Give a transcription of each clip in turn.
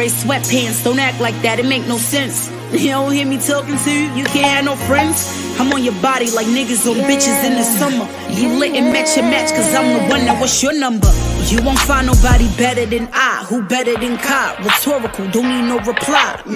wear sweatpants. Don't act like that, it make no sense. You don't hear me talking to you, you can't have no friends. I'm on your body like niggas on bitches in the summer. You lit and match your match, cause I'm the one. Now what's your number? You won't find nobody better than I. Who better than Kai? Rhetorical, don't need no reply.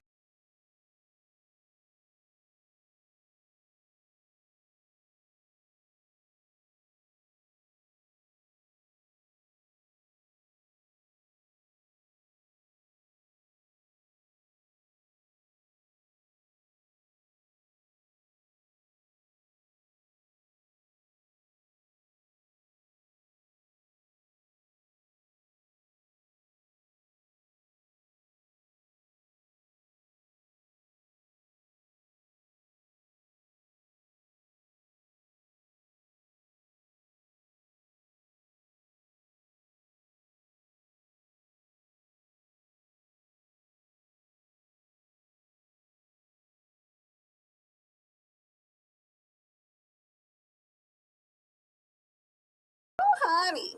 Honey.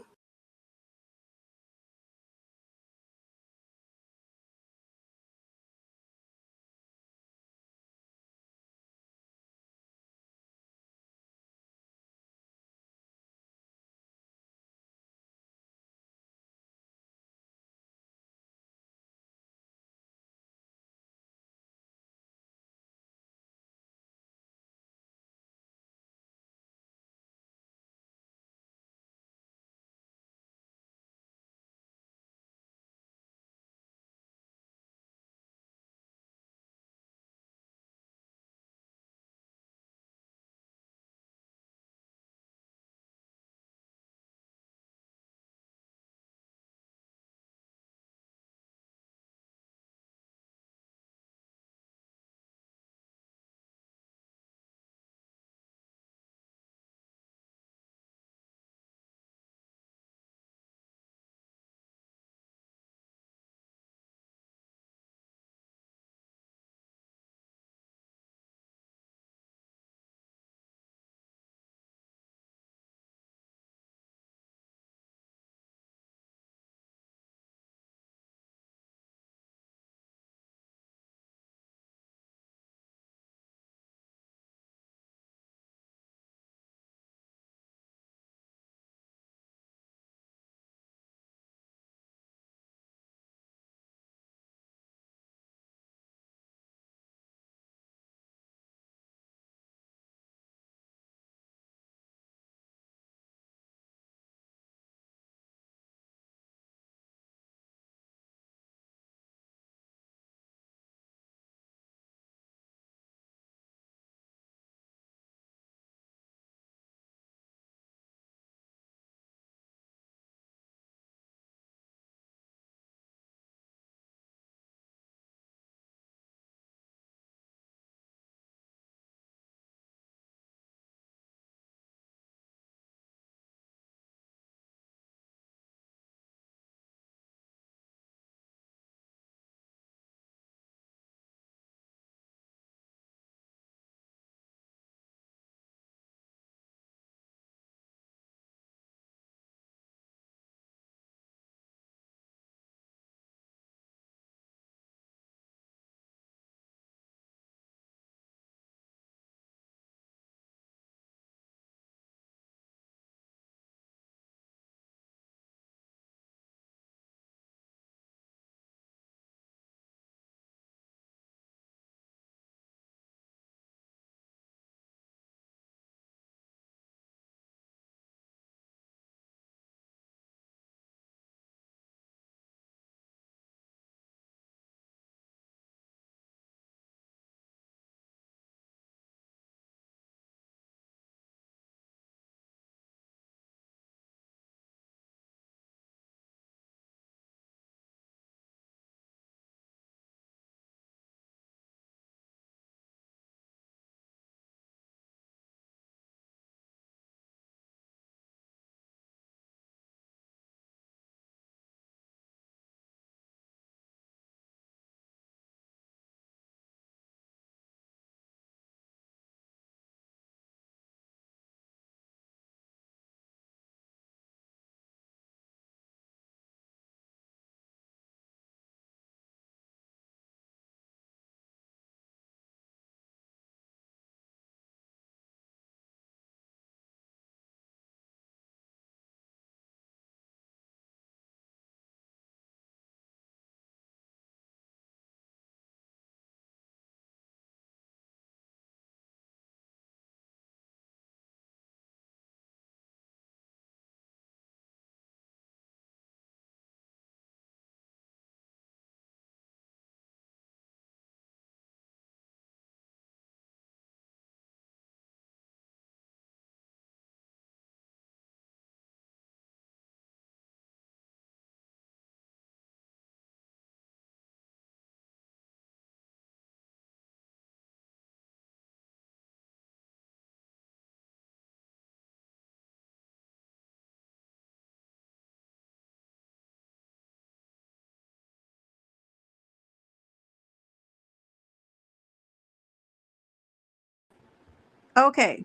Okay.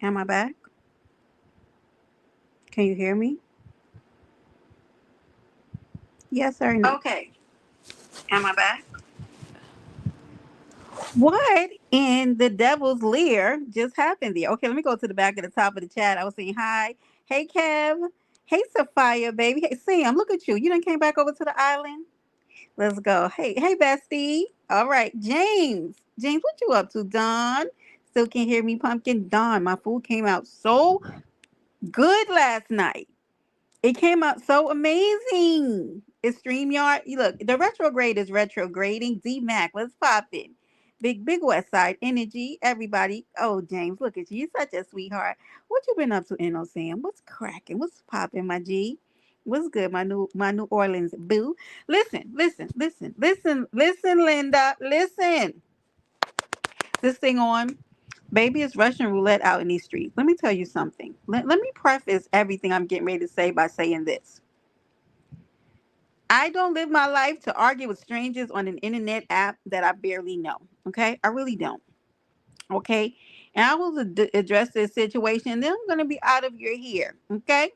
Am I back? Can you hear me? Yes or no? Okay. Am I back? What in the devil's lair just happened there? Okay, let me go to the back of the top of the chat. I was saying hi. Hey, Kev. Hey, Sophia, baby. Hey, Sam, look at you. You done came back over to the island? Let's go. Hey, bestie. All right, James. James, what you up to, Don? Still can't hear me, Pumpkin. Don, my food came out so good last night. It came out so amazing. It's StreamYard. You look, the retrograde is retrograding. D Mac, what's popping? Big West Side energy. Everybody. Oh, James, look at you. You're such a sweetheart. What you been up to, N.O. Sam? What's cracking? What's popping, my G? What's good, my New Orleans boo? Listen, Linda. Listen. This thing on. Baby, it's Russian roulette out in these streets. Let me tell you something. Let me preface everything I'm getting ready to say by saying this. I don't live my life to argue with strangers on an internet app that I barely know. Okay? I really don't. Okay? And I will address this situation and then I'm going to be out of your hair. Okay?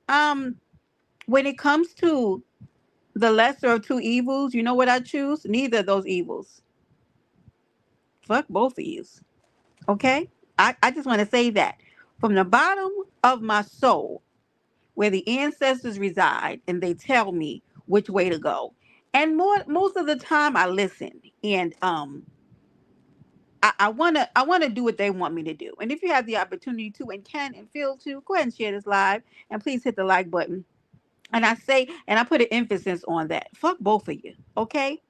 Um, when it comes to the lesser of two evils, you know what I choose? Neither of those evils. Fuck both of you. Okay? I just want to say that from the bottom of my soul, where the ancestors reside, and they tell me which way to go. And most of the time, I listen, and I wanna do what they want me to do. And if you have the opportunity to, and can, and feel to, go ahead and share this live, and please hit the like button. And I say, and I put an emphasis on that. Fuck both of you, okay?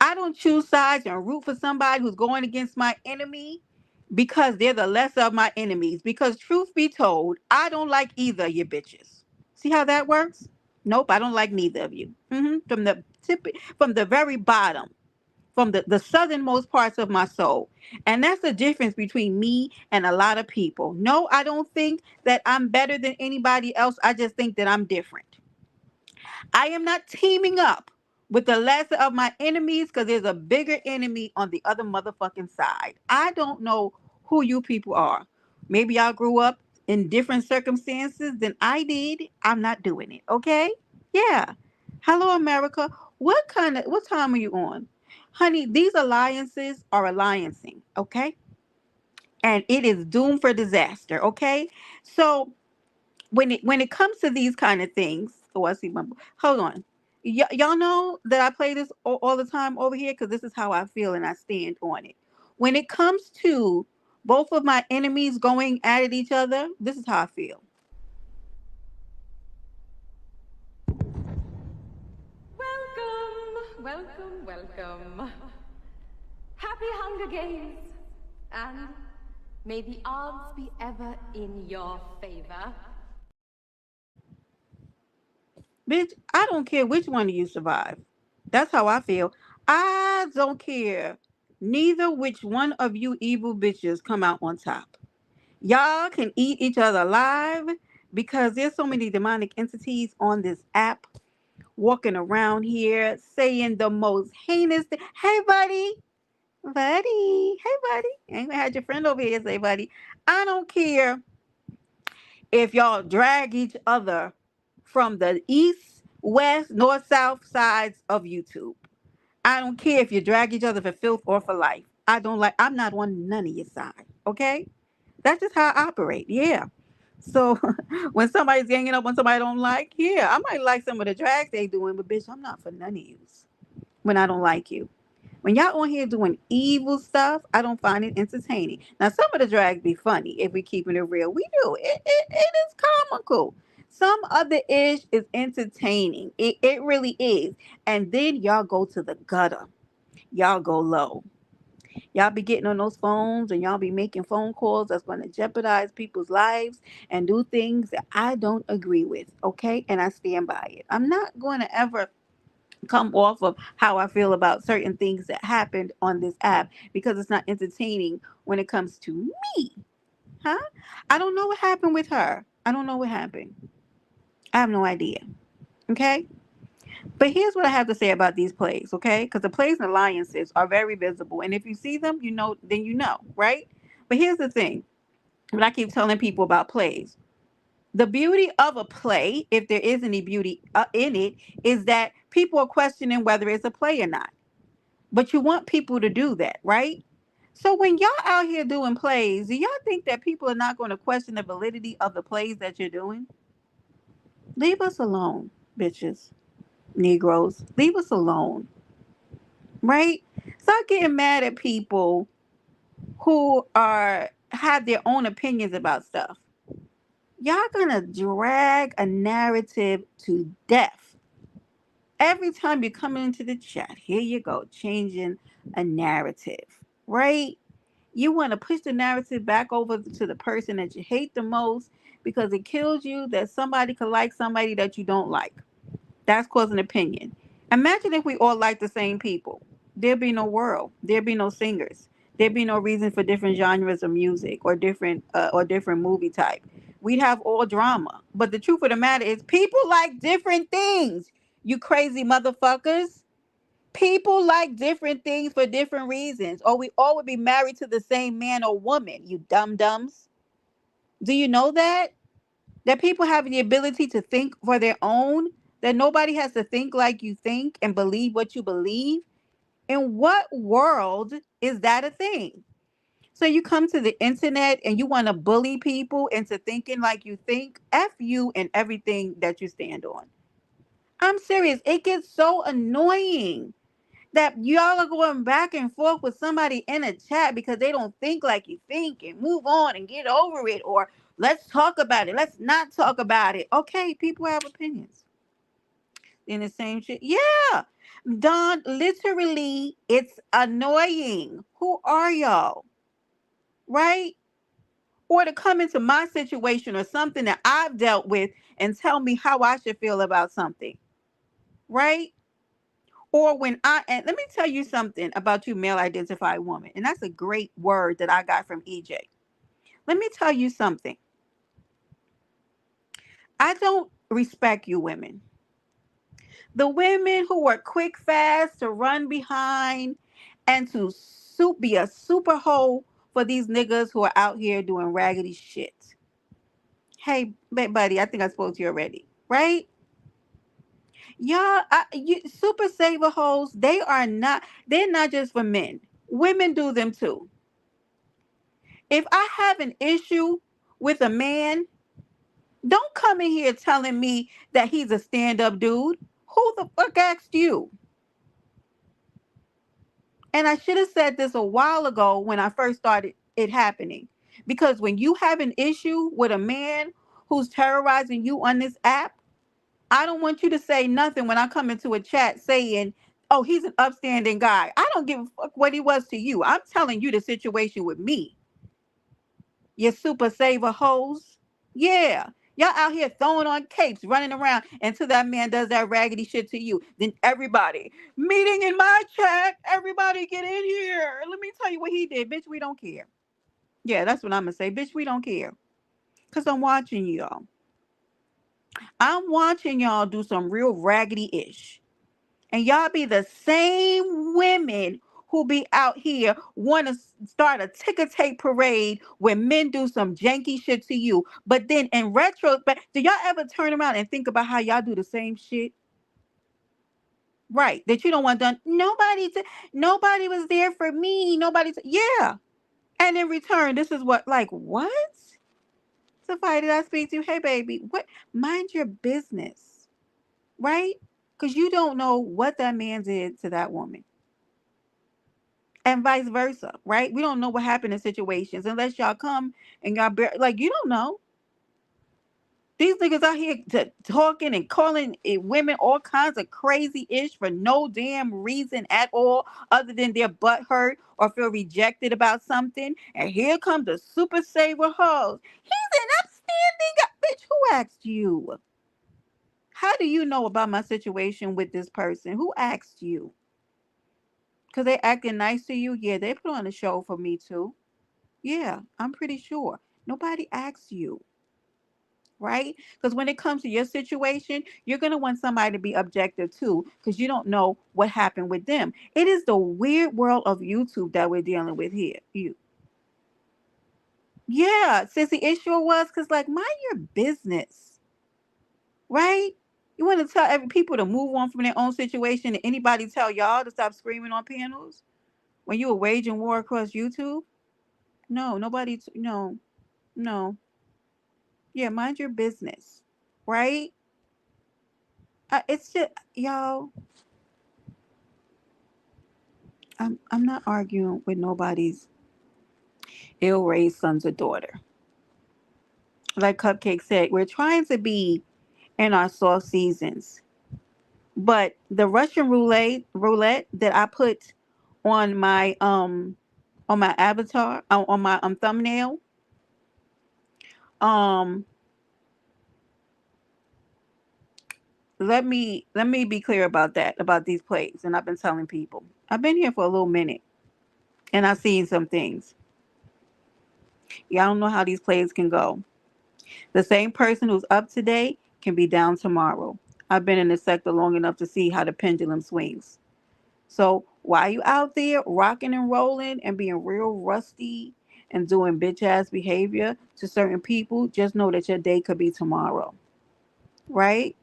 I don't choose sides and root for somebody who's going against my enemy because they're the lesser of my enemies. Because truth be told, I don't like either of you bitches. See how that works? Nope, I don't like neither of you. From the tip, from the very bottom, from the southernmost parts of my soul. And that's the difference between me and a lot of people. No, I don't think that I'm better than anybody else. I just think that I'm different. I am not teaming up with the lesser of my enemies because there's a bigger enemy on the other motherfucking side. I don't know who you people are. Maybe y'all grew up in different circumstances than I did. I'm not doing it. Okay? Yeah. Hello, America. What time are you on? Honey, these alliances are alliancing, okay? And it is doomed for disaster, okay? So when it comes to these kind of things, oh, I see my. Hold on, y'all know that I play this all the time over here because this is how I feel and I stand on it. When it comes to both of my enemies going at each other, this is how I feel. Welcome. Happy Hunger Games. And may the odds be ever in your favor. Bitch, I don't care which one of you survive. That's how I feel. I don't care neither which one of you evil bitches come out on top. Y'all can eat each other alive because there's so many demonic entities on this app walking around here saying the most heinous thing. Hey, buddy, hey, buddy. Ain't gonna have your friend over here say, buddy. I don't care if y'all drag each other from the east, west, north, south sides of YouTube. I don't care if you drag each other for filth or for life. I'm not on none of your side. Okay? That's just how I operate. Yeah. So when somebody's ganging up on somebody I don't like, yeah, I might like some of the drags they doing, but bitch, I'm not for none of yous when I don't like you. When y'all on here doing evil stuff, I don't find it entertaining. Now, some of the drags be funny if we keeping it real. We do. It is comical. Some of the ish is entertaining. It really is. And then y'all go to the gutter. Y'all go low. Y'all be getting on those phones and y'all be making phone calls that's going to jeopardize people's lives and do things that I don't agree with. Okay. And I stand by it. I'm not going to ever come off of how I feel about certain things that happened on this app because it's not entertaining when it comes to me. Huh? I don't know what happened with her. I don't know what happened. I have no idea. Okay? But here's what I have to say about these plays, okay? Because the plays and alliances are very visible. And if you see them, you know, then you know, right? But here's the thing, what I keep telling people about plays. The beauty of a play, if there is any beauty in it, is that people are questioning whether it's a play or not. But you want people to do that, right? So when y'all out here doing plays, do y'all think that people are not going to question the validity of the plays that you're doing? Leave us alone, bitches, Negroes. Leave us alone, right? Stop getting mad at people who are have their own opinions about stuff. Y'all gonna drag a narrative to death. Every time you come into the chat, here you go, changing a narrative, right? You want to push the narrative back over to the person that you hate the most because it kills you that somebody could like somebody that you don't like. That's causing opinion. Imagine if we all like the same people. There'd be no world. There'd be no singers. There'd be no reason for different genres of music or different movie type. We'd have all drama. But the truth of the matter is, people like different things. You crazy motherfuckers. People like different things for different reasons, or we all would be married to the same man or woman. You dum dums. Do you know that? That people have the ability to think for their own, that nobody has to think like you think and believe what you believe. In what world is that a thing? So you come to the internet and you want to bully people into thinking like you think. F you and everything that you stand on. I'm serious. It gets so annoying that y'all are going back and forth with somebody in a chat because they don't think like you think, and move on and get over it, or let's talk about it, let's not talk about it. Okay, people have opinions in the same shit. Yeah, Don, literally it's annoying. Who are y'all, right? Or to come into my situation or something that I've dealt with and tell me how I should feel about something, right? Or when and let me tell you something about you, male identified woman. And that's a great word that I got from EJ. Let me tell you something. I don't respect you women. The women who are quick, fast to run behind and to be a super hoe for these niggas who are out here doing raggedy shit. Hey, buddy, I think I spoke to you already, right? Y'all, super saver hoes, they're not just for men. Women do them too. If I have an issue with a man, don't come in here telling me that he's a stand-up dude. Who the fuck asked you? And I should have said this a while ago when I first started it happening. Because when you have an issue with a man who's terrorizing you on this app, I don't want you to say nothing when I come into a chat saying, oh, he's an upstanding guy. I don't give a fuck what he was to you. I'm telling you the situation with me. You super saver hoes. Yeah. Y'all out here throwing on capes, running around until that man does that raggedy shit to you. Then everybody, meeting in my chat, everybody get in here. Let me tell you what he did. Bitch, we don't care. Yeah, that's what I'm going to say. Bitch, we don't care. Because I'm watching y'all. I'm watching y'all do some real raggedy-ish. And y'all be the same women who be out here want to start a ticker tape parade when men do some janky shit to you. But then in retrospect, do y'all ever turn around and think about how y'all do the same shit? Right. That you don't want done. Nobody was there for me. Yeah. And in return, this is what? Somebody did I speak to? Hey, baby, what? Mind your business. Right? Because you don't know what that man did to that woman. And vice versa, right? We don't know what happened in situations unless y'all come and y'all you don't know. These niggas out here talking and calling women all kinds of crazy ish for no damn reason at all, other than their butt hurt or feel rejected about something. And here comes the super saver hoes. He's an upstanding guy. Bitch, who asked you? How do you know about my situation with this person? Who asked you? Because they acting nice to you? Yeah, they put on a show for me too. Yeah, I'm pretty sure. Nobody asked you. right? Because when it comes to your situation, you're going to want somebody to be objective too, because you don't know what happened with them. It is the weird world of YouTube that we're dealing with here. Yeah, since the issue was, because like, mind your business, right? You want to tell every people to move on from their own situation, and anybody tell y'all to stop screaming on panels when you were waging war across YouTube? No, nobody. No, no. Yeah, mind your business, right? It's just y'all. I'm not arguing with nobody's ill-raised sons or daughter. Like Cupcake said, we're trying to be in our soft seasons. But the Russian roulette that I put on my avatar on my thumbnail, um let me be clear about that, about these plays. And I've been telling people, I've been here for a little minute, and I've seen some things. Y'all don't know how these plays can go. The same person who's up today can be down tomorrow. I've been in this sector long enough to see how the pendulum swings. So while you out there rocking and rolling and being real rusty and doing bitch ass behavior to certain people, just know that your day could be tomorrow. Right?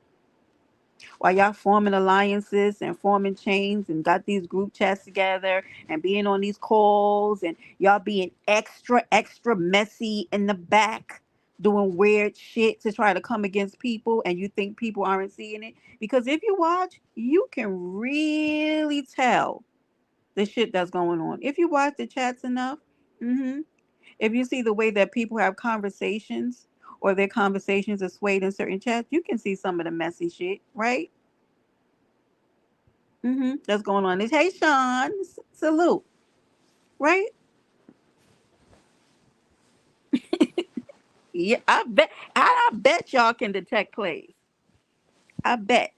While y'all forming alliances and forming chains and got these group chats together and being on these calls and y'all being extra, extra messy in the back, doing weird shit to try to come against people, and you think people aren't seeing it. Because if you watch, you can really tell the shit that's going on. If you watch the chats enough, if you see the way that people have conversations, or their conversations are swayed in certain chats, you can see some of the messy shit, right? That's going on. Hey, Sean, salute, right? Yeah, I bet y'all can detect plays. I bet.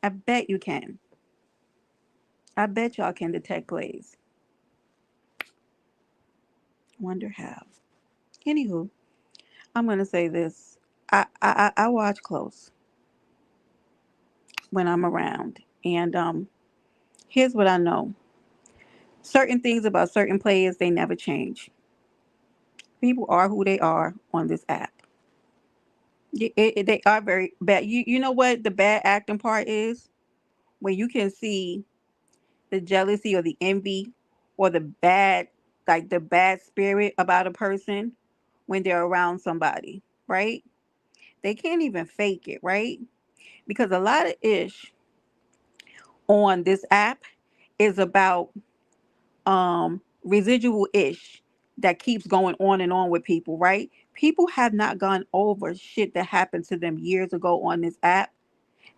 I bet you can. I bet y'all can detect plays. Wonder how. Anywho, I'm gonna say this. I watch close when I'm around, and here's what I know. Certain things about certain players, they never change. People are who they are on this app. They are very bad. You know what the bad acting part is? When you can see the jealousy or the envy or the bad, like the bad spirit about a person when they're around somebody, right? They can't even fake it, right? Because a lot of ish on this app is about residual ish that keeps going on and on with people, right? People have not gone over shit that happened to them years ago on this app,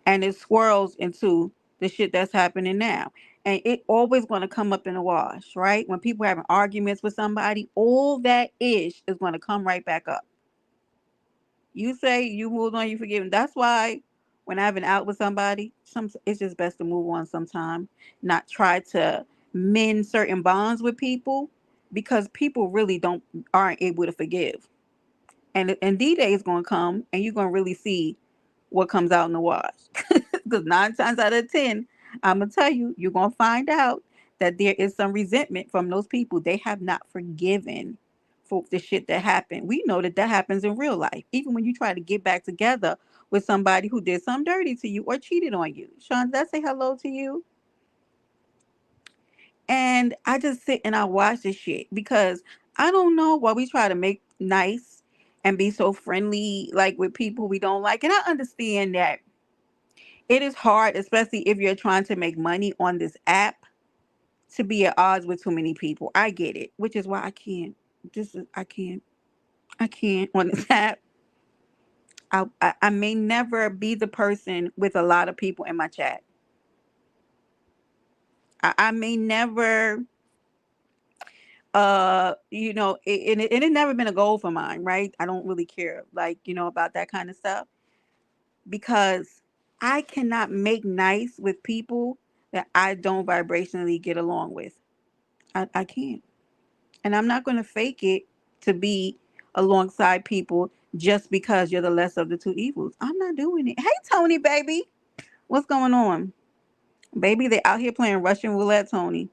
and it swirls into the shit that's happening now. And it always going to come up in a wash, right? When people having arguments with somebody, all that ish is going to come right back up. You say you moved on, you forgiven. That's why when I've been out with somebody, it's just best to move on sometime, not try to mend certain bonds with people, because people really aren't able to forgive. And D-Day is going to come, and you're going to really see what comes out in the wash. Because 9 times out of 10, I'm going to tell you, you're going to find out that there is some resentment from those people. They have not forgiven for the shit that happened. We know that happens in real life. Even when you try to get back together with somebody who did something dirty to you or cheated on you. Sean, did I say hello to you? And I just sit and I watch this shit, because I don't know why we try to make nice and be so friendly, like with people we don't like. And I understand that it is hard, especially if you're trying to make money on this app, to be at odds with too many people. I get it, which is why I can't. I can't on this app. I may never be the person with a lot of people in my chat. I may never, and it never been a goal for mine, right? I don't really care, like, about that kind of stuff, because I cannot make nice with people that I don't vibrationally get along with. I can't. And I'm not going to fake it to be alongside people just because you're the less of the two evils. I'm not doing it. Hey, Tony, baby. What's going on? Baby, they out here playing Russian roulette, Tony.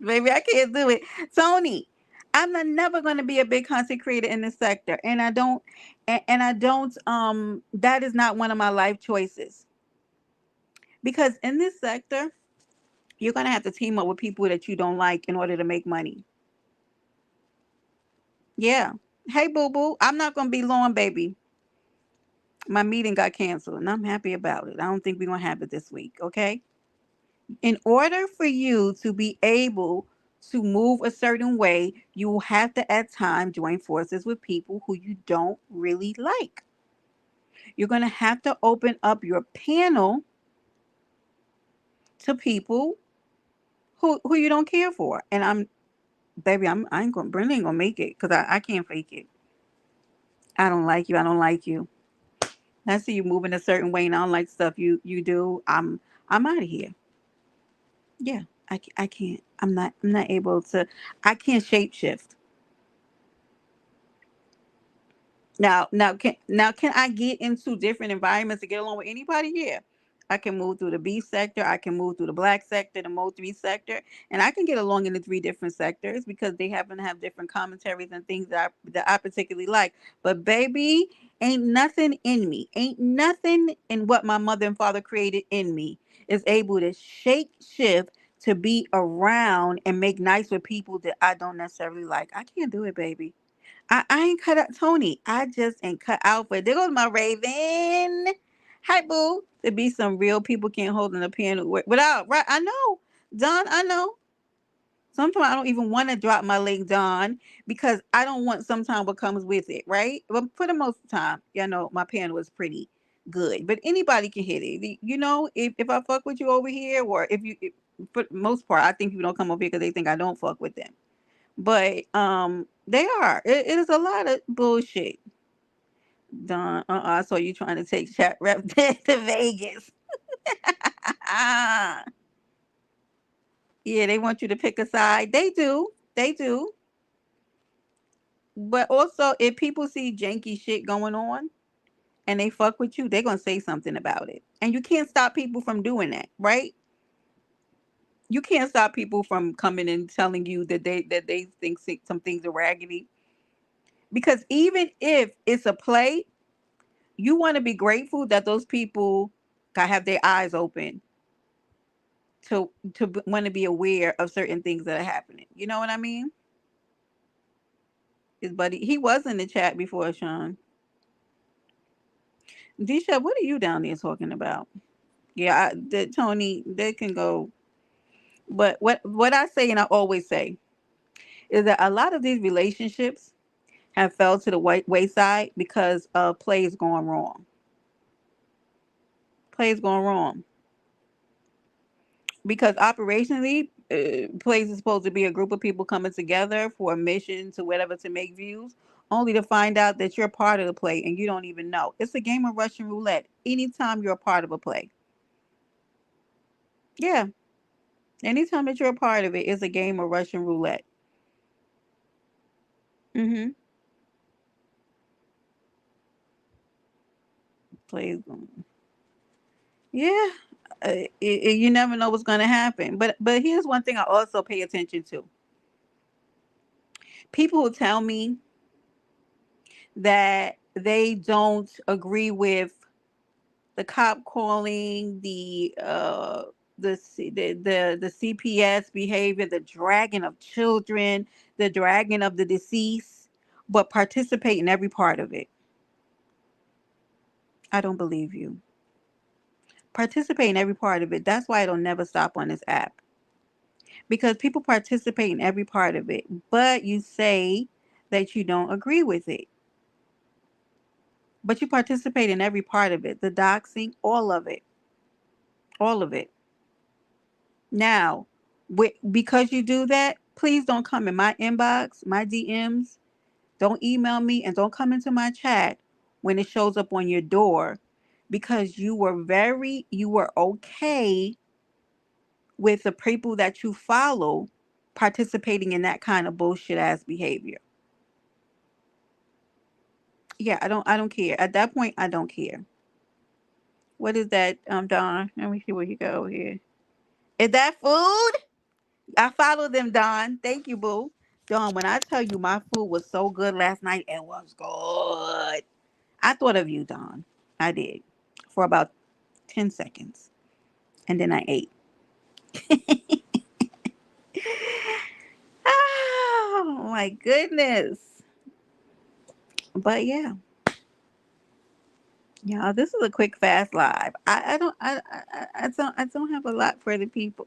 Baby, I can't do it. Tony, never going to be a big content creator in this sector. And I don't, and I don't, that is not one of my life choices. Because in this sector, you're going to have to team up with people that you don't like in order to make money. Yeah. Hey, boo boo. I'm not going to be long, baby. My meeting got canceled and I'm happy about it. I don't think we're going to have it this week. Okay. In order for you to be able to move a certain way, you will have to at times join forces with people who you don't really like. You're going to have to open up your panel to people who you don't care for. And baby, I ain't gonna, Brenda ain't gonna make it because I can't fake it. I don't like you. I don't like you. I see you moving a certain way and I don't like stuff you do. I'm out of here. Yeah, I can't. I'm not able to. I can't shapeshift. Now, can I get into different environments to get along with anybody? Yeah. I can move through the B sector, I can move through the black sector, the Mo 3 sector, and I can get along in the three different sectors because they happen to have different commentaries and things that I particularly like. But baby, ain't nothing in me, ain't nothing in what my mother and father created in me is able to shake shift to be around and make nice with people that I don't necessarily like. I can't do it, baby. I ain't cut out Tony. I just ain't cut out for it. There goes my Raven. Hi, boo. There be some real people can't hold an opinion without, right? I know. Don, I know. Sometimes I don't even want to drop my link, Don, because I don't want sometimes what comes with it, right? But for the most of the time, my panel is pretty good. But anybody can hit it. If I fuck with you over here, or for the most part, I think people don't come over here because they think I don't fuck with them. But they are. It is a lot of bullshit. Don, I saw you trying to take chat rep to Vegas. Yeah, they want you to pick a side. They do. They do. But also, if people see janky shit going on and they fuck with you, they're gonna say something about it. And you can't stop people from doing that, right? You can't stop people from coming and telling you that they think some things are raggedy. Because even if it's a play, you want to be grateful that those people got have their eyes open to want to be aware of certain things that are happening. You know what I mean? His buddy, he was in the chat before, Sean. Disha, what are you down there talking about? Yeah, Tony, they can go. But what I say and I always say is that a lot of these relationships have fell to the wayside because of plays going wrong. Plays going wrong. Because operationally, plays is supposed to be a group of people coming together for a mission to whatever to make views, only to find out that you're part of the play and you don't even know. It's a game of Russian roulette. Anytime you're a part of a play, yeah, anytime that you're a part of it is a game of Russian roulette. Mm-hmm. Plays, yeah. You never know what's going to happen. But here's one thing I also pay attention to: people who tell me that they don't agree with the cop calling, the CPS behavior, the dragging of children, the dragging of the deceased, but participate in every part of it. I don't believe you. Participate in every part of it. That's why it'll never stop on this app. Because people participate in every part of it, but you say that you don't agree with it. But you participate in every part of it. The doxing, all of it. All of it. Now, because you do that, please don't come in my inbox, my DMs. Don't email me and don't come into my chat when it shows up on your door because you were okay with the people that you follow participating in that kind of bullshit ass behavior. Yeah, I don't care. At that point, I don't care. What is that, Don? Let me see where you go here. Is that food? I follow them, Don. Thank you, boo. Don, when I tell you my food was so good last night, it was good. I thought of you, Don. I did. For about 10 seconds. And then I ate. Oh my goodness. But yeah. Yeah, this is a quick fast live. I don't have a lot for the people.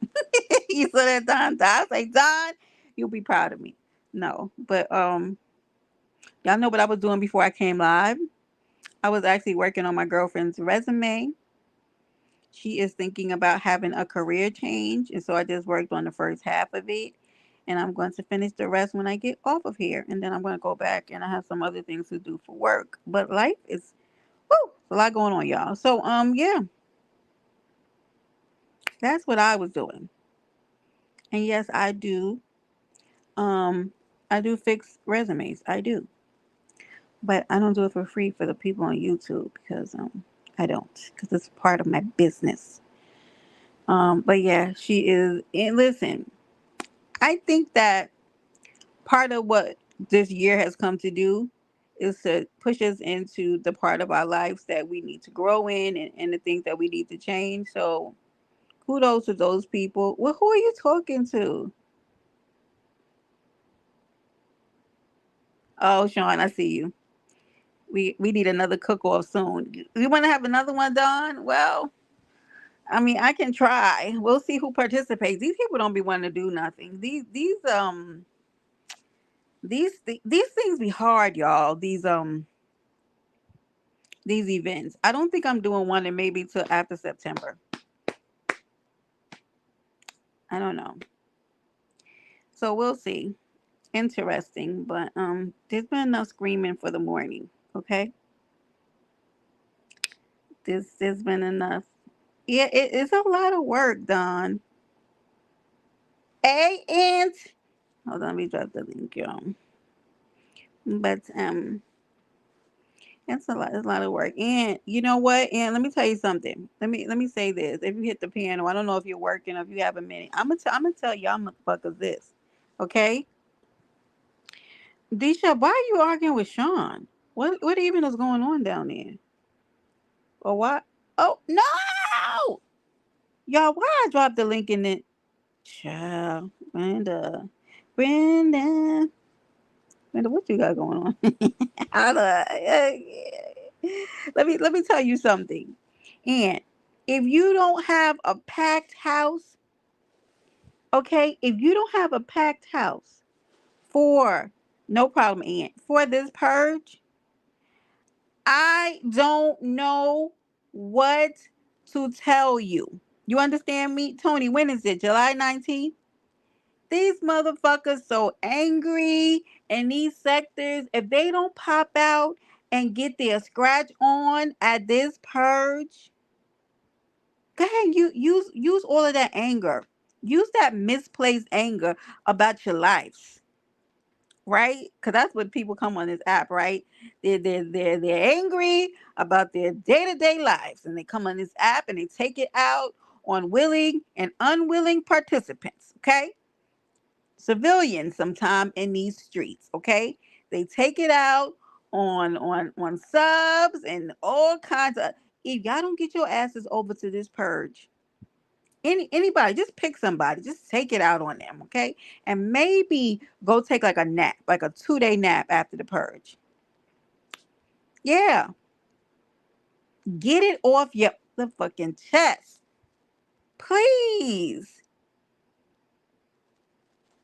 You saw that, Don? I say, Don, you'll be proud of me. No, but y'all know what I was doing before I came live. I was actually working on my girlfriend's resume. She is thinking about having a career change, and so I just worked on the first half of it, and I'm going to finish the rest when I get off of here, and then I'm going to go back and I have some other things to do for work. But life is, woo, a lot going on, y'all. So yeah, that's what I was doing. And yes, um I do fix resumes. I do. But I don't do it for free for the people on YouTube because I don't, because it's part of my business. But yeah, she is. And listen, I think that part of what this year has come to do is to push us into the part of our lives that we need to grow in, and the things that we need to change. So kudos to those people. Well, who are you talking to? Oh, Sean, I see you. We need another cook off soon. You want to have another one done? Well, I mean, I can try. We'll see who participates. These people don't be wanting to do nothing. These things be hard, y'all. These events. I don't think I'm doing one, and maybe till after September. I don't know. So we'll see. Interesting, but there's been enough screaming for the morning. Okay, there's been enough. Yeah, it's a lot of work done. And hold on, let me drop the link, y'all. But it's a lot of work. And you know what? And let me tell you something. Let me say this. If you hit the piano, I don't know if you're working or if you have a minute. I'm gonna tell y'all motherfuckers this. Okay? Disha, why are you arguing with Sean? What even is going on down there? Or what? Oh no! Y'all, why I dropped the link in it? Child, Brenda, Brenda, what you got going on? Hold on. Let me tell you something. And if you don't have a packed house, okay, if you don't have a packed house for no problem, Aunt, for this purge, I don't know what to tell you. You understand me? Tony, when is it? July 19th? These motherfuckers so angry in these sectors. If they don't pop out and get their scratch on at this purge, go ahead and use all of that anger. Use that misplaced anger about your lives, right? Because that's what people come on this app, right? They're angry about their day-to-day lives, and they come on this app and they take it out on willing and unwilling participants. Okay, civilians sometime in these streets. Okay, they take it out on subs and all kinds of. If y'all don't get your asses over to this purge, anybody, just pick somebody, just take it out on them, okay? And maybe go take like a nap, like a 2-day nap after the purge. Yeah, get it off your the fucking chest, please.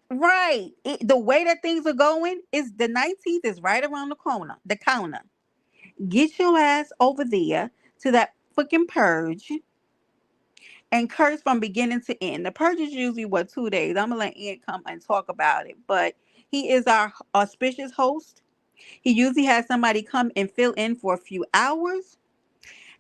Right, the way that things are going is the 19th is right around the corner. The counter. Get your ass over there to that fucking purge and curse from beginning to end. The purge is usually what, 2 days. I'm gonna let Ian come and talk about it, but he is our auspicious host. He usually has somebody come and fill in for a few hours,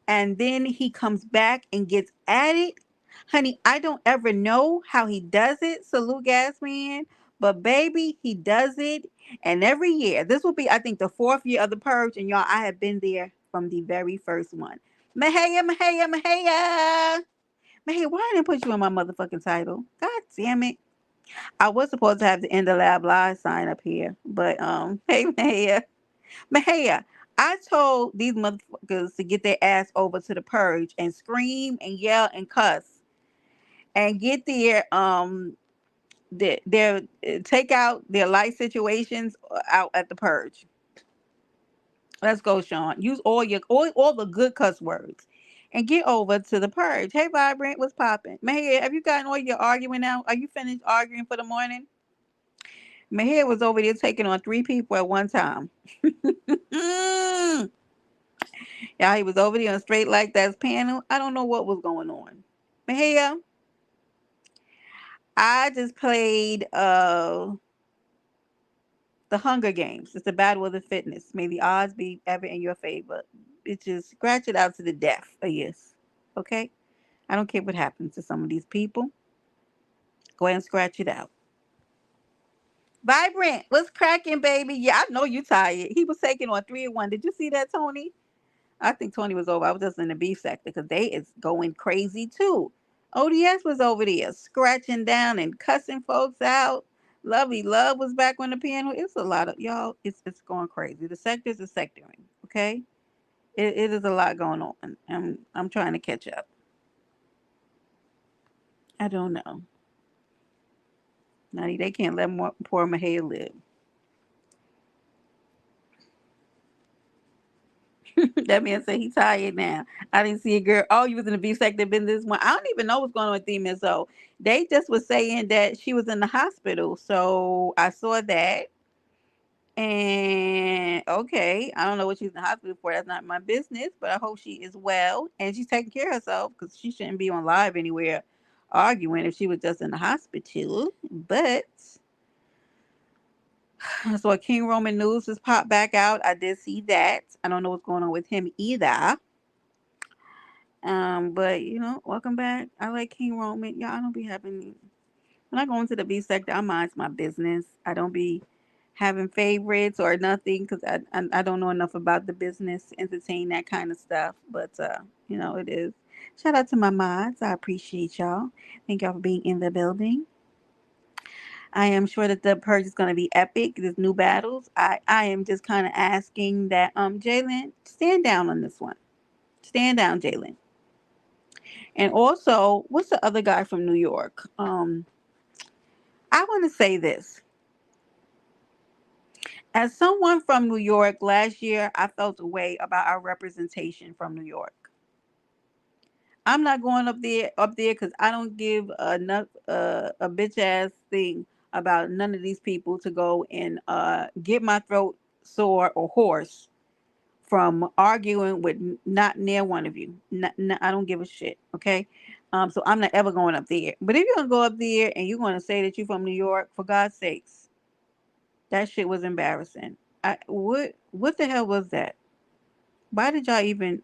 and then he comes back and gets at it. Honey, I don't ever know how he does it, Salute Gas Man, But baby, he does it. And every year, this will be, I think, the fourth year of the purge. And y'all, I have been there from the very first one. Mahaya, Mahaya, Mahaya. Mahaya, why I didn't put you in my motherfucking title? God damn it. I was supposed to have the End of Lab Live sign up here. But, hey, Mahaya. Mahaya, I told these motherfuckers to get their ass over to the purge and scream and yell and cuss and get their take out their life situations out at the purge. Let's go, Sean. Use all the good cuss words and get over to the purge. Hey, Vibrant, what's popping? Mahir, have you gotten all your arguing out? Are you finished arguing for the morning? Mahir was over there taking on 3 people at one time. Yeah, he was over there on Straight Like That's panel. I don't know what was going on. Mahir, I just played the Hunger Games. It's the battle of the fitness. May the odds be ever in your favor. Bitches, scratch it out to the death. A yes. Okay? I don't care what happens to some of these people. Go ahead and scratch it out. Vibrant, what's cracking, baby? Yeah, I know you tired. He was taking on 3 and 1. Did you see that, Tony? I think Tony was over. I was just in the beef sector because they is going crazy too. ODS was over there scratching down and cussing folks out. Lovey Love was back on the piano. It's a lot of y'all. It's going crazy. The sectors are sectoring. Okay, it is a lot going on. I'm trying to catch up. I don't know. Now they can't let poor Mahia live. That man said he tired now. I didn't see a girl. Oh, you was in the beef sector been this one. I don't even know what's going on with Theme so they just was saying that she was in the hospital. So I saw that. And okay, I don't know what she's in the hospital for. That's not my business, but I hope she is well and she's taking care of herself because she shouldn't be on live anywhere arguing if she was just in the hospital. But I saw King Roman news just popped back out. I did see that. I don't know what's going on with him either. But welcome back. I like King Roman. Y'all, I don't be having when I go into the B sector, I mind my business. I don't be having favorites or nothing because I don't know enough about the business to entertain that kind of stuff. But it is. Shout out to my mods. I appreciate y'all. Thank y'all for being in the building. I am sure that the purge is going to be epic. There's new battles. I am just kind of asking that Jalen stand down on this one. Stand down, Jalen. And also, what's the other guy from New York? I want to say this. As someone from New York, last year I felt a way about our representation from New York. I'm not going up there because I don't give enough a bitch ass thing about none of these people to go and get my throat sore or hoarse from arguing with not near one of you. I don't give a shit. Okay. So I'm not ever going up there. But if you're gonna go up there and you're gonna say that you're from New York, for God's sakes, that shit was embarrassing. What the hell was that? Why did y'all even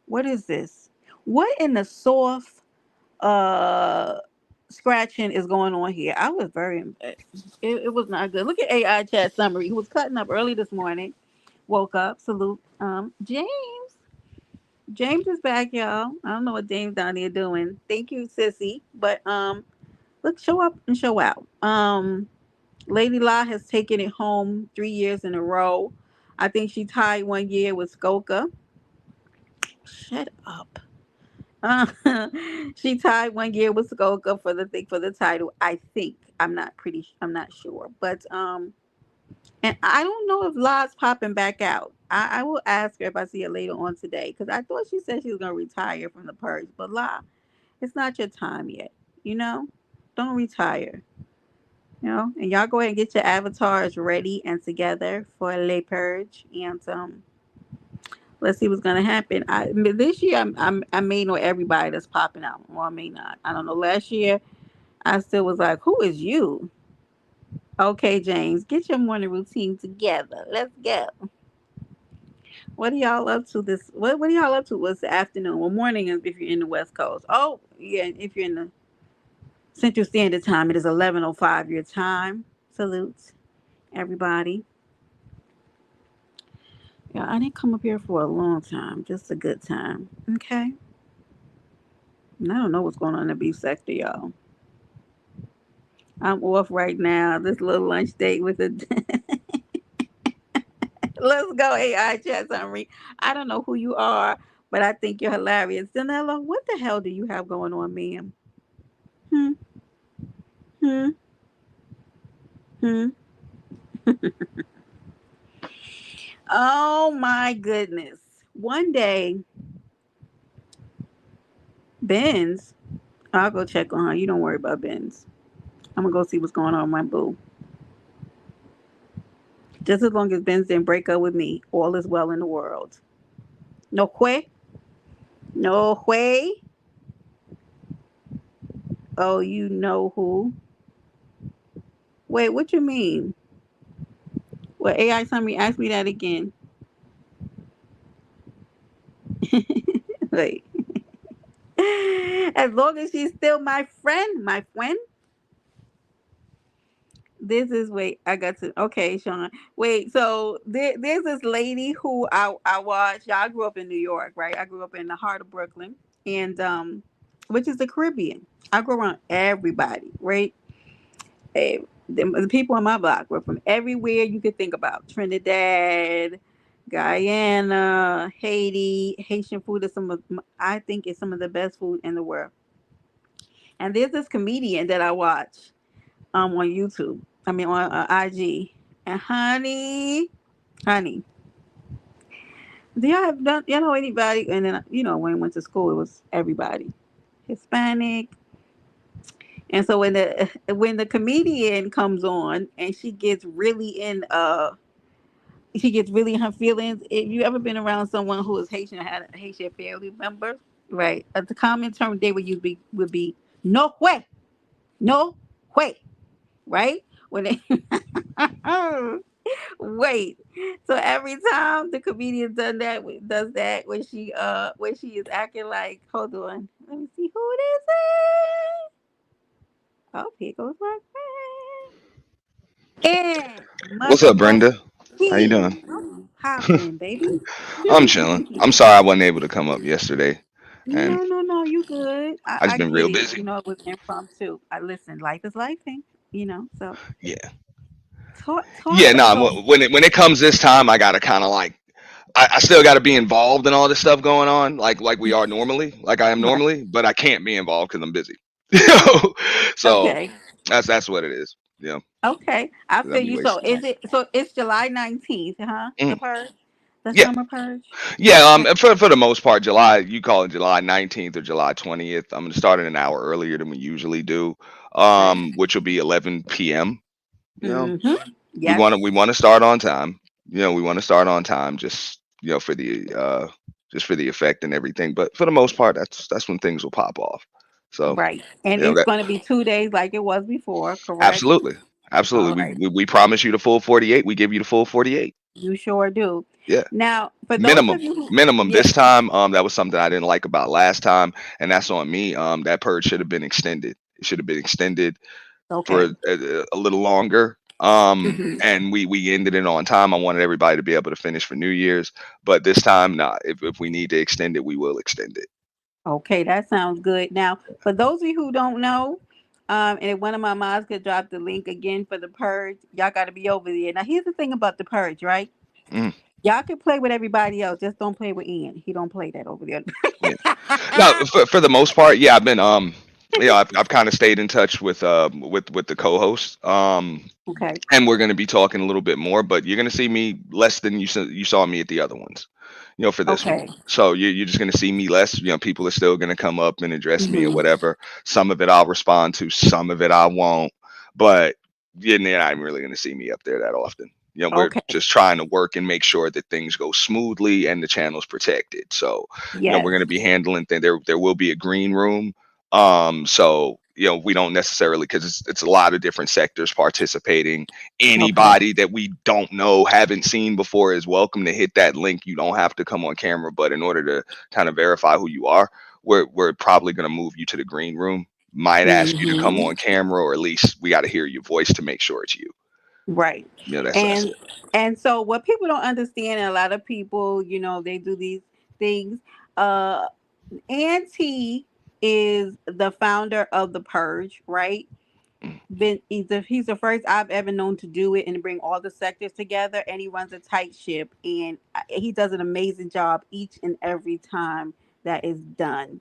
what is this? What in the soft uh scratching is going on here? I was it was not good. Look at AI chat summary. He was cutting up early this morning. Woke up. Salute. James. James is back, y'all. I don't know what James down there doing. Thank you, sissy. But look, show up and show out. Lady La has taken it home 3 years in a row. I think she tied 1 year with Skoka. Shut up. Uh, she tied 1 year with Skoka for the title. I think I'm not sure, but and I don't know if La's popping back out. I will ask her if I see her later on today because I thought she said she was gonna retire from the purge, but La, it's not your time yet. Don't retire. And y'all go ahead and get your avatars ready and together for Le Purge, and let's see what's gonna happen. This year I may know everybody that's popping out, or I may not. I don't know. Last year I still was like, who is you? Okay, James, get your morning routine together. Let's go. What are y'all up to this? What are y'all up to this afternoon? Well, morning if you're in the West Coast. Oh, yeah, if you're in the Central Standard Time. It is 11:05 your time. Salutes, everybody. Yeah, I didn't come up here for a long time, just a good time. Okay. And I don't know what's going on in the beef sector, y'all. I'm off right now. This little lunch date with a let's go AI chat summary. I don't know who you are, but I think you're hilarious. Danella, what the hell do you have going on, ma'am? Hmm, hmm, hmm. Oh my goodness. One day, Ben's, I'll go check on her. You don't worry about Ben's. I'm gonna go see what's going on with my boo. Just as long as Ben's didn't break up with me, all is well in the world. No way. No way. Oh, you know who? Wait, what you mean? Well, AI summary, ask me that again. Wait. As long as she's still my friend. This is wait, I got to okay, Sean. Wait, so there's this lady who I watched. Y'all grew up in New York, right? I grew up in the heart of Brooklyn, and which is the Caribbean. I grew around everybody, right? The people on my block were from everywhere you could think about: Trinidad, Guyana, Haiti. Haitian food is I think is some of the best food in the world. And there's this comedian that I watch on YouTube. I mean on IG. And honey, do y'all have done y'all know anybody? And then when I went to school, it was everybody Hispanic. And so when the comedian comes on and she gets really in her feelings. If you ever been around someone who is Haitian or had a Haitian family member, right? The common term they would be no way, no way, right? When they wait, so every time the comedian does that when she is acting like, hold on, let me see who this is. Oh, here goes my friend and What's up, motherfucking Brenda? How you King. doing? Popping, baby. I'm chilling. I'm sorry I wasn't able to come up yesterday, and No, you good. I, I just I been get real it. busy. It was impromptu. I listen. Life is life, so Yeah, talk yeah. to Nah, us. when it comes this time, I gotta kind of like I still gotta be involved in all this stuff going on, like we are normally, like I am Right. normally, but I can't be involved because I'm busy. You know? So Okay. that's what it is. You know, Okay. I 'cause I'll feel be you. So wasting time. it's July 19th, huh? The Mm. purge, the Yeah, summer purge. yeah. Okay. For the most part, July you call it July 19th or July 20th. I'm gonna start it an hour earlier than we usually do, Right. which will be 11 p.m. You know, we Yes. want to we want to start on time. You know, we want to start on time, just just for the effect and everything. But for the most part, that's when things will pop off. So Right. And it's that going to be 2 days like it was before, correct? absolutely, All absolutely. right. We promise you the full 48. We give you the full 48. You sure do. Yeah, Now, for those minimum, of you who, minimum. yeah, This time, that was something I didn't like about last time, and that's on me. That purge should have been extended. It should have been extended for okay. a little longer. hmm And we ended it on time. I wanted everybody to be able to finish for New Year's, but this time, nah. If we need to extend it, we will extend it. Okay, that sounds good. Now, for those of you who don't know, and if one of my moms could drop the link again for the purge, y'all got to be over there. Now, here's the thing about the purge, right? Mm, Y'all can play with everybody else, just don't play with Ian. He don't play that over there. yeah. No, for the most part, yeah. I've been I've kind of stayed in touch with the co-host. Okay. And we're going to be talking a little bit more, but you're going to see me less than you saw me at the other ones. For this one. Okay. So you're just going to see me less. People are still going to come up and address me or hmm whatever. Some of it I'll respond to, some of it I won't. But you're not really going to see me up there that often. We're Okay. just trying to work and make sure that things go smoothly and the channel's protected. So, we're Yes. going to be handling things. There will be a green room. So we don't necessarily, because it's a lot of different sectors participating. Okay. Anybody that we don't know, haven't seen before, is welcome to hit that link. You don't have to come on camera, but in order to kind of verify who you are, we're probably going to move you to the green room. might ask you to come Hmm. on camera, or at least we got to hear your voice to make sure it's you. Right. That's And it. so what people don't understand, and a lot of people, they do these things. Uh Auntie is the founder of the Purge, right? Mm, He's the first I've ever known to do it and to bring all the sectors together, and he runs a tight ship, and he does an amazing job each and every time that is done.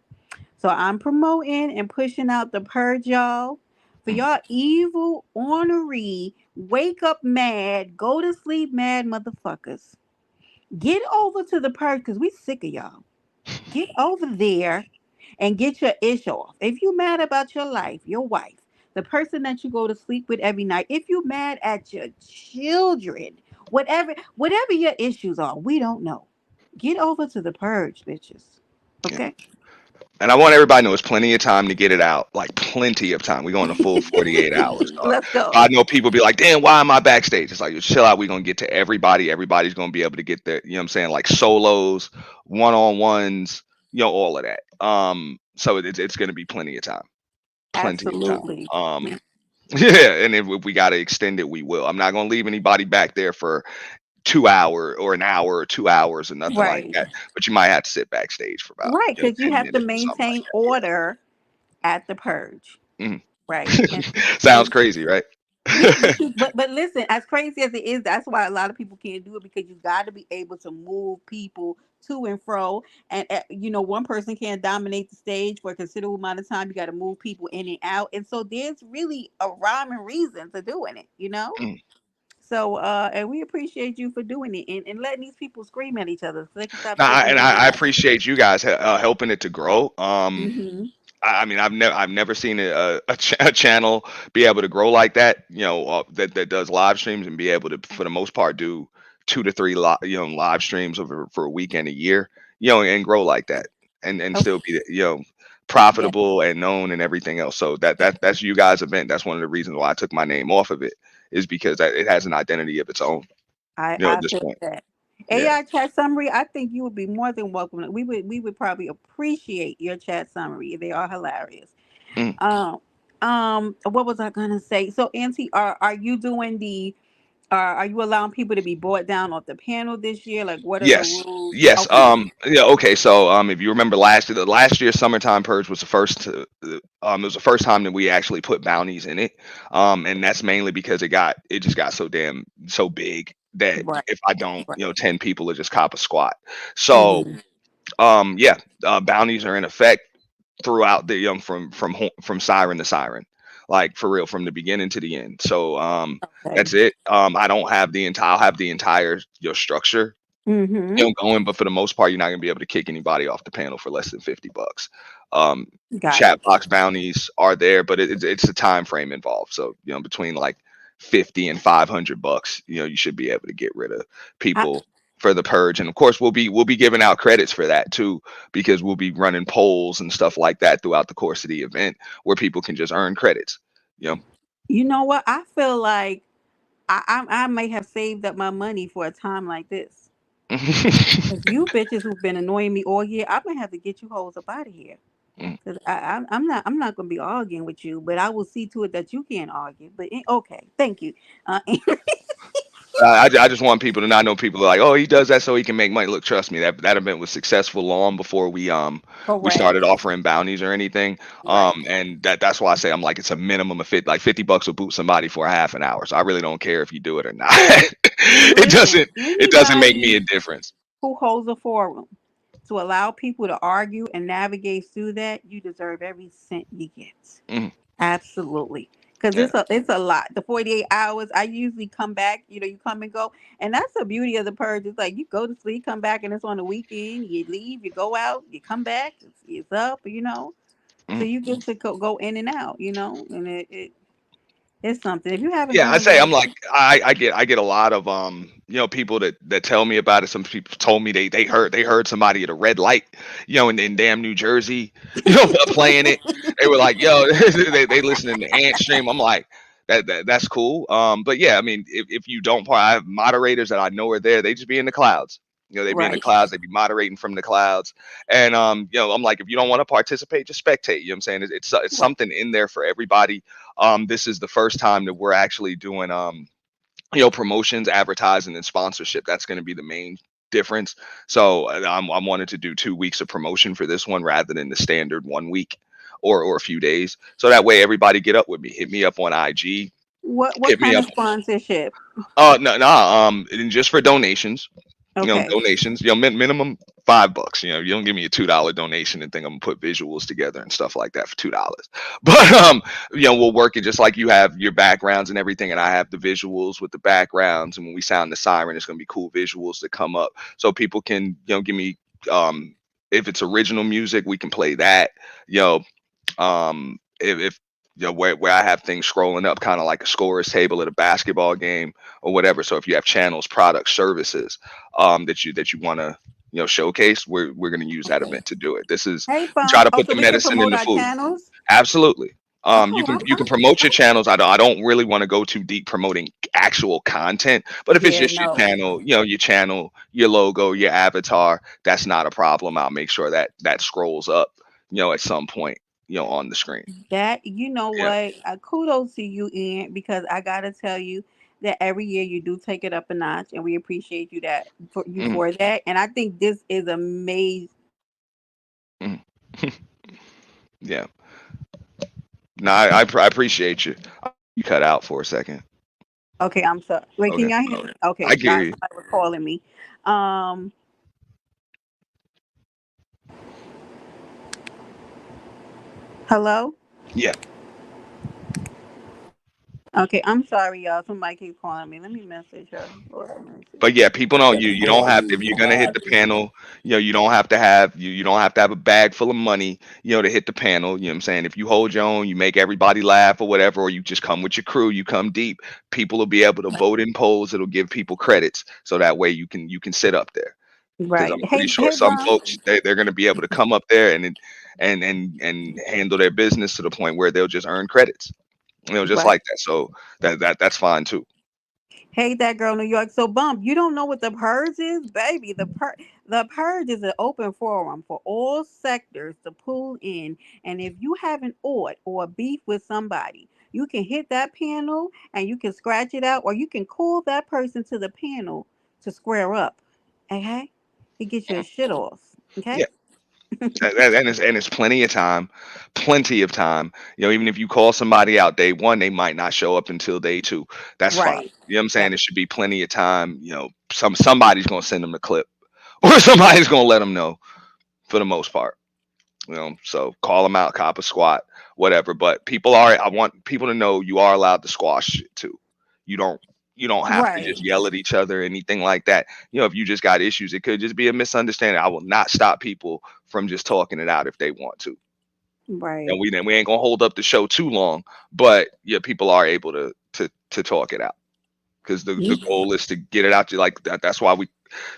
So I'm promoting and pushing out the Purge, y'all. For mm. y'all evil, ornery, wake up mad, go to sleep mad motherfuckers. Get over to the Purge because we sick of y'all. Get over there and get your ish off. If you mad about your life, your wife, the person that you go to sleep with every night, if you mad at your children, whatever your issues are, we don't know. Get over to the Purge, bitches. Yeah. Okay? And I want everybody to know it's plenty of time to get it out. Like plenty of time. We go in a full 48 hours, dog. Let's go. I know people be like, damn, why am I backstage? It's like, chill out. We're gonna get to everybody. Everybody's gonna be able to get there. You know what I'm saying? Like solos, one-on-ones, all of that. So it's gonna be plenty of time. Plenty of time. Absolutely. Yeah, and if we gotta extend it, we will. I'm not gonna leave anybody back there for 2 hour or an hour or 2 hours or nothing like Right. that. But you might have to sit backstage for about Right. Because you 10 have to minutes or something like maintain that. order at the Purge. Yeah. Right. Sounds And crazy, right? yeah, but listen, as crazy as it is, that's why a lot of people can't do it because you got to be able to move people to and fro, and one person can't dominate the stage for a considerable amount of time. You got to move people in and out, and so there's really a rhyme and reason to doing it. Mm. So, and we appreciate you for doing it and letting these people scream at each other so they can stop Nah, sitting and in I there. appreciate you guys helping it to grow. Mm-hmm. I mean, I've never seen a channel be able to grow like that. That does live streams and be able to, for the most part, do 2 to 3 live streams over for a weekend a year. And grow like that, and Oh, still be yeah, profitable and known and everything else. So that's you guys' event. That's one of the reasons why I took my name off of it, is because it has an identity of its own. At I this feel point, that. yeah. AI chat summary, I think you would be more than welcome. We would probably appreciate your chat summary. They are hilarious. Mm. Um, what was I gonna say? So, Auntie, are you doing are you allowing people to be brought down off the panel this year? Like, what are the Yes. rules? Yes. Okay, Yeah. Okay. So, if you remember the last year's summertime purge was the first. It was the first time that we actually put bounties in it. And that's mainly because it just got so big that right, if I don't, right. 10 people will just cop a squat. So, Hmm. yeah, bounties are in effect throughout the from siren to siren, like for real, from the beginning to the end. So, Okay. that's it. I'll have the entire structure Mm-hmm. going, but for the most part, you're not gonna be able to kick anybody off the panel for less than $50. Um, Got Chat it. box bounties are there, but it's a time frame involved. So between like 50 and $500, you should be able to get rid of I, people for the purge. And of course, we'll be giving out credits for that too, because we'll be running polls and stuff like that throughout the course of the event where people can just earn credits. You you know what? I feel like I may have saved up my money for a time like this. know. Cause you bitches who've been annoying me all year, I might have to get you hoes up out of here. Cause I'm not gonna be arguing with you, but I will see to it that you can't argue. But okay, thank you. Uh, I just want people to not know people are like, oh, he does that so he can make money. Look, trust me, that event was successful long before we started correct. offering bounties or anything. Right. And that's why I say I'm like, it's a minimum of $50 will boot somebody for a half an hour. So I really don't care if you do it or not. it Listen, doesn't it doesn't make me anybody a difference. who holds a forum to allow people to argue and navigate through that, you deserve every cent you get. Mhm. Absolutely. Because Yeah. it's a lot. The 48 hours, I usually come back, you come and go. And that's the beauty of the purge. It's like you go to sleep, come back, and it's on the weekend. You leave, you go out, you come back, it's up. So Mhm. you get to go in and out, and it's something. If you haven't Yeah, been I in say there, I'm like I get a lot of people that tell me about it. Some people told me they heard somebody at a red light, in damn New Jersey, playing it. They were like, yo, they listening to Ant Stream. I'm like, that's cool. But yeah, I mean, if you don't part, I have moderators that I know are there. They just be in the clouds. They be in the Right. clouds, they be moderating from the clouds. And I'm like, if you don't want to participate, just spectate. You know what I'm saying? It's Right. something in there for everybody. This is the first time that we're actually doing promotions, advertising, and sponsorship. That's going to be the main difference. So I'm wanted to do 2 weeks of promotion for this one rather than the standard 1 week or a few days. So that way everybody get up with me. Hit me up on IG. What Hit me kind up. of sponsorship? No, no. And just for donations. Okay. Donations. Minimum $5. You don't give me a $2 donation and think I'm gonna put visuals together and stuff like that for $2. But we'll work it just like you have your backgrounds and everything, and I have the visuals with the backgrounds. And when we sound the siren, it's gonna be cool visuals that come up, so people can give me if it's original music, we can play that. You know, if where I have things scrolling up, kind of like a scorer's table at a basketball game or whatever. So if you have channels, products, services that you want to showcase, we're going to use that Okay. event to do it. This is Hey, we try fun. to Oh, put so the we can medicine in promote the our food. channels. Absolutely. You Oh, can promote your channels. I don't really want to go too deep promoting actual content, but if it's yeah, just your no. channel, your logo, your avatar, that's not a problem. I'll make sure that that scrolls up, at some point, on the screen. That you know Yeah. what? Kudos to you, Ian, because I gotta tell you that every year you do take it up a notch, and we appreciate you Mhm, for that. And I think this is amazing. mhm. Yeah. No, I appreciate you. You cut out for a second. Okay, I'm sorry. Wait, can Okay. y'all hear me? Okay. Okay, I hear you. somebody was calling me. Um, hello. Yeah. Okay, I'm sorry, y'all. Somebody keeps calling me. Let me message her. Lord have mercy. But yeah, people don't you don't have if you're gonna hit the panel, you don't have to have you don't have to have a bag full of money, to hit the panel. You know what I'm saying? If you hold your own, you make everybody laugh or whatever, or you just come with your crew, you come deep, people will be able to vote in polls. It'll give people credits. So that way you can sit up there. Because Right. I'm pretty Hey, sure hey, some Von. folks they're gonna be able to come up there and handle their business to the point where they'll just earn credits. Just Right. like that. So that's fine too. Hey, that girl, New York. So, Bump, you don't know what the purge is, baby. The purge is an open forum for all sectors to pull in, and if you have an ought or a beef with somebody, you can hit that panel and you can scratch it out, or you can call that person to the panel to square up. Okay, it gets your shit off. Okay, Yeah. And it's plenty of time. Even if you call somebody out day one, they might not show up until day two. That's fine. right. You know what I'm That saying? It should be plenty of time. Somebody's gonna send them a clip, or somebody's gonna let them know for the most part. So call them out, cop a squat, whatever. But I want people to know you are allowed to squash shit too. You don't. You don't have to right, just yell at each other or anything like that. If you just got issues, it could just be a misunderstanding. I will not stop people from just talking it out if they want to. right. We ain't gonna hold up the show too long, but yeah, people are able to talk it out because the goal is to get it out to like that. That's why we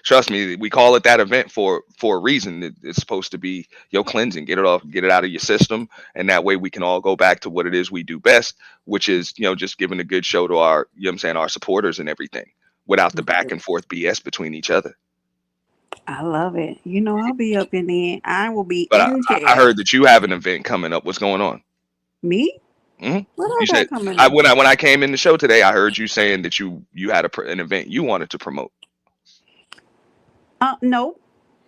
trust me. We call it that event for a reason. It's supposed to be cleansing, get it off, get it out of your system, and that way we can all go back to what it is we do best, which is just giving a good show to our what I'm saying, our supporters and everything, without the back and forth BS between each other. I love it. You know, I'll be up in there. I will be But in I chair. heard that you have an event coming up. What's going on? Me? Hmm. What You I said got coming up? when I came in the show today, I heard you saying that you had an event you wanted to promote. No.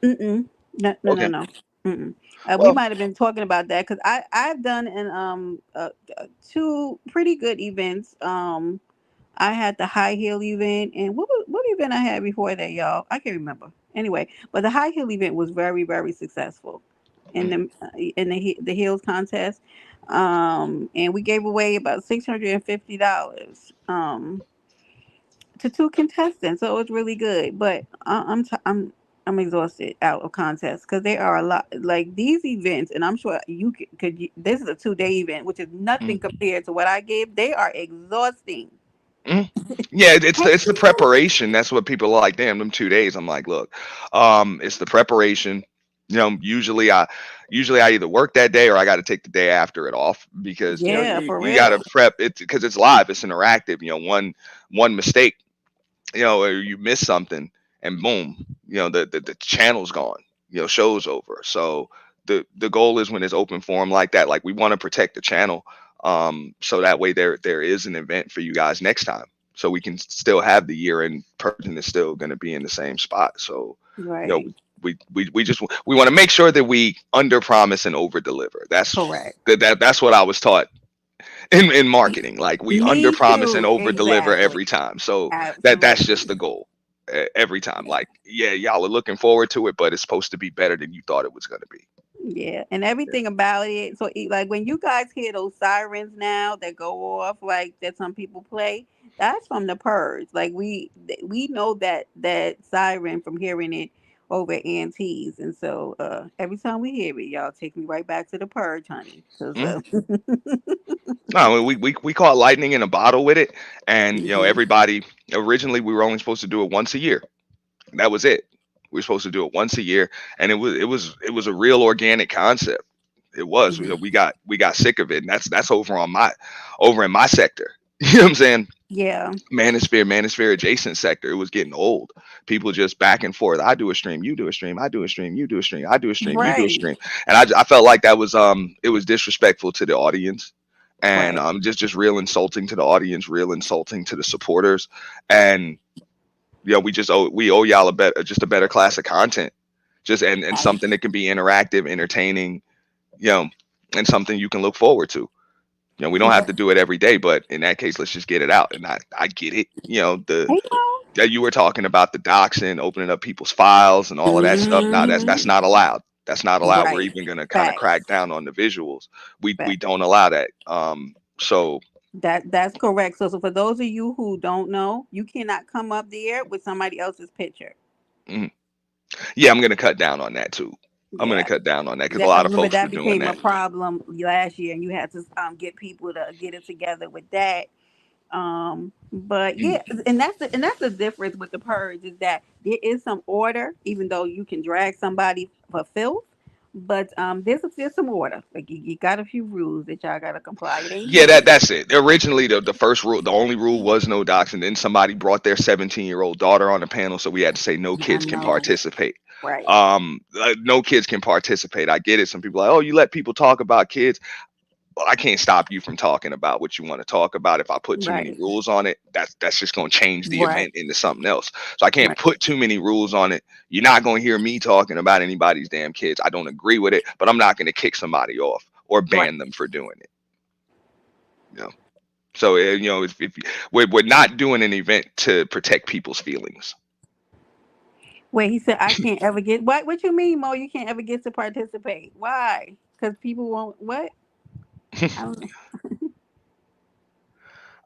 Mm-mm. No, no, no, Okay. no. Mm-mm. We Well. might have been talking about that because I've done two pretty good events. I had the high heel event, and what event I had before that, y'all? I can't remember. Anyway, but the high heel event was very, very successful in Mm, the heels contest. And we gave away about $650. To two contestants, so it was really good. But I'm exhausted out of contests because there are a lot like these events, and I'm sure you could. This is a 2 day event, which is nothing mm, compared to what I gave. They are exhausting. mm. Yeah, Hey, it's the preparation. That's what people are like. Damn, them 2 days. I'm like, look, it's the preparation. Usually I either work that day or I got to take the day after it off because yeah, you for you got to real. prep it because it's live, it's interactive. One mistake, or you miss something, and boom, the channel's gone. Show's over. So the goal is when it's open forum like that, like we want to protect the channel, so that way there is an event for you guys next time, so we can still have the year and person is still going to be in the same spot. So you know Right. we just we want to make sure that we under promise and over deliver. Correct. That's what I was taught in marketing. Like we under Me promise and too. over deliver Exactly. every time. So that's just Absolutely. the goal, every time. Like, yeah, y'all are looking forward to it, but it's supposed to be better than you thought it was going to be. Yeah, and everything about it. So, like when you guys hear those sirens now that go off, like that some people play, that's from the purge. Like we know that siren from hearing it over antes, and so every time we hear it, y'all take me right back to the purge, honey. Cause Mm. No, we caught lightning in a bottle with it, and mhm, everybody, originally we were only supposed to do it once a year. That was it. We were supposed to do it once a year, and it was a real organic concept. It was. mhm. We got sick of it, and that's over in my sector. You know what I'm saying? Yeah, Manosphere adjacent sector. It was getting old. People just back and forth. I do a stream, you do a stream, I do a stream, you do a stream, I do a stream, you do a right, stream, and I felt like that was it was disrespectful to the audience, and right, just real insulting to the audience, real insulting to the supporters, and we owe y'all just a better class of content, just and something that can be interactive, entertaining, you know, and something you can look forward to. We don't have right. to do it every day, but in that case, let's just get it out. And I get it. The You know? that you were talking about the doxing, opening up people's files and all of that stuff. Now that's Mhm. not allowed. That's not allowed. We're Right. even gonna kind of crack Facts. down on the visuals. We Facts. don't allow that. So That's correct. So for those of you who don't know, you cannot come up there with somebody else's picture. mhm. Yeah, I'm gonna cut down on that too. I'm gonna Yeah. cut down on that because a Yeah, because lot of remember folks were that doing became a that. problem last year, and you had to get people to get it together with that. But Mm. yeah, and that's the difference with the purge is that there is some order, even though you can drag somebody for filth. But there's some order. Like you got a few rules that y'all gotta comply. It ain't Yeah, perfect. that's it. Originally, the first rule, the only rule was no doxing. Then somebody brought their 17-year-old daughter on the panel, so we had to say no I kids can know. participate. Right. No kids can participate. I get it. Some people are like, oh, you let people talk about kids. Well, I can't stop you from talking about what you want to talk about. If I put too many Right. rules on it, that's just going to change the Right. event into something else. So I can't Right. put too many rules on it. You're not going to hear me talking about anybody's damn kids. I don't agree with it, but I'm not going to kick somebody off or Right. ban them for doing it. You know? So if we're not doing an event to protect people's feelings. Wait, he said I can't ever get what you mean, Mo? You can't ever get to participate. Why? Because people won't what? I don't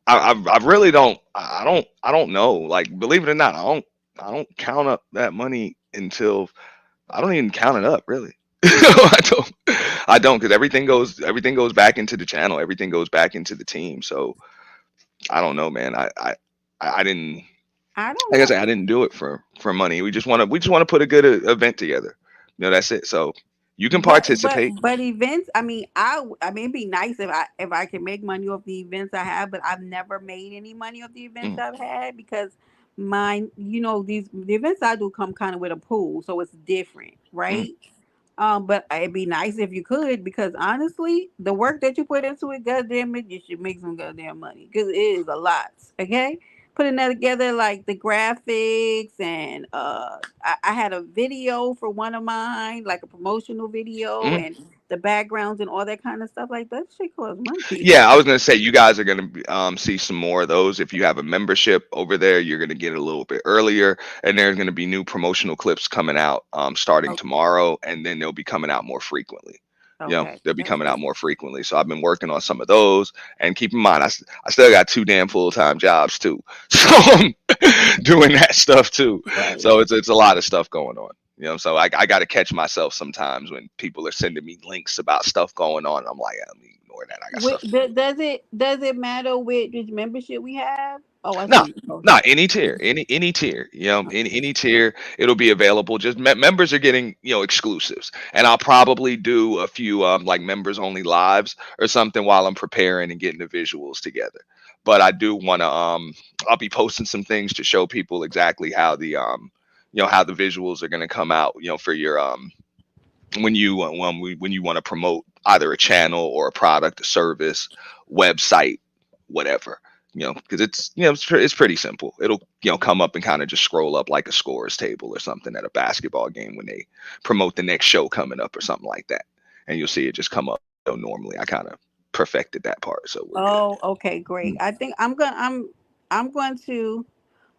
I really don't. I don't know. Like, believe it or not, I don't count up that money until I don't even count it up really. I don't because everything goes back into the channel. Everything goes back into the team. So I don't know, man. I didn't. I don't Like I know. said, I didn't do it for money. We just want to put a good event together. That's it. So you can participate. But events. I mean, I mean, it'd be nice if I could make money off the events I have, but I've never made any money off the events Mm, I've had because mine, the events I do come kind of with a pool, so it's different, mm. right? But it'd be nice if you could because honestly, the work that you put into it, goddamn it, you should make some goddamn money because it is a lot. Okay, putting that together like the graphics and I had a video for one of mine, like a promotional video Mm. and the backgrounds and all that kind of stuff. Like that shit costs money. Yeah, I was gonna say you guys are gonna see some more of those. If you have a membership over there, you're gonna get it a little bit earlier, and there's gonna be new promotional clips coming out starting Okay, tomorrow, and then they'll be coming out more frequently. okay, They'll be that's coming good. out more frequently. So I've been working on some of those, and keep in mind, I still got two damn full-time jobs too, so I'm doing that stuff too. Right. So it's a lot of stuff going on. So I got to catch myself sometimes when people are sending me links about stuff going on. I'm like, yeah, let me ignore that. I got stuff to do. Does it matter which membership we have? Oh, I No, see. no, Okay. any tier, any tier, any tier, it'll be available. Just members are getting, exclusives, and I'll probably do a few like members only lives or something while I'm preparing and getting the visuals together. But I do want to I'll be posting some things to show people exactly how how the visuals are going to come out, for your when you want to promote either a channel or a product, a service, website, whatever. Because it's pretty simple. It'll come up and kind of just scroll up like a scores table or something at a basketball game when they promote the next show coming up or something like that, and you'll see it just come up. Normally, I kind of perfected that part, so we're good. Oh, okay, great. I think I'm going to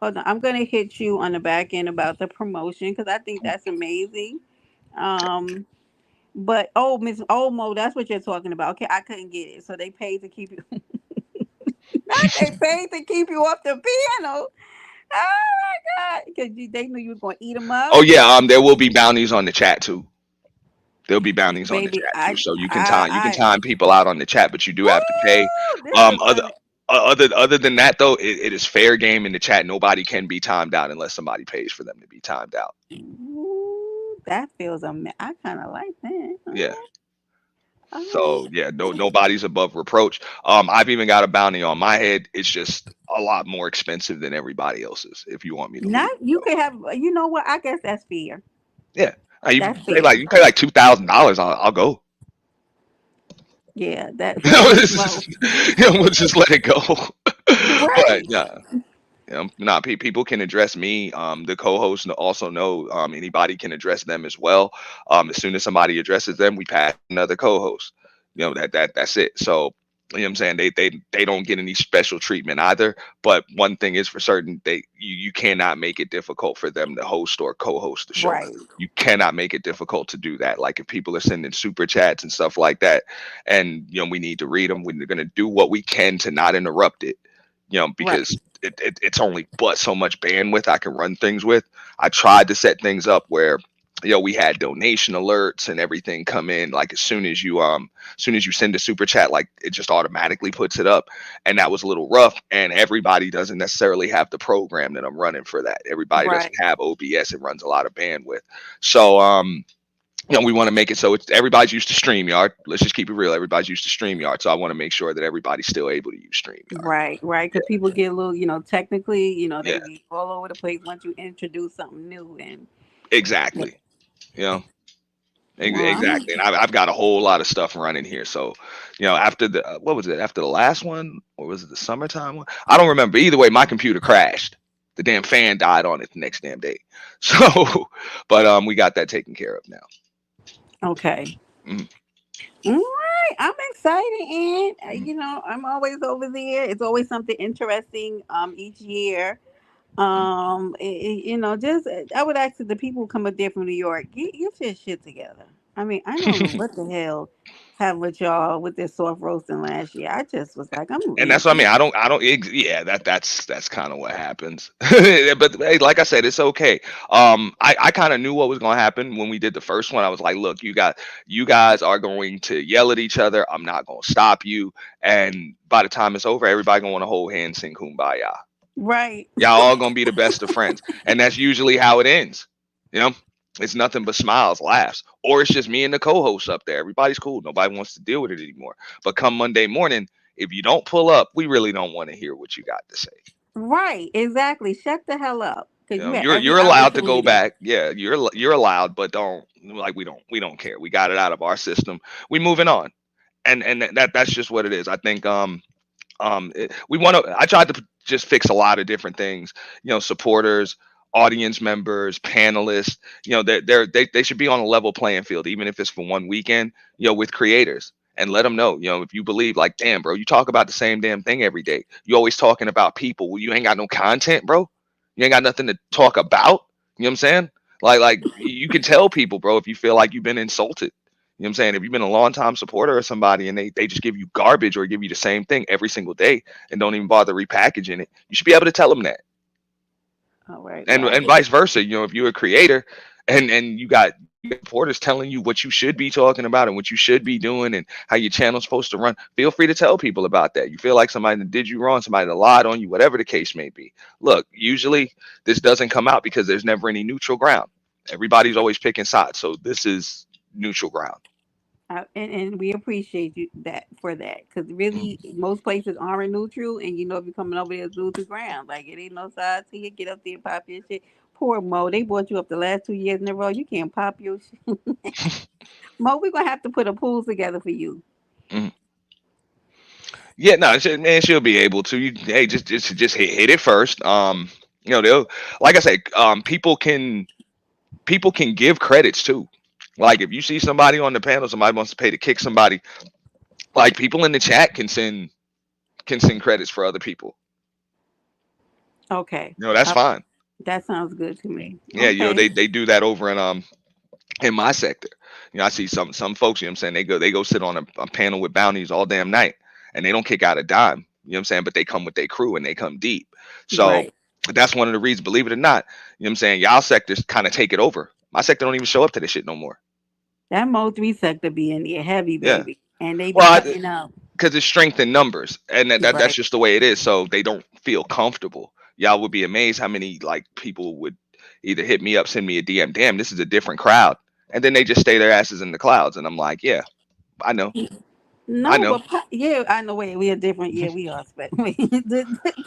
hold on. I'm going to hit you on the back end about the promotion because I think that's amazing. Um, but Miss Olmo, that's what you're talking about. Okay, I couldn't get it, so they paid to keep you. Not they paid to keep you off the piano. Oh my god, because they knew you were going to eat them up, Oh yeah, there will be bounties on the chat too. There'll be bounties on the baby. chat too, I so you can I time people out on the chat, but you do have to pay. this is Other gonna. other than that though, it is fair game in the chat. Nobody can be timed out unless somebody pays for them to be timed out. Ooh, that feels I kind of like that. Yeah. All right. So yeah, nobody's above reproach. I've even got a bounty on my head. It's just a lot more expensive than everybody else's. If you want me to leave Not it you alone. could have. You know what? I guess that's fair. Yeah. You That's pay fair. like $2,000. I'll go. Yeah, that It's well, just, we'll just let it go. But right, yeah. People can address me. The co-hosts also know anybody can address them as well. As soon as somebody addresses them, we pass another co-host. That's it. So what I'm saying, they don't get any special treatment either. But one thing is for certain, you cannot make it difficult for them to host or co-host the show. right, You cannot make it difficult to do that. Like if people are sending super chats and stuff like that, and we need to read them, we're going to do what we can to not interrupt it. right, Because it's only but so much bandwidth I can run things with. I tried to set things up where we had donation alerts and everything come in like as soon as you send a super chat, like it just automatically puts it up, and that was a little rough, and everybody doesn't necessarily have the program that I'm running for that. Everybody right, doesn't have OBS. It runs a lot of bandwidth. So we want to make it so it's everybody's used to StreamYard. Let's just keep it real. Everybody's used to StreamYard. So I want to make sure that everybody's still able to use StreamYard. right. Yeah. Because people get a little, technically, they Yeah. be all over the place once you introduce something new. And yeah. Exactly. You know, Well, exactly. And I've got a whole lot of stuff running here. So, after the what was it? After the last one, or was it the summertime one? I don't remember. Either way, my computer crashed. The damn fan died on it the next damn day. So, but we got that taken care of now. okay. Mhm, All right, I'm excited, and mhm. I'm always over there. It's always something interesting each year. Just I would ask the people who come up there from New York, get your shit together. I mean, I don't know what the hell happened with y'all with this soft roasting last year. I just was like, I'm And that's what I mean. leaving. Yeah, that's kind of what happens. But hey, like I said, it's okay. I kind of knew what was going to happen when we did the first one. I was like, look, you guys are going to yell at each other. I'm not going to stop you. And by the time it's over, everybody going to want to hold hands, sing kumbaya. Right, Y'all all going to be the best of friends. And that's usually how it ends. You know, it's nothing but smiles, laughs, or it's just me and the co-host up there. Everybody's cool. Nobody wants to deal with it anymore. But come Monday morning, if you don't pull up, we really don't want to hear what you got to say. right, exactly. Shut the hell up, because you had every You're allowed to go opportunity. back. Yeah, you're allowed, but don't like we don't care. We got it out of our system. We moving on, and that's just what it is. I think we want to. I tried to just fix a lot of different things. Supporters, audience members, panelists. They should be on a level playing field, even if it's for one weekend. With creators. And let them know, if you believe, like, damn, bro, you talk about the same damn thing every day. You always talking about people. Well, you ain't got no content, bro. You ain't got nothing to talk about. You know what I'm saying? Like you can tell people, bro, if you feel like you've been insulted. You know what I'm saying? If you've been a long time supporter of somebody and they just give you garbage or give you the same thing every single day and don't even bother repackaging it, you should be able to tell them that. All right, And well, and vice versa. If you're a creator and you got supporters telling you what you should be talking about and what you should be doing and how your channel's supposed to run, feel free to tell people about that. You feel like somebody that did you wrong, somebody that lied on you, whatever the case may be. Look, usually this doesn't come out because there's never any neutral ground. Everybody's always picking sides. So this is neutral ground. and we appreciate you that for that, because really Mhm. most places aren't neutral, and if you're coming over there, it's neutral ground. Like it ain't no sides here. Get up there, Poor Mo. They brought you up the last 2 years in a row. You can't pop your shit. Mo, we're gonna have to put a pool together for you. Mhm. Yeah, no, man, she'll be able to. You, hey, just hit it first. They'll, like I say, people can give credits too. Like if you see somebody on the panel, somebody wants to pay to kick somebody, like people in the chat can send credits for other people. Okay. That's Uh, fine. that sounds good to me. Yeah, Okay. they do that over in my sector. I see some folks, you know what I'm saying, they go sit on a panel with bounties all damn night and they don't kick out a dime. You know what I'm saying? But they come with their crew and they come deep. So Right. that's one of the reasons, believe it or not, you know what I'm saying, y'all sectors kind of take it over. My sector don't even show up to this shit no more. That Mo 3 sector be in there heavy, Yeah. baby. And they be Well, cutting up. because it's strength in numbers, and that's Right. just the way it is. So they don't feel comfortable. Y'all would be amazed how many like people would either hit me up, send me a DM. Damn, this is a different crowd, and then they just stay their asses in the clouds. And I'm like, yeah, I know, I No, know. but yeah, I know. Wait, we are different. Yeah, we are.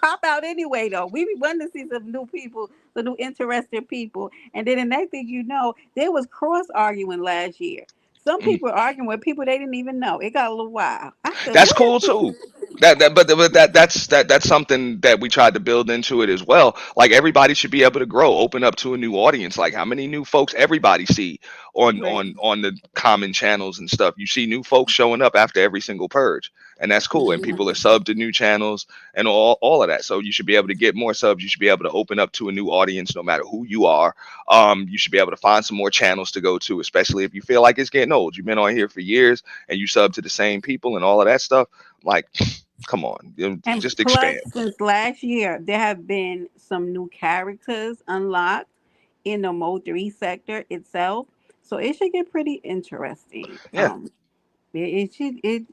Pop out anyway, though. We be wanting to see some new people, some new interesting people. And then the next thing you know, there was cross arguing last year. Some Mhm. people were arguing with people they didn't even know. It got a little wild. I said, That's "What?" cool too. But that's something that we tried to build into it as well. Like everybody should be able to grow, open up to a new audience. Like how many new folks everybody see on Right. the common channels and stuff. You see new folks showing up after every single purge, and that's cool. And people are subbed to new channels and all of that. So you should be able to get more subs. You should be able to open up to a new audience, no matter who you are. You should be able to find some more channels to go to, especially if you feel like it's getting old. You've been on here for years and you sub to the same people and all of that stuff. Like, come on, And just plus, expand. since last year, there have been some new characters unlocked in the Mo 3 sector itself. So it should get pretty interesting. Yeah. It should it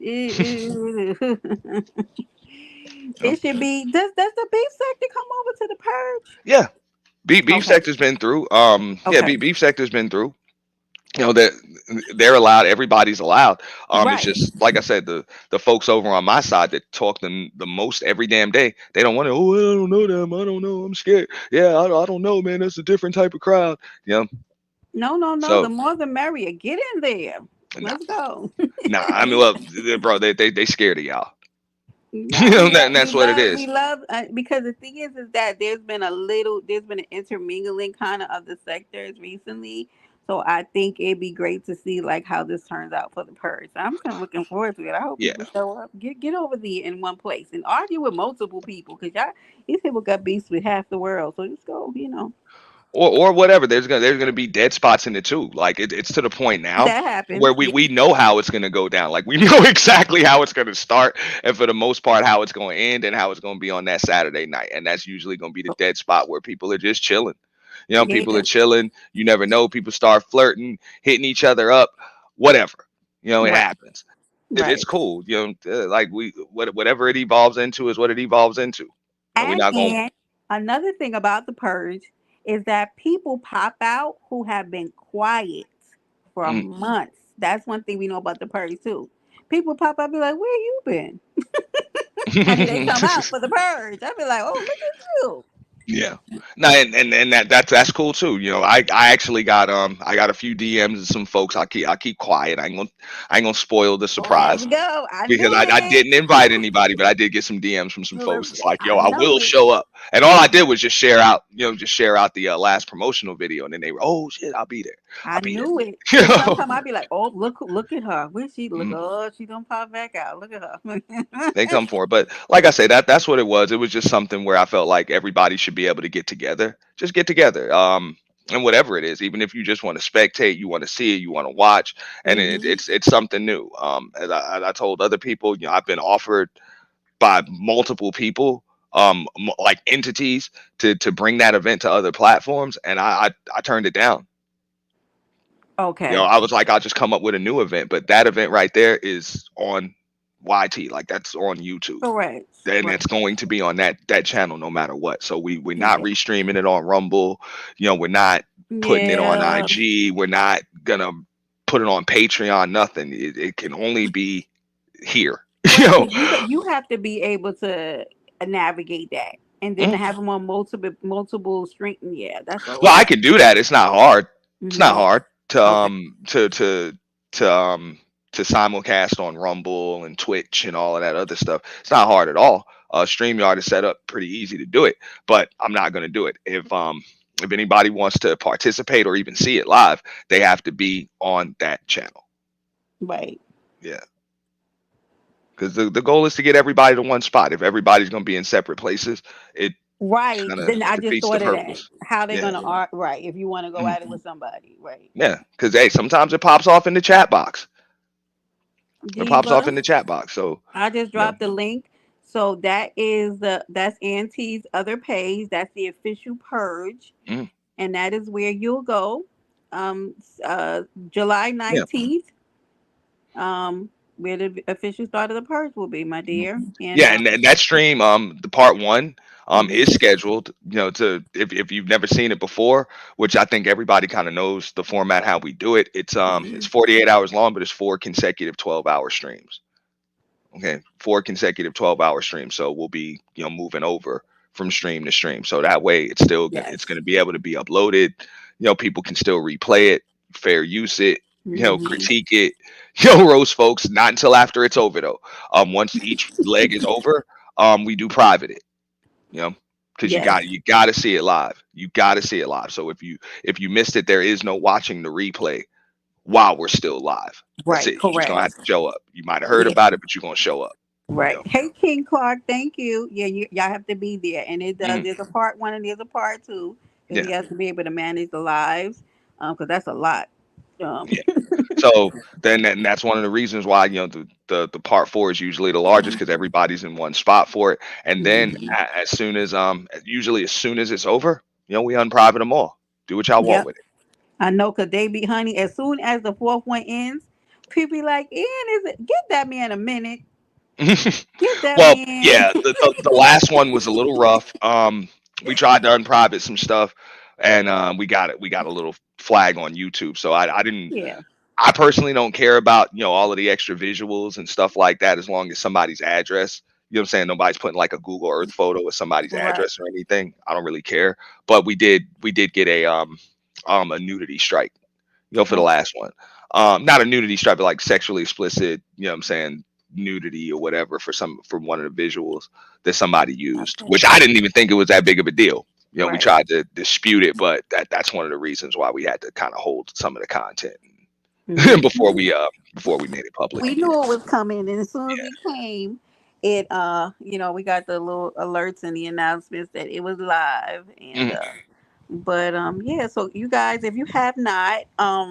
should be. Does the beef sector come over to the purge? Yeah. Beef Okay, sector's been through. Yeah, okay, beef sector's been through. That they're allowed. Everybody's allowed. It's right. just like I said, the folks over on my side that talk the most every damn day. They don't want to. Oh, I don't know them. I don't know. I'm scared. Yeah, I don't know, man. That's a different type of crowd. You know. No, no, no. The So more the merrier. Get in there. nah, Let's go. nah. I mean, well, bro, they scared of y'all. No, And that's what it we is. love because the thing is that there's been an intermingling kind of the sectors recently. So I think it'd be great to see like how this turns out for the purge. I'm kind of looking forward to it. I hope Yeah. people show up, get over there in one place and argue with multiple people because y'all these people got beefs with half the world. So just go, Or whatever. There's gonna be dead spots in it too. Like it's to the point now that where happens. we Yeah, we know how it's gonna go down. Like we know exactly how it's gonna start, and for the most part, how it's gonna end and how it's gonna be on that Saturday night. And that's usually gonna be the dead spot where people are just chilling. People yeah, are chilling. You never know. People start flirting, hitting each other up, whatever. It right, happens. It's right. cool. Like whatever it evolves into is what it evolves into. We're not gonna. And another thing about the purge is that people pop out who have been quiet for Mm. months. That's one thing we know about the purge too. People pop up be like, "Where you been?" And then they come out for the purge. I be like, "Oh, look at you!" Yeah. No, and that's cool too. I actually got a few DMs and some folks. I keep quiet. I ain't gonna spoil the Let's surprise go. I because knew I it. didn't invite anybody, but I did get some DMs from some folks. It's like, yo, I I know will it. show up. And all I did was just share out the last promotional video, and then they were, oh shit, I'll be there. I'll I be there. knew it. You Cause know, sometimes I'd be like, "Oh, look at her. Where she look? Mhm. Oh, she don't pop back out. Look at They her." come for it. But like I say, that's what it was. It was just something where I felt like everybody should be able to get together. Just get together. And whatever it is, even if you just want to spectate, you want to see it, you want to watch, and Hmm. it's something new. As I told other people, I've been offered by multiple people, like entities, to bring that event to other platforms, and I turned it down. Okay. I was like, I'll just come up with a new event, but that event right there is on YT, like that's on YouTube, Correct. and Right. it's going to be on that channel no matter what. So we're not Yeah. restreaming it on Rumble. We're not putting it on Yeah. IG. We're not gonna put it on Patreon. Nothing. It can only be here. you Right, know, because you have to be able to navigate that. and then to Mhm. have them on multiple stream. Yeah, that's a Well, I lot. can do that. It's not hard. It's not Hmm. hard to Okay. to to simulcast on Rumble and Twitch and all of that other stuff. It's not hard at all. StreamYard is set up pretty easy to do it, but I'm not going to do it. If anybody wants to participate or even see it live, they have to be on that channel. Right. Yeah, because the goal is to get everybody to one spot. If everybody's going to be in separate places, it Right. kind of Then I just defeats the thought of that. purpose. How they're Yeah. gonna art right if you want to go Mhm. at it with somebody. Right. Yeah, because hey, sometimes it pops off in the chat box. It pops off Diva. in the chat box. So, I just you know, dropped the link. So that's Auntie's other page. That's the official purge. mm, And that is where you'll go. July yeah, 19th. Where the official start of the purge will be, my mhm. dear. And Yeah, and that stream, the part one, mhm, is scheduled. To if you've never seen it before, which I think everybody kind of knows the format how we do it. It's mhm. 48 hours long, but it's four consecutive 12-hour streams. Okay, four consecutive 12-hour streams. So we'll be moving over from stream to stream. So that way it's Yes. going to be able to be uploaded. People can still replay it, fair use it, Hmm. critique it, roast folks. Not until after it's over though. Once each leg is over, we do private it. You know, because Yes. you got to see it live. You got to see it live. So if you missed it, there is no watching the replay while we're still live. That's Right. it. You're just gonna have Correct. to show up. You might have heard Yeah. about it, but you're gonna show up. You Right. know. Hey, King Clark. Thank you. Yeah, y'all have to be there, and it does. Mhm. There's a part one and there's a part two because Yeah, he has to be able to manage the lives. Because that's a lot. Um. yeah. So then that's one of the reasons why the part four is usually the largest because everybody's in one spot for it. And then Mhm. as soon as usually as soon as it's over, we unprivate them all. Do what y'all want Yep. with I know, cause they be honey. As soon as the fourth one ends, people be like, "Ian, is it? Get that man a minute. it. Get that Well, man." yeah, the last one was a little rough. We tried to unprivate some stuff, and we got a little flag on YouTube. So I didn't. Yeah. I personally don't care about all of the extra visuals and stuff like that as long as somebody's address. You know what I'm saying? Nobody's putting like a Google Earth photo with somebody's Right. address or anything. I don't really care. But we did get a nudity strike, for the Okay. last one. Not a nudity strike, but like sexually explicit, what I'm saying, nudity or whatever for one of the visuals that somebody used, Okay. which I didn't even think it was that big of a deal. We Right. tried to dispute it, but that's one of the reasons why we had to kind of hold some of the content Mhm. before we made it public We again. knew it was coming, and as soon as Yeah. it came, we got the little alerts and the announcements that it was live, and Mhm. but yeah. So you guys, if you have not,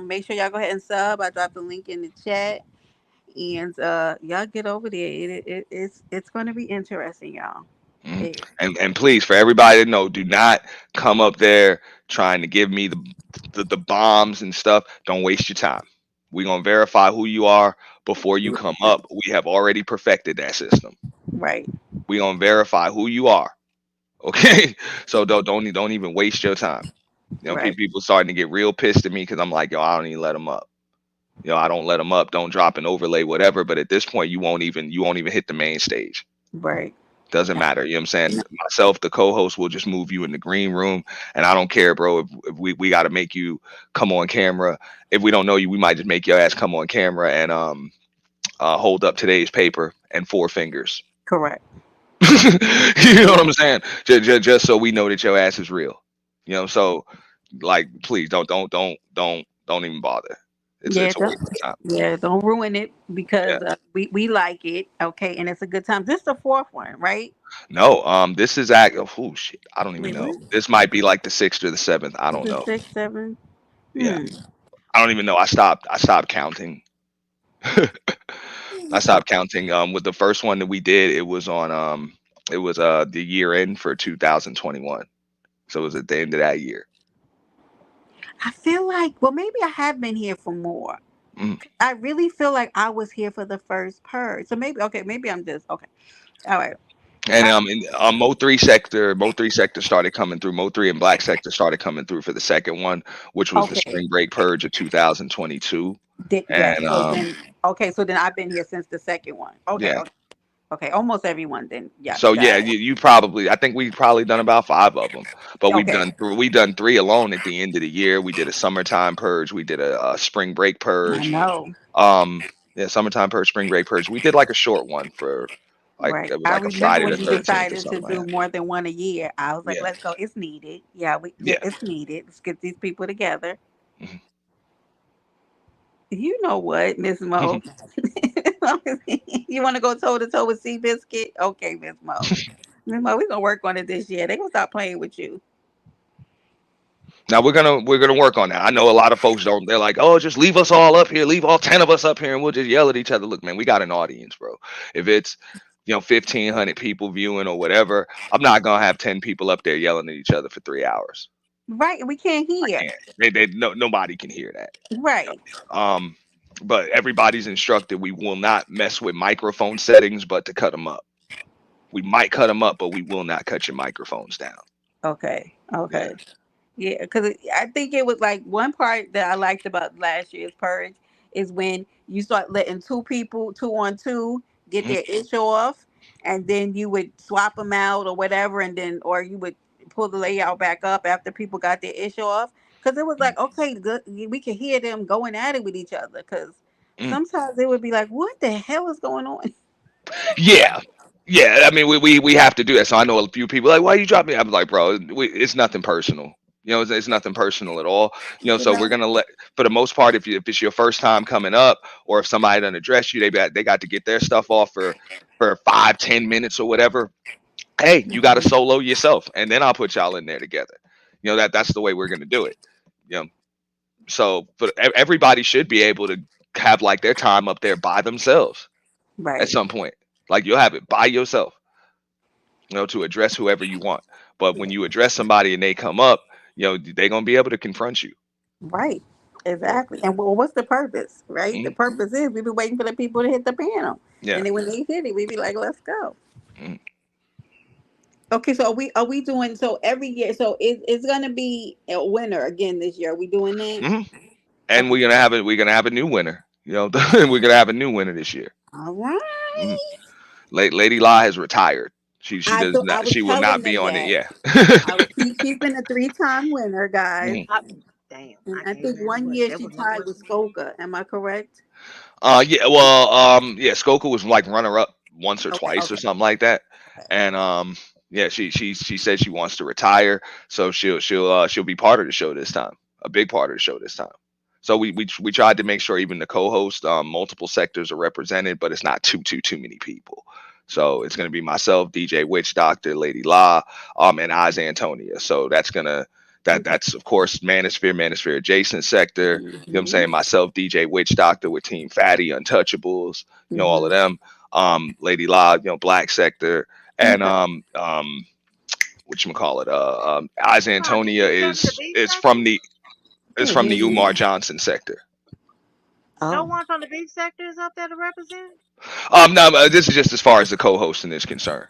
make sure y'all go ahead and sub. I dropped the link in the chat, and y'all get over there. It's going to be interesting, y'all. Mhm. It, And please, for everybody to know, do not come up there trying to give me the bombs and stuff. Don't waste your time. We're gonna verify who you are before you come up. We have already perfected that system. right, We're gonna verify who you are. Okay, so don't even waste your time. right, People starting to get real pissed at me because I'm like, yo, I don't even let them up. I don't let them up. Don't drop an overlay, whatever. But at this point, you won't even hit the main stage. right. Doesn't matter. You know what I'm saying? Myself, the co-host, will just move you in the green room. And I don't care, bro. If we got to make you come on camera. If we don't know you, we might just make your ass come on camera and hold up today's paper and four fingers. Correct. You know what Yeah, I'm saying? Just so we know that your ass is real. So like, please don't even bother. It's yeah. it's a waste of time. Yeah, don't ruin it because Yeah. we like it, okay, and it's a good time. This is the fourth one, right? No, this is oh shit. I don't even Wait, know. what? This might be like the sixth or the seventh. I Is don't it know. 6, 7? Yeah. Hmm. I don't even know. I stopped counting. I stopped counting. With the first one that we did, it was the year end for 2021. So it was at the end of that year. I feel like, well, maybe I have been here for more. Mm. I really feel like I was here for the first purge. So maybe, okay, maybe I'm just okay. All right. And I, Mo3 sector started coming through. Mo3 and Black sector started coming through for the second one, which was the okay. spring break purge of 2022. Yes. And So then, okay. So then I've been here since the second one. Okay. yeah, Okay. Okay, almost everyone then. Yeah, So yeah, got it. you probably, I think we probably done about 5 of them, but Okay, we done three alone at the end of the year. We did a summertime purge, we did a spring break I purge. know. Yeah, summertime purge, spring break purge. We did like a short one for like Right. it was I like a remember Friday when the you 13th or decided to something like do that. more than one a year. I was like, Yeah, let's go. It's needed. Yeah, yeah. it's needed. Let's get these people together. Mhm. You know what, Miss Mo? You want to go toe to toe with Seabiscuit? Okay, Miss Mo. Miss Mo, we gonna work on it this year. They gonna stop playing with you. Now we're gonna work on that. I know a lot of folks don't. They're like, oh, just leave us all up here, leave all 10 of us up here, and we'll just yell at each other. Look, man, we got an audience, bro. If it's 1,500 people viewing or whatever, I'm not gonna have 10 people up there yelling at each other for 3 hours. Right. We can't I hear. can't. No, nobody can hear that. Right. Um, but everybody's instructed. We will not mess with microphone settings, but to cut them up. We might cut them up, but we will not cut your microphones down. Okay. Yeah. Okay. Yeah, because I think it was like one part that I liked about last year's purge is when you start letting two people, two on two, get Mhm. their itch off, and then you would swap them out or whatever, and then or you would pull the layout back up after people got their itch off. Because it was like, okay, good, we could hear them going at it with each other. Because Mhm. sometimes it would be like, what the hell is going on? Yeah. Yeah, I mean, we have to do that. So I know a few people like, why you drop me? I'm like, bro, it's nothing personal. It's nothing personal at all. You So we're know? gonna let, for the most part, if it's your first time coming up, or if somebody doesn't address you, they got to get their stuff off for 5, 10 minutes or whatever. Hey, you got to Mhm. solo yourself, and then I'll put y'all in there together. That's the way we're gonna do it. You know, but everybody should be able to have like their time up there by themselves at Right, some point. Like you'll have it by yourself, to address whoever you want. But when you address somebody and they come up, they're gonna be able to confront you. right, So, exactly. And well, what's the purpose, right? The mhm, purpose is we've been waiting for the people to hit the panel, yeah. and then when they hit it, we be like, let's go. Mhm, Okay, so are we doing so every year? So it's gonna be a winner again this year. Are we doing that? mhm. And Okay, we're gonna have a new winner. We're gonna have a new winner this year. all right. Mhm. Lady La has retired. She I does thought I not. was She will telling not be them on it. that. Yeah. She's been a three-time winner, guys, Mhm. I, damn, and I I gave think that one what year that she was my tied with question. Skoka. Am I correct? Yeah. Well, yeah. Skoka was like runner up once or Okay, twice or okay, something like that, okay. and yeah, she said she wants to retire, so she'll be part of the show this time, a big part of the show this time. So we tried to make sure even the co-host, multiple sectors are represented, but it's not too many people. So it's gonna be myself, DJ Witch Doctor, Lady La, and Eyes Antonia. So Okay. that's of course Manosphere adjacent sector. You know what I'm Mm-hmm. saying? Myself, DJ Witch Doctor with Team Fatty, Untouchables, all of Mm-hmm. them. Lady La, Black sector, and Okay. what you call it? Eyes Nah, did Antonia you tell me the beef is sector? from the is from the Mm-hmm. Umar Johnson sector. No Oh, one from the beef sector is up there to represent. No, this is just as far as the co-hosting is concerned.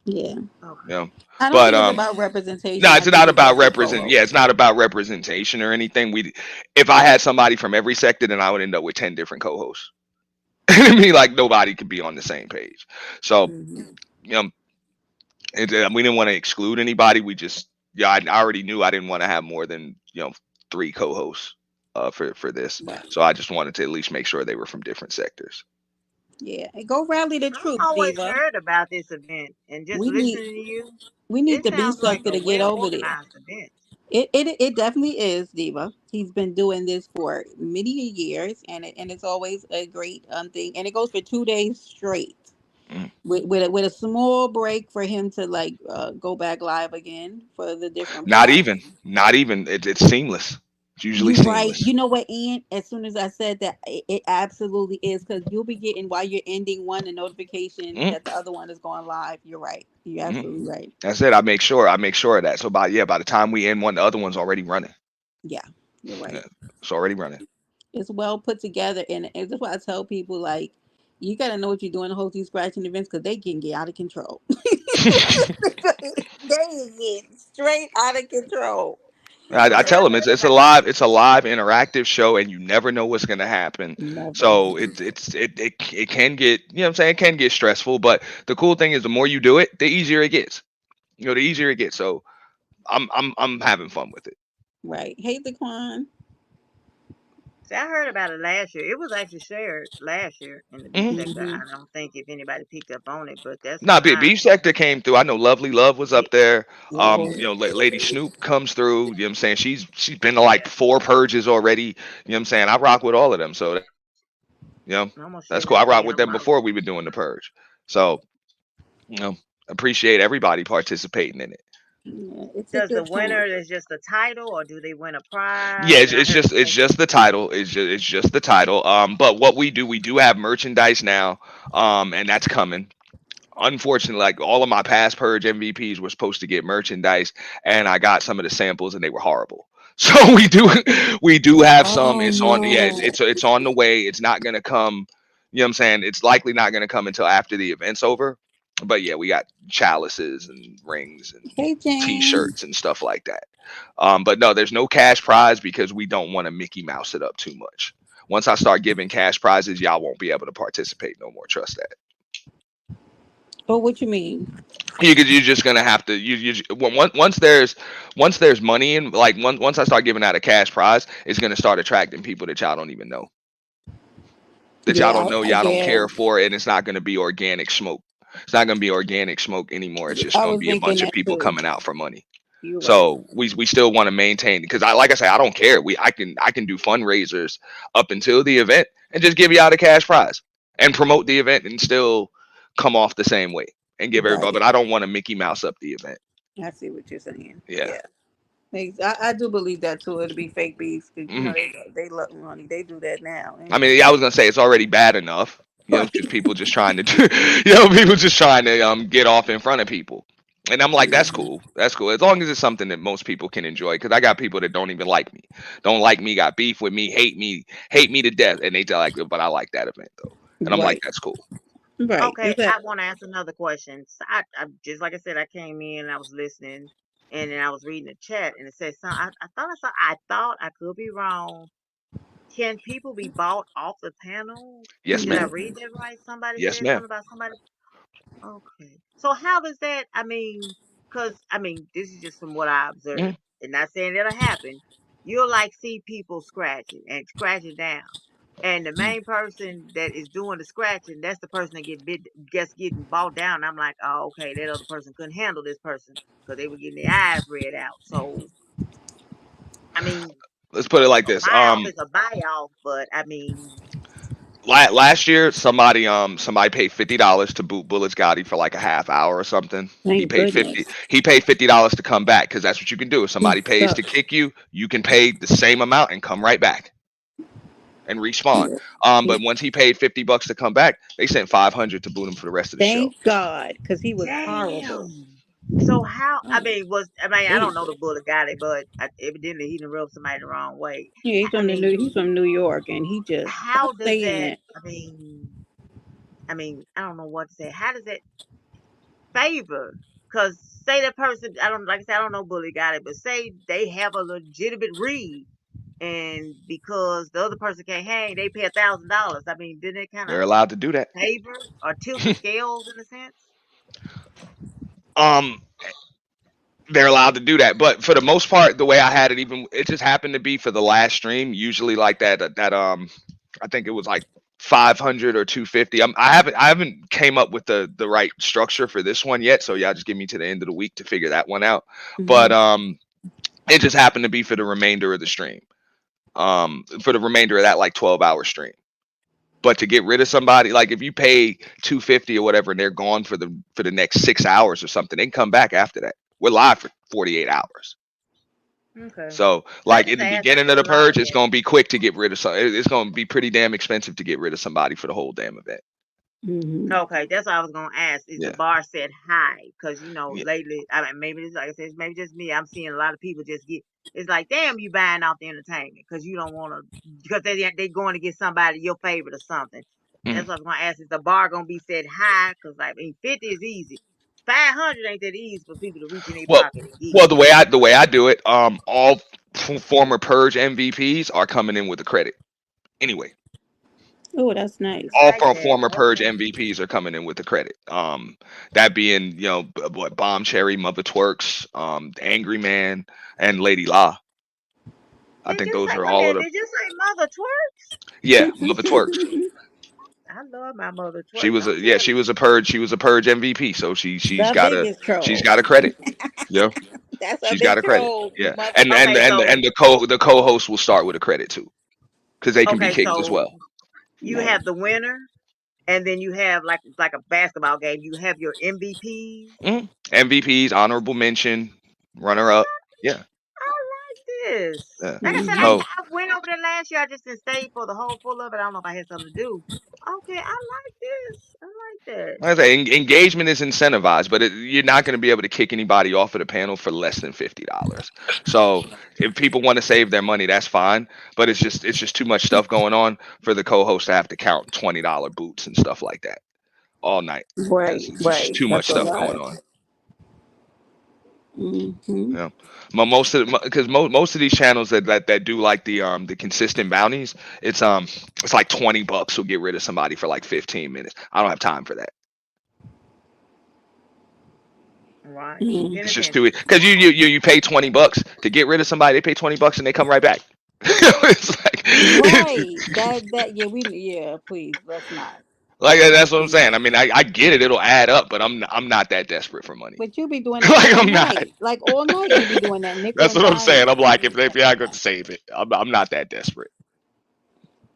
yeah. You Okay. know, I don't but think it's about representation. no, I it's think not it's about just the represent. Yeah, it's co-host. not about representation or anything. If I had somebody from every sector, then I would end up with 10 different co-hosts. I mean, like nobody could be on the same page. So, Mm-hmm. you know, we didn't want to exclude anybody. We just, yeah, I already knew I didn't want to have more than 3 co-hosts for this. Right. So I just wanted to at least make sure they were from different sectors. Yeah. And go rally the I've troops, always Diva. heard about this event, and just We need listening to you, we need it the B sounds like sector a to get well over there. organized event. It definitely is, Diva. He's been doing this for many years, and it's always a great thing. And it goes for 2 days straight, Mm. with a small break for him to like go back live again for the different Not parts. even, not even. It's seamless. It's usually You right. seamless. You know what, Ian? As soon as I said that, it absolutely is because you'll be getting while you're ending one a notification Mm, that the other one is going live. You're right. You're mm. absolutely right. That's it. I make sure of that. So by the time we end one, the other one's already running. Yeah, you're right. Yeah, it's already running. It's well put together, and that's why I tell people like, you got to know what you're doing to host these scratching events because they can get out of control. They get straight out of control. I Okay, tell I them heard about. it's a live interactive show, and you never know what's gonna happen. Never. So it can get, you know what I'm saying, it can get stressful. But the cool thing is, the more you do it, the easier it gets. You know, the easier it gets. So I'm having fun with it. Right. Hey, Daquan. See, I heard about it last year. It was actually shared last year in the beef Hmm. sector. Mm-hmm. I don't think if anybody picked up on it, but that's Nah, when I. Beef Sector came through. I know Lovely Love was Yeah, up there. yeah, You know, Lady Snoop comes through. You know what I'm saying? She's been to like yeah. 4 purges already. You know what I'm saying? I rock with all of them. So you know, I'm gonna that's share cool. that I with rock with him. them before we were doing the purge. So, you know, appreciate everybody participating in it. Yeah, it's a Does the good winner time. is just the title, or do they win a Yeah, prize? I heard it's just the title. It's just the title. But what we do have merchandise now. And that's coming. Unfortunately, like all of my past purge MVPs were supposed to get merchandise, and I got some of the samples, and they were horrible. So we do have some. Oh It's on. Yeah, no. it's on the way. It's not gonna come. You know what I'm saying? It's likely not gonna come until after the event's over. But yeah, we got chalices and rings and Hey, James. t-shirts and stuff like that. But no, there's no cash prize because we don't want to Mickey Mouse it up too much. Once I start giving cash prizes, y'all won't be able to participate no more. Trust that. Oh, what you mean? You're just gonna have to once there's money in, like once I start giving out a cash prize, it's gonna start attracting people that y'all don't even know, that y'all don't Yeah, know, y'all don't care for, and it's not gonna be organic smoke. It's not gonna be organic smoke anymore. It's just I gonna was be a thinking bunch of that people too. coming out for money. You're right. So we still want to maintain, because I, like I say, I don't care. I can do fundraisers up until the event and just give you out a cash prize and promote the event and still come off the same way and give everybody. Right. But I don't want to Mickey Mouse up the event. I see what you're saying. Yeah. Yeah. I do believe that too. It'll be fake beef because you Hmm. know they love money. They do that now. I mean, yeah, I was gonna say it's already bad enough. You know, Right. just people just trying to do, people just trying to get off in front of people. And I'm like, that's cool. That's cool. As long as it's something that most people can enjoy. Because I got people that don't even like me, don't like me, got beef with me, hate me to death, and they tell like, but I like that event though, and I'm like, Right. that's cool. Right. Okay, I Exactly. want to ask another question. So I just like I said, I came in, I was listening, and then I was reading the chat, and it said some. I thought I saw. I thought I could be wrong. Can people be bought off the panel? Yes, Did I ma'am. Yeah. read that right? Somebody Yes, said ma'am. something about somebody. Okay. So how does that? I mean, because I mean, this is just from what I Mhm. observed, and not saying it'll happen. You'll like see people scratching and scratching down, and the main person that is doing the scratching, that's the person that gets getting bought down. I'm like, oh, okay, that other person couldn't handle this person because they were getting their eyes read out. So I mean, Let's put it like a this. buy off is a buy off, but I mean, Last year somebody paid $50 to boot Bullets Gotti for like a half hour or something. He Thank paid 50. goodness. He paid $50 to come back, because that's what you can do. If somebody It pays to sucks. kick you, you can pay the same amount and come right back and respawn. Yeah. But once he paid $50 to come back, they sent 500 to boot him for the rest of the show. Thank God, because he was horrible. damn. So how? I Oh, mean, I don't know Jesus. the bullet got it, but evidently he didn't rub somebody the wrong way. Yeah, I mean, He's from New York, and he just stop how does saying that? that. I don't know what to say. How does that favor? Because say that person, I don't like I said, I don't know bullet got it, but say they have a legitimate read, and because the other person can't hang, they pay $1,000. I mean, didn't it kind They're of allowed to do that. favor or tilt the scales in a sense? um, they're allowed to do that, but for the most part, the way I had it, even it just happened to be for the last stream. Usually, like I think it was like 500 or 250. I haven't came up with the right structure for this one yet, so y'all just give me to the end of the week to figure that one out. But Hmm. it just happened to be for the remainder of the stream. For the remainder of that like 12-hour stream. But to get rid of somebody, like if you pay 250 or whatever, and they're gone for the next 6 hours or something, they can come back after that. We're live for 48 hours. Okay. So, I like in just the asked. I beginning of see the a lot of purge, it's that. gonna be quick to get rid of some. It's gonna be pretty damn expensive to get rid of somebody for the whole damn event. Hmm. Okay, that's what I was gonna ask. Is the Yeah, bar set high? Because yeah. lately, I mean, maybe it's like I said, it's maybe just me. I'm seeing a lot of people just get. It's like, damn, you buying off the entertainment because you don't want to, because they going to get somebody your favorite or something. Mm. That's what I was gonna ask. Is the bar gonna be set high? Because like, I mean, 50 is easy. 500 ain't that easy for people to reach in their Well, pocket and get. well, the way I do it, all. former Purge MVPs are coming in with a credit. Anyway, Oh, that's nice. all Like from that. former Purge Okay. MVPs are coming in with the credit. That being, what, Bomb Cherry, Mother Twerks, Angry Man, and Lady La. I Did think you those say, are wait a all of minute, the, did you say Mother Twerk? yeah, Mother Twerks. I love my Mother She Twerk. was I'm a yeah, telling she you. was a Purge, MVP. So The biggest she's troll. got a credit. Yeah, That's a she's got big a credit. troll, Yeah, mother. Okay, so the co-host will start with a credit too, because they can be okay, kicked as so well. you Nice. have the winner, and then you have like a basketball game. You have your MVPs. MVPs, honorable mention, runner up. Yeah, I like this. yeah. Like I said, Hmm. So I went over there last year. I just didn't stay for the whole full of it. I don't know if I had something to do. Okay, I like this. I like that. like I say, engagement is incentivized, but you're not going to be able to kick anybody off of the panel for less than $50. So if people want to save their money, that's fine. But it's just too much stuff going on for the co-host to have to count $20 boots and stuff like that all night, because Right, it's just right. too much That's a stuff going lot. on. Hmm. Yeah, because most of these channels that do like the consistent bounties, it's like $20 will get rid of somebody for like 15 minutes. I don't have time for that. Right. Hmm. Paying It's just too, attention. because you pay $20 to get rid of somebody. They pay $20 and they come right back. It's like Right. Yeah, yeah, please, let's not. that's Let's what I'm saying. not. I mean, I get it. It'll add up, but I'm not that desperate for money. But you be doing that Like all I'm not. night. Like all night you be doing that nickel That's and what I'm saying. diming. I'm like, if you're not going to save it, I'm not that desperate.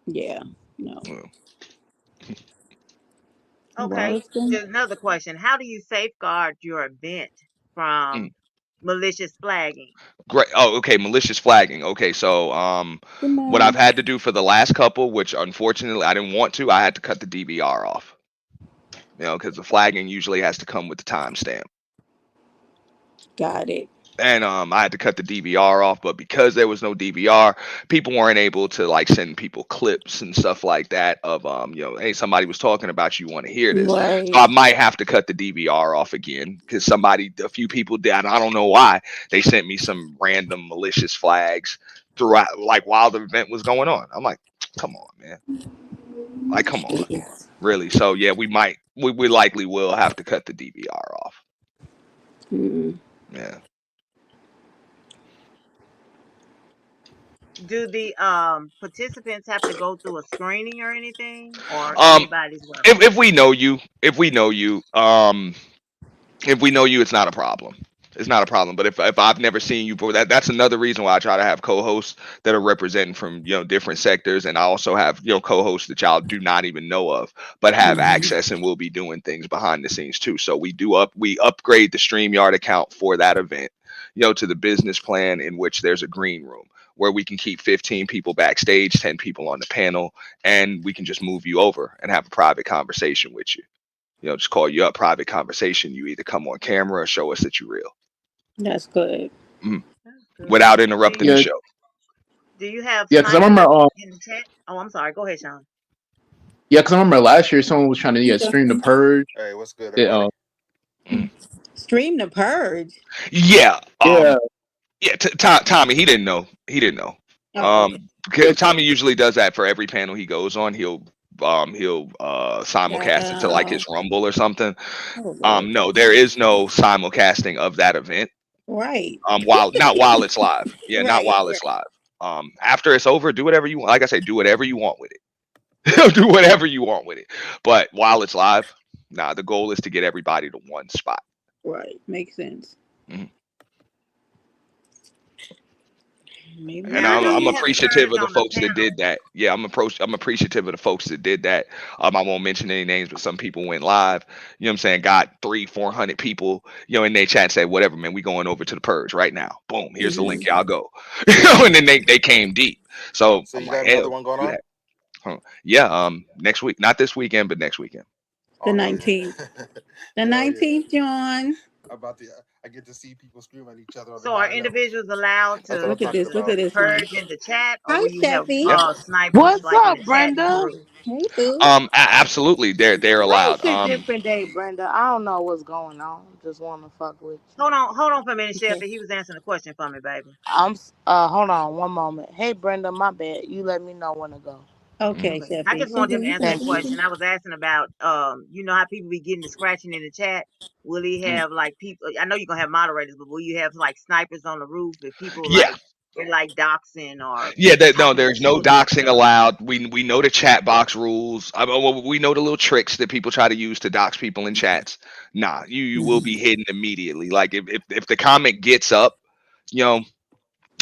Yeah. No. Mm. Well, Okay. it's been Just another question. How do you safeguard your event Mm. from malicious flagging? Great. Oh, okay. Malicious flagging. Okay, so good what I've night. had to do for the last couple, which unfortunately I didn't want to, I had to cut the DVR off. Because the flagging usually has to come with the timestamp. Got it. And I had to cut the DVR off, but because there was no DVR, people weren't able to like send people clips and stuff like that of hey, somebody was talking about you, want to hear this. So I Right. might have to cut the DVR off again, because a few people did, and I don't know why they sent me some random malicious flags throughout, like while the event was going on. I'm like, come on, man, like come on, Jeez. really? So yeah, we likely will have to cut the DVR off. Mm. Yeah. Do the participants have to go through a screening or anything, or Um, anybody's if welcome? if we know you, if we know you, it's not a problem. It's not a problem. But if I've never seen you before, that's another reason why I try to have co-hosts that are representing from different sectors, and I also have co-hosts that y'all do not even know of, but have Mhm. access and will be doing things behind the scenes too. So we upgrade the StreamYard account for that event, to the business plan, in which there's a green room where we can keep 15 people backstage, 10 people on the panel, and we can just move you over and have a private conversation with you. Just call you up, private conversation. You either come on camera or show us that you're real. That's good. Mhm. That's good. Without Do interrupting the you Yeah, show. do you have yeah, because I remember, snipers in the chat? Oh, I'm sorry. Go ahead, Sean. yeah, because I remember last year someone was trying to stream the purge. Hey, what's good, It, everybody? Mhm. Stream the purge. Yeah. yeah, Yeah. Tommy, he didn't know. He didn't know. Oh, okay. 'Cause Tommy usually does that for every panel he goes on. He'll simulcast it to like Uh, his Rumble or something. oh Lord. No, there is no simulcasting of that event. Right. While not while it's live. Yeah, not Right. while Right. it's live. After it's over, do whatever you want. Like I say, do whatever you want with it. Do whatever you want with it. But while it's live, nah, the goal is to get everybody to one spot. Right. Makes sense. Mhm. Maybe And Now I next know I'm you year. have appreciative purge of the on the folks that did panel. that. Yeah, I'm appreciative of the folks that did that. I won't mention any names, but some people went live. You know what I'm saying? Got 300-400 people, in their chat and said, whatever, man, we going over to the purge right now. Boom, here's the Hmm. link. Y'all go. And then they came deep. So So I'm you like, got another hell, one going do on? that. Huh. Yeah, next week. Not this weekend, but next weekend. The Oh, hell 19th. yeah. The Hell yeah. 19th, John. I'm about to I get to see people scream at each other on the So are Mario. individuals allowed That's what I'm Look at to talking this. Look about. at this one. purge in the chat, or Hi, will you have Steffi. Yeah. snipers What's like in up, the chat and Brenda? crew? Hey, boo. Absolutely, they're Why is allowed. it different day, Brenda? I don't know what's going on. Just want to fuck with you. Hold on for a minute, Chef. Okay. He was answering the question for me, baby. Hold on one moment. Hey, Brenda, my bad. You let me know when to go. Okay, Mhm. Okay. I Steffi. just wanted him to You answer can, the Thank you you. can. question. I was asking about you know how people be getting the scratching in the chat. Will he Mhm. have like people? I know you're gonna have moderators, but will you have like snipers on the roof if people Yeah, like they like doxing or yeah. No, talking to there's no people and doxing stuff? allowed. We know the chat box rules. Well, we know the little tricks that people try to use to dox people in chats. Nah, you will be hidden immediately. Like if the comment gets up, you know,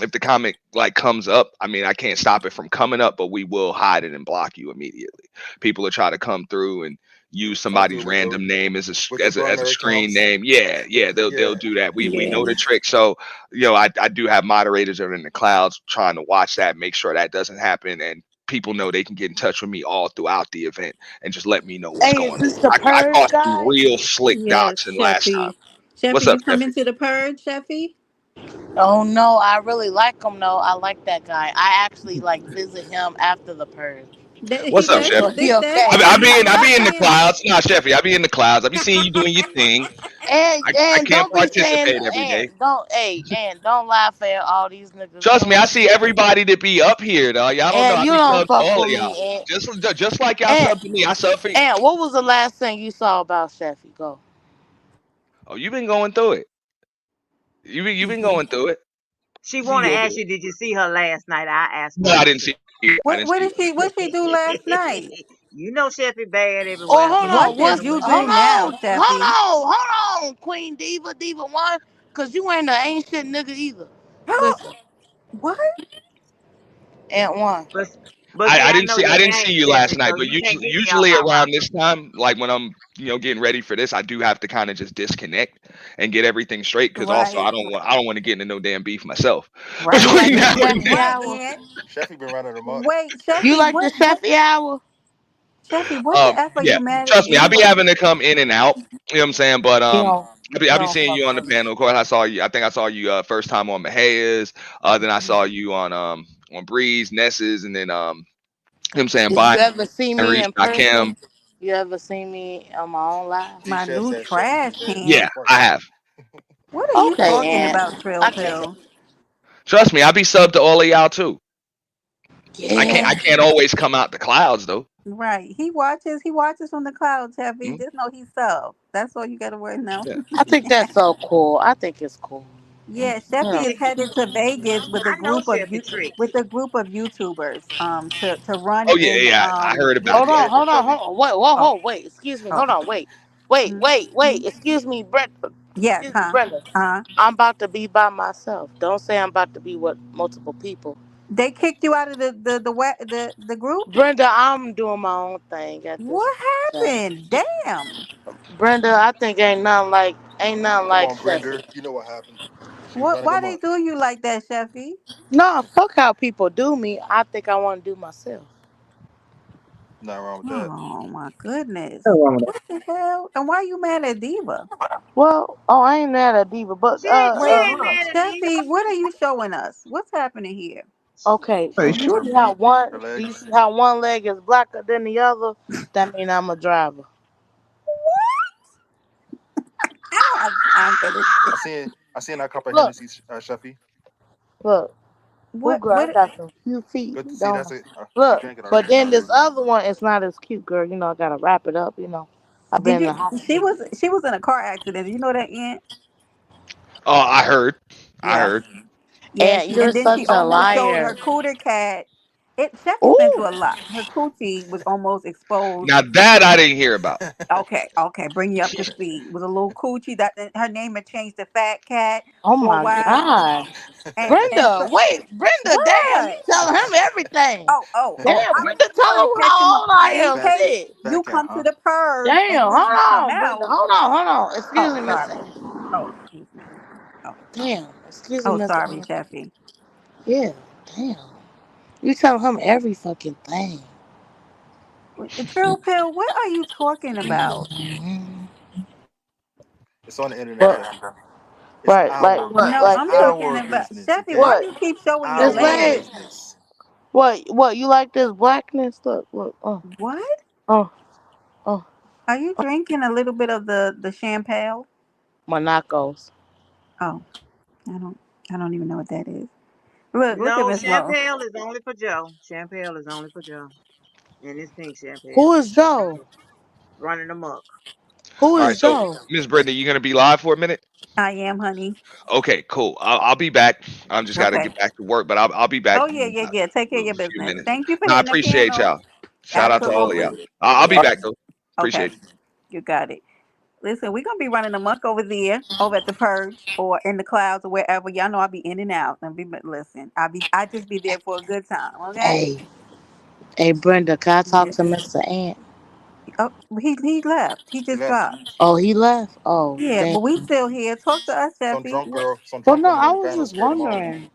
if the comment like comes up, I mean, I can't stop it from coming up, but we will hide it and block you immediately. People will try to come through and use Come through somebody's random name as with the as a burner screen accounts. name. Yeah, yeah, they'll Yeah. do that. We Yeah. know the trick. So I do have moderators that are in the clouds trying to watch that, make sure that doesn't happen, and people know they can get in touch with me all throughout the event and just let me know what's Hey, going is on. this the I purge caught some guy? real slick Yes, doxing last time. Sheffy. Sheffy, What's up, you come Jeffy? into the purge, Sheffy? Oh no, I really like him though. I like that guy. I actually like visit him after the purge. What's up, Make Chef? sure he I okay. be, I be in I be in the Saying, clouds. Nah, Chefy, I be in the clouds. I be seeing you doing your thing. I And can't don't be saying participate every day. and don't laugh at all these niggas Trust me, going. I see everybody that be up here, though. Y'all don't know. And I you be don't subbed to fuck all of with y'all. me. Just like y'all And sub to me, I sub for you. and what was the last thing you saw about Sheffy? Go. Oh, you been going through it. You been going through it. She See want to you. ask you, did you see her last night? I asked No, for I it didn't too. see you. I what didn't see did you. she what she do last night? You know Sheffy bad Or everywhere, so hold you What on, can tell did her what's what you she do hold do. now, on, Sheffy? hold on, Queen Diva One, cause you ain't shit nigga either. Listen, What? and one. But but see, I I didn't know see your I didn't see name, you last Sheffy, night, so but you can't usually get me off usually my around rocker. this time, like when I'm getting ready for this, I do have to kind of just disconnect and get everything straight because also Right. I don't want to get into no damn beef myself Right. You like between the now and Sheffy then. Right, hour? Aunt. Sheffy been running amok. Wait, You Sheffy, like the Sheffy hour? Sheffy, what the F are Yeah, you mad at trust me, I be Diva? having to come in and out. You know what I'm saying? But You I be don't seeing fuck you on the with me. panel. Of course, I saw you. I think I saw you first time on Mahia's. Then I saw you on Breeze, Nesses, and then you know what I'm saying, Did you by ever see me Reach, in Kim. person? You ever see me on my own live? G My Chef new said Chefy be trash dead Yeah, can. disrespectful. I have. What are you Okay, talking and about, Trill I can't. Pill? Trust me, I be subbed to all of y'all too. I Yeah. can't always come out the clouds though. Right. He watches from the clouds, Sheffy. Mhm. Just know he's sub. That's all you gotta worry now. Yeah. I think that's so cool. I think it's cool. Mhm. Yeah, You Sheffy know. is headed to Vegas I know Sheffy tricks. with a group of YouTubers to run Oh yeah, in yeah. I heard about Hold that. on, Careful, hold on, Chevy. hold on. Wait, whoa, oh hold, wait. Excuse me. oh Hold on, wait, mm, wait. Excuse me, Brenda. yes, Excuse me, huh? Brenda. Uh-huh. I'm about to be by myself. Don't say I'm about to be with multiple people. They kicked you out of the group. Brenda, I'm doing my own thing at this What point. happened? Damn. Brenda, I think ain't nothing Come like on, Sheffy. Brenda. You know what happened. She What? running Why they amok. do you like that, Sheffy? No, fuck how people do me. I think I want to do myself. Not wrong with that. Oh my goodness. Nothing wrong with What the hell? And why you mad at Diva? Well, oh, I ain't mad at Diva, but She Wait, ain't hold on. mad at me. Steffi, what are you showing us? What's happening here? Okay, that. Hey, so sure. Her do you legs. see how one leg is blacker than the other? That mean I'm a driver. I don't have time for this I shit. seen I seen that cup of Look, Hennessy, Sheffy. look. Ooh, What? girl, I What? got some cute feet, Good to see. don't That's I? it. She Look, drank it but already. then Sorry, this baby. other one is not as cute, girl. You know, I gotta wrap it up. You know, I've been Did in the you? She hospital. was. She was in a car accident. You know that, Aunt? Oh, I heard. I Yeah. heard. Yeah. And And you're then she such a almost showed liar. her cooter cat. Steffi's been Ooh, through a lot. Her coochie was almost exposed. Now that I didn't hear about. Okay. Okay. Bring you up to speed. It was a little coochie that her name had changed to Fat Cat oh for a my while. God. And Brenda, wait, Brenda, damn, you what? telling him everything. Oh, Damn, I Brenda, tell gotta him catch him how up old I in am. fat case Shit. you fat cat, come to huh? the purge and Damn, then hold you come on, Brenda, out. hold on. Excuse Oh, me, Miss sorry. A. Oh, excuse me. Oh, Damn, excuse me, oh, Miss sorry, A. Sheffy. Yeah, damn. You tell him every fucking thing. Trill Pill, what are you talking about? Mhm. It's on the internet, But Sheffy. It's Right, like our what? No, it's Like I'm what? talking our about business, Steffi. Why okay? What? you keep showing your This Our leg? legs? business. What? You like this blackness? Look, look. What? Oh, oh. Are you drinking a little bit of the champagne? Monacos. Oh, I don't. I don't even know what that is. Look at No, Miss Mo. champagne is only for Joe. Champagne is only for Joe. And it's pink champagne. Who is Joe? Running amok. Who All right, is so Joe? Miss Brenda, you gonna be live for a minute? I am, honey. Okay, cool. I'll be back. I'm just got to Okay. get back to work, but I'll be back Oh in yeah, yeah, yeah. Take care of a your few business. minutes. Thank you for No, I hitting the appreciate panel. y'all. Shout out to all of y'all. Absolutely. I'll be Yes. back though. Okay. Appreciate you. You got it. Listen, we're gonna be running amok over there, over at the purge or in the clouds or wherever. Y'all know I'll be in and out. And be listen, I just be there for a good time, okay? Hey, hey, Brenda, can I talk Yeah. to Mr. Ant? Oh, he left. He He just left. dropped. Oh, he left. Oh, Yeah, damn. but we still here. Talk to us, Jeffy. Some Well, drunk no, woman I in the was panel just scared him off. wondering,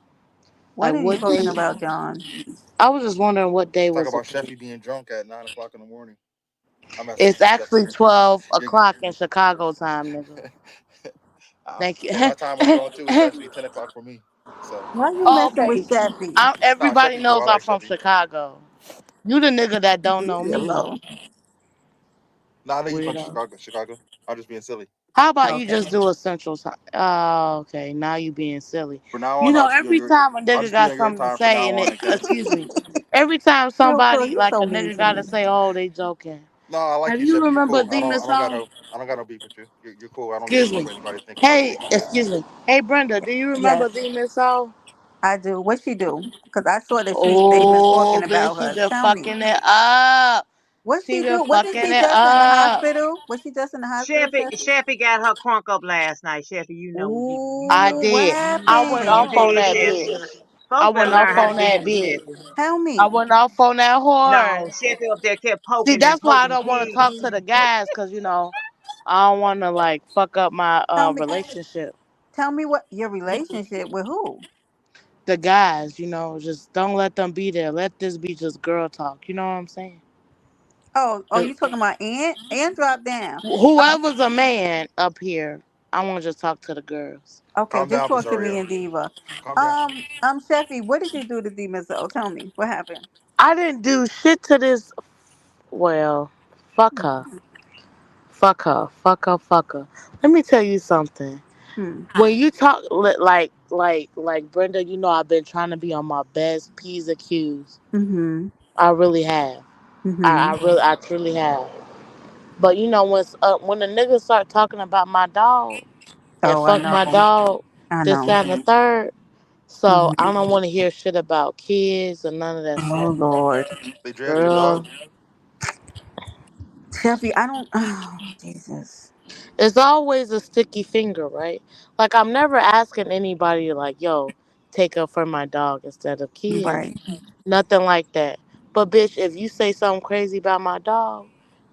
What like, are you what talking day? about, John? I was just wondering what day Talk was about it. Sheffy being drunk at 9 o'clock in the morning. I'm messing It's with you, Sheffy. actually 12 You- o'clock in Chicago time, nigga. Thank you. okay, my time I'm showing too is actually 10 o'clock for me. So Why you Oh, messing with okay. Jeffy? nah, Everybody Sheffy cool. I knows I'm like from Sheffy. Chicago. You the nigga that don't Leave know me me. alone. Nah, I know you from Weirdo. Chicago. Chicago. I'm just being silly. How about you Okay. just do a central time? Oh, okay. Now you being silly. For now You on, know, I'll just be on every your. time a I'll nigga just be got on your something to time from say, now and on, it, okay? excuse me, every time Phil, somebody, you like so a mean nigga to got to me. say, oh, they joking. No, I like Have you, you Sheffy. You're remember cool. Demon Soul? I don't got no beef with you. You're cool. I don't give a Excuse fuck me. what anybody think about you. Hey, excuse me. Hey, Brenda, do you remember Yes, Demon Soul? I do. What she do? Because I saw that they've been Oh, talking about bitch, she her. been Tell me. fucking it up. What She she been do? Wasn't fucking she it just in the up. hospital? Was she just in the hospital, Jeffy? Sheffy got her crunk up last night. Sheffy, you I know. Ooh, what did. I went You happened? off on did, that Sheffy. bitch. I Folks better went learn off how to on deal that with bitch. Sheffy. Tell I me. went off on that No, horn. Sheffy up there kept See, poking and that's why I poking don't want to pigs. talk to the guys, cause I don't want to like fuck up my Tell me. relationship. Tell me what your relationship with who? The guys, just don't let them be there. Let this be just girl talk. You know what I'm saying? Oh, The- you talking about Ant? Ant drop down. Um, Whoever's a man up here, I want to just talk to the girls. okay, Calm just down, talk to me Cesario. and Diva. Calm down. Sheffy, what did you do to Demon Soul? Tell me what happened. I didn't do shit to this. Well, fuck her. Fuck her. Fuck her. Fuck her. Let me tell you something. Hmm. When you talk like Brenda, I've been trying to be on my best P's and Q's. Mm-hmm. I really have. Mm-hmm. I truly have. But when the niggas start talking about my dog and Oh, I fuck know. my dog, I this know. that, and the third. So I Mhm. don't want to hear shit about kids and none of that Oh shit. Lord, They dragged your dog. Girl, Sheffy, I don't. Oh Jesus. it's always a sticky finger, right? Like I'm never asking anybody like, yo, take up for my dog instead of kids. Right. Nothing like that. But bitch, if you say something crazy about my dog,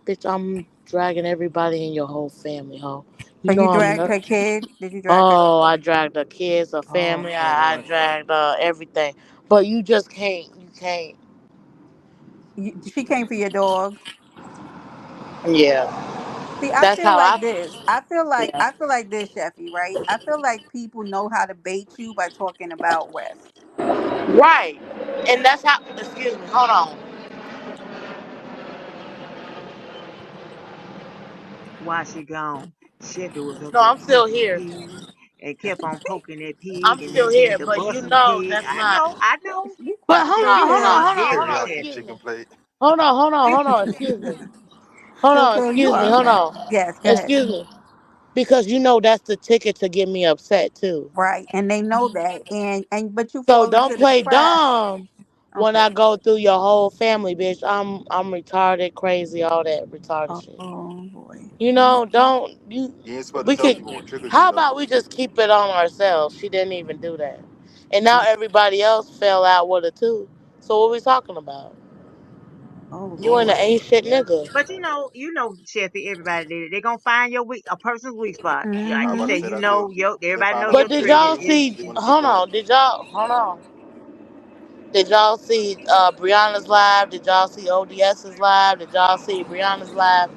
bitch, I'm dragging everybody in your whole family, ho. So You know you I'm dragged not. her kid? Did you drag her? Oh, I dragged the kids, the Oh family. I Lord. dragged everything. But you just can't. You can't. She came for your dog. Yeah, See, I that's feel how I. like this. I feel like Yeah. I feel like this, Sheffy. Right? I feel like people know how to bait you by talking about West. Right, and that's how. Excuse me. Hold on. While she gone, Sheffy was up No, there I'm still poking here. pig and kept on poking that I'm pig and still then said here, the but busting pig. that's I not. know, I know. You But hold Sheffy on, hold was on, Phil, hold on, hold getting on. Teriyaki Sheffy. Excuse me. chicken plate. Hold on. Excuse me. Phil, you Excuse me. are a Hold mess. on. Yes, go ahead. Excuse me. Because that's the ticket to get me upset too. Right, and they know that, and but you So fall don't into the play trap. dumb when Okay. I go through your whole family, bitch. I'm retarded, crazy, all that retarded shit. Oh boy. Don't you? You ain't supposed to We tell could. people what triggers you How though. about we just keep it on ourselves? She didn't even do that, and now everybody else fell out with it too. So what we talking about? Oh You ain't an Lord. ain't shit nigga. But Sheffy, everybody did it. They're gonna find a person's weak spot. Like I was you about to say, Mm-hmm. say that too. They everybody find know out your But what did triggers. y'all triggers you. see? They're gonna stick Hold with it. on. Did y'all? Hold on. Did y'all see Brianna's live? Did y'all see ODS's live? Did y'all see Brianna's live?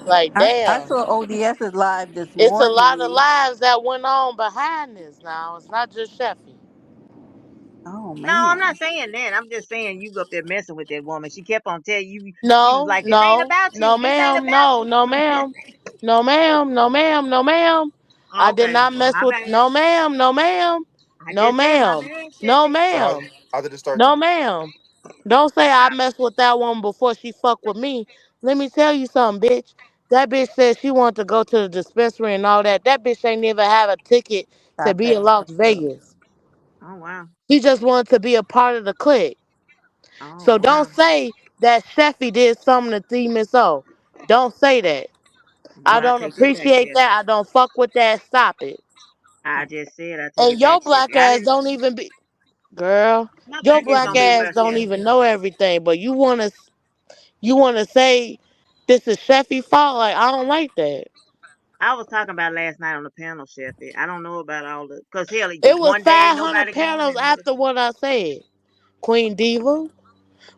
Like, I damn. saw ODS's live this It's a lot of morning. lives that went on behind this now. It's not just Sheffy. Oh No, I'm not man. saying that. I'm just saying you up there messing with that woman. She kept on telling you. She was No, like, "This ain't no, about no, you. This ain't ma'am. about No, no, you." ma'am. No, ma'am. No, ma'am. No, ma'am. I did Okay, not well, mess my with. bad. No, ma'am. No, ma'am. I No, just said my ma'am. bad, No, Sheffy. So ma'am. how did it start No, then? ma'am. Don't say I messed with that woman before she fucked with me. Let me tell you something, bitch. That bitch said she wanted to go to the dispensary and all that. That bitch ain't even have a ticket to Stop be in that Las stuff. Vegas. Oh wow. She just wanted to be a part of the clique. Oh So wow. don't say that Sheffy did something to Theme and so. Don't say that. Well, I I don't take that back, appreciate that. Sheffy. I don't fuck with that. Stop it. I just said I take And it back, your Sheffy. black I ass didn't. don't even be girl. My Your black ass black don't be ass where, don't Sheffy. even know everything. But you wanna say this is Sheffy fault? Like I don't like that. I was talking about last night on the panel, Sheffy. I don't know about all the, cause hell, It was one day ain't 500 nobody going, panels and another. after what I said, Queen Diva.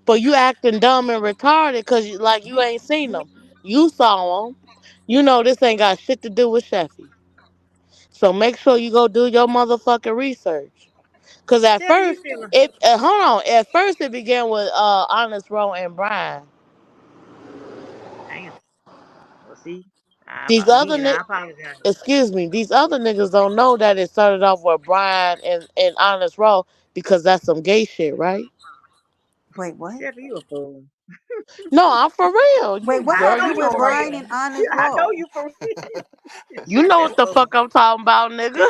But you acting dumb and retarded because like you ain't seen them. You saw them. You know this ain't got shit to do with Sheffy. So make sure you go do your motherfucking research. Cause at Sheffy, you first, still hold on. At first, it began with Honest Row and Brian. damn. Well, see, These other again, I niggas, apologize. excuse me, these other niggas don't know that it started off with Brian and Honest Row because that's some gay shit, right? Wait, what? Sheffy, you a fool. No, I'm for real. Wait, You what I girl, know happened you you with know for what I'm Brian real. and saying. Honest I know Row? you for real. You know Sheffy a what the fool. fuck I'm talking about, nigga.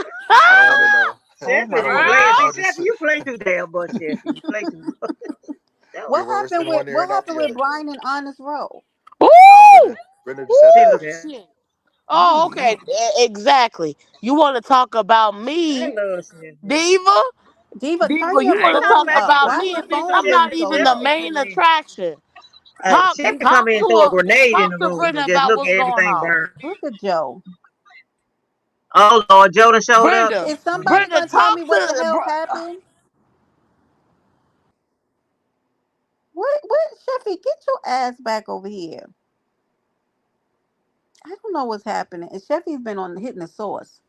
I don't want to know. Oh Sheffy I don't my be want to know. playing. See, god. I'll Sheffy, just you play too damn much, Sheffy. You play too much. That get What words happened in with one ear and out the other. Brian and Honest Row? Woo! Brenda just said See, that. Woo! look at Shit. Oh Oh, okay. no. Exactly. You want to talk about I me, love Sheffy. Diva? Diva, turn Diva, your you I ain't want to talking talk phone about up. you. about Why me, your and bitch, phone I'm keep not Sheffy, even the going Sheffy up? main come in. attraction. Talk, Sheffy come talk in to and throw a her. grenade in Talk the to room and Brenda just about look what's at going everything on. burn. Look at Joe. Oh Lord, Joda showed up. Brenda, Is somebody Brenda, gonna tell me talk what the to hell happened? What Sheffy, get your ass back over here. I don't know what's happening. And Sheffy's been on hitting the source.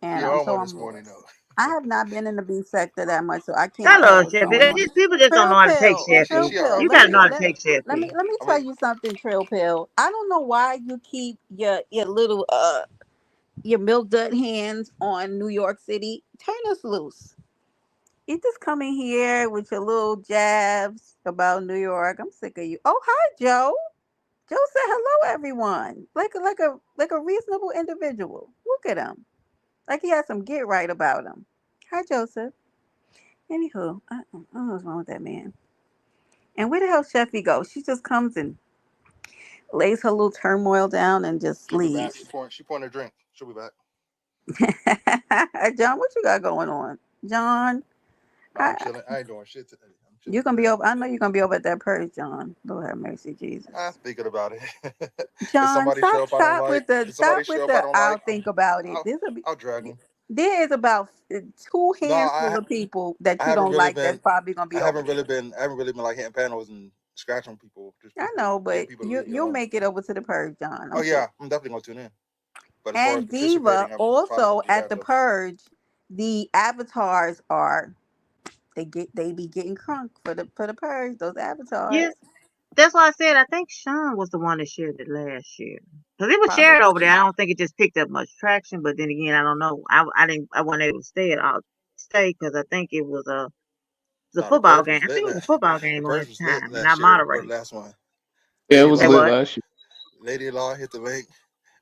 And We on so one I'm this morning lost. though. I have not been in the beef sector that much, so I I can't tell love what's Sheffy. going They on. just people just don't know Trill how to take pill, Yeah, trill Sheffy. she all pill. right. You Let gotta me She know how all to right. let, take Sheffy. let me I tell mean, you something, trill pill. I don't know why you keep your little your milk dud hands on New York City. Turn us loose. You just come in here with your little jabs about New York. I'm sick of you. Oh, hi, Joe. Joe said hello, everyone. Like a reasonable individual. Look at him. Like he has some get right about him. Hi, Joseph. Anywho, I don't know what's wrong with that man. And where the hell Sheffy go? She just comes and lays her little turmoil down and just she'll be back. leaves. She pouring a drink. She'll be back. John, what you got going on? John, No, I'm I, chilling. I ain't doing shit today. I'm you chilling gonna be today. over. I know you're gonna be over at that purge, John. Lord have mercy, I'm Jesus. thinking about it. If John, somebody show stop, up I don't stop like, with the, if somebody stop with show up I the. don't like, I'll think about it. I'll I'll drag them. There is about two No, handful of people I that you haven't don't really like been. that's probably gonna be over there. I haven't really been like hitting panels and scratching people. Just I people know, getting but people to you leave me you'll alone. make it over to the purge, John. Oh I'm yeah, sure. I'm definitely gonna tune in. But as far as And Diva participating, I probably also won't be at back the though. purge, the avatars are they be getting crunk for the purge. Those Yeah, avatars, that's why I said I think Sean was the one that shared it last year. Because it was shared over there. probably. I don't think it just picked up much traction. But then again, I don't know. I wasn't able to stay because I think it was a No, the football purge game. was I lit. think it was a football The game on purge at the was lit time, and I last year or the moderated. last one. Yeah, it Lady was Say Law, lit what? last year. Lady Law hit the link.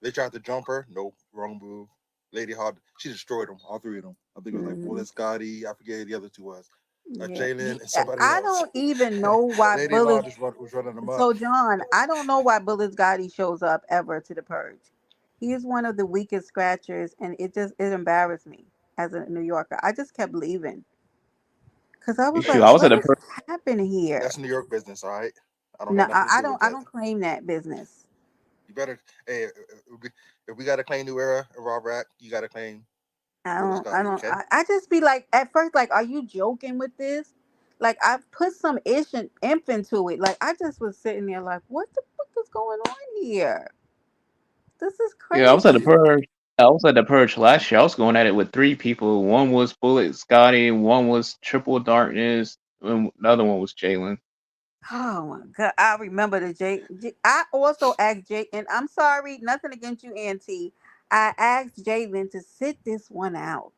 They tried to jump her. Nope, wrong move. Lady Hard, she destroyed them, all three of them. I think it was like Hmm. Bullet Scotty. I forget who the other two was. Yeah, Jalen and somebody I else. don't even know why Lady Law Bullets. just was running them up. So John, I don't know why Bullets Gotti shows up ever to the purge. He is one of the weakest scratchers, and it embarrassed me as a New Yorker. I just kept leaving because I was Hey, Shoot, like, I was at what the is purge. happening here? that's New York business, all right. I don't No, got nothing to do with I that. don't claim that business. You better. Hey, if we got to claim New Era and Rob Rack, you got to claim Bullet I Scotty. don't. Okay. I just be like, at first, like, are you joking with this? Like, I put some ish and imp into it. Like, I just was sitting there, like, what the fuck is going on here? This is Yeah, I was at the crazy. purge. I was at the purge last year. I was going at it with three people. One was Bullet Scotty. One was Triple Darkness. And the other one was Jalen. Oh my god, I remember the I also asked Jay, and I'm sorry, nothing against you, Auntie. I asked Jalen to sit this one out.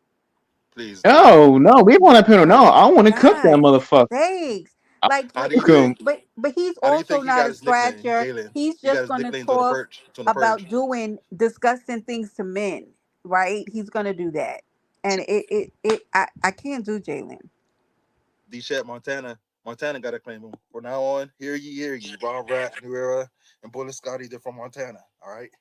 Please don't. Oh no, we want to panel. No, For I want to cook that God's motherfucker. sakes. I Like, How do you cook think? him. but he's How do you also think he not got a his nickname, scratcher. Jalen? He's He got just his gonna nicknames on the talk purge. It's on the about purge. doing disgusting things to men, right? He's gonna do that. And I can't do Jalen. D. Chat Montana. Montana got to claim him. From now on, hear ye. Von Rat, New Era, and Bullet Scotty, they're from Montana. All right?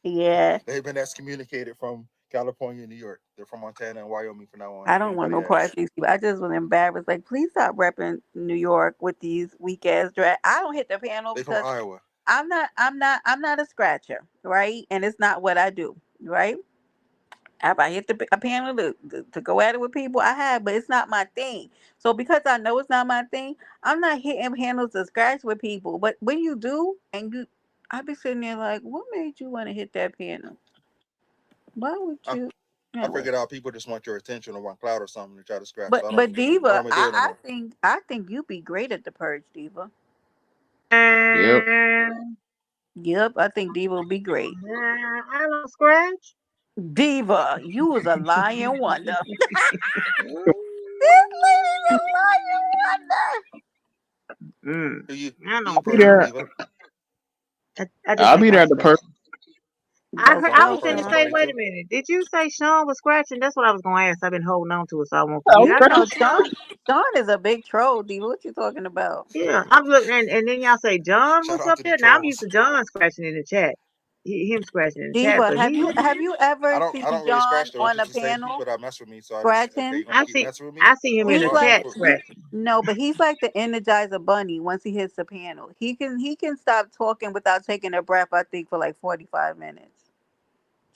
Yeah. They've been excommunicated from California and New York. They're from Montana and Wyoming from now on. I If don't want anybody no part asks, of these people. I just was embarrassed. Like, please stop repping New York with these weak ass drag. I don't hit the panel they from because Iowa. I'm not a scratcher, right? And it's not what I do, right? Have I hit a panel to go at it with people? I have, but it's not my thing. So because I know it's not my thing, I'm not hitting panels to scratch with people. But when you do, I be sitting there like, what made you want to hit that panel? Why would I, you? I Anyway. figured out people just want your attention or want clout or something to try to scratch. But So but I Diva, don't even do it no I more. think I think you'd be great at the purge, Diva. Yep. Yep, I think Diva would be great. I don't scratch. Diva, you was a lying wonder. This Mm, lady's a lying mm, I Who don't you I'll be purging, scratch. there. Diva? I just I'll ain't be there like at the purge. scratching. wonder. Let's Sean I gonna was go, purge finna the Sean. say, party wait a too. minute. Did you say Sean was scratching? That's what I was gonna ask. I've been holding on to it, so I won't I'll forget. I You scratch thought know, it. Sean. Sean is a big troll, Diva. What you talking about? Yeah, I'm looking, and then y'all say John Shout was out up to the there. Now I'm used trolls. to John scratching in the chat. Him scratching in the chat, Diva, but have you I ever don't I seen don't really scratch John though. It's on just a the same people panel that mess with me. So I just okay, scratching? you want to keep messing with me? I see him Well, in He's the charge me like chat for scratching. no, but he's like the Energizer Bunny once he hits the panel. He can stop talking without taking a breath, I think, for like 45 minutes.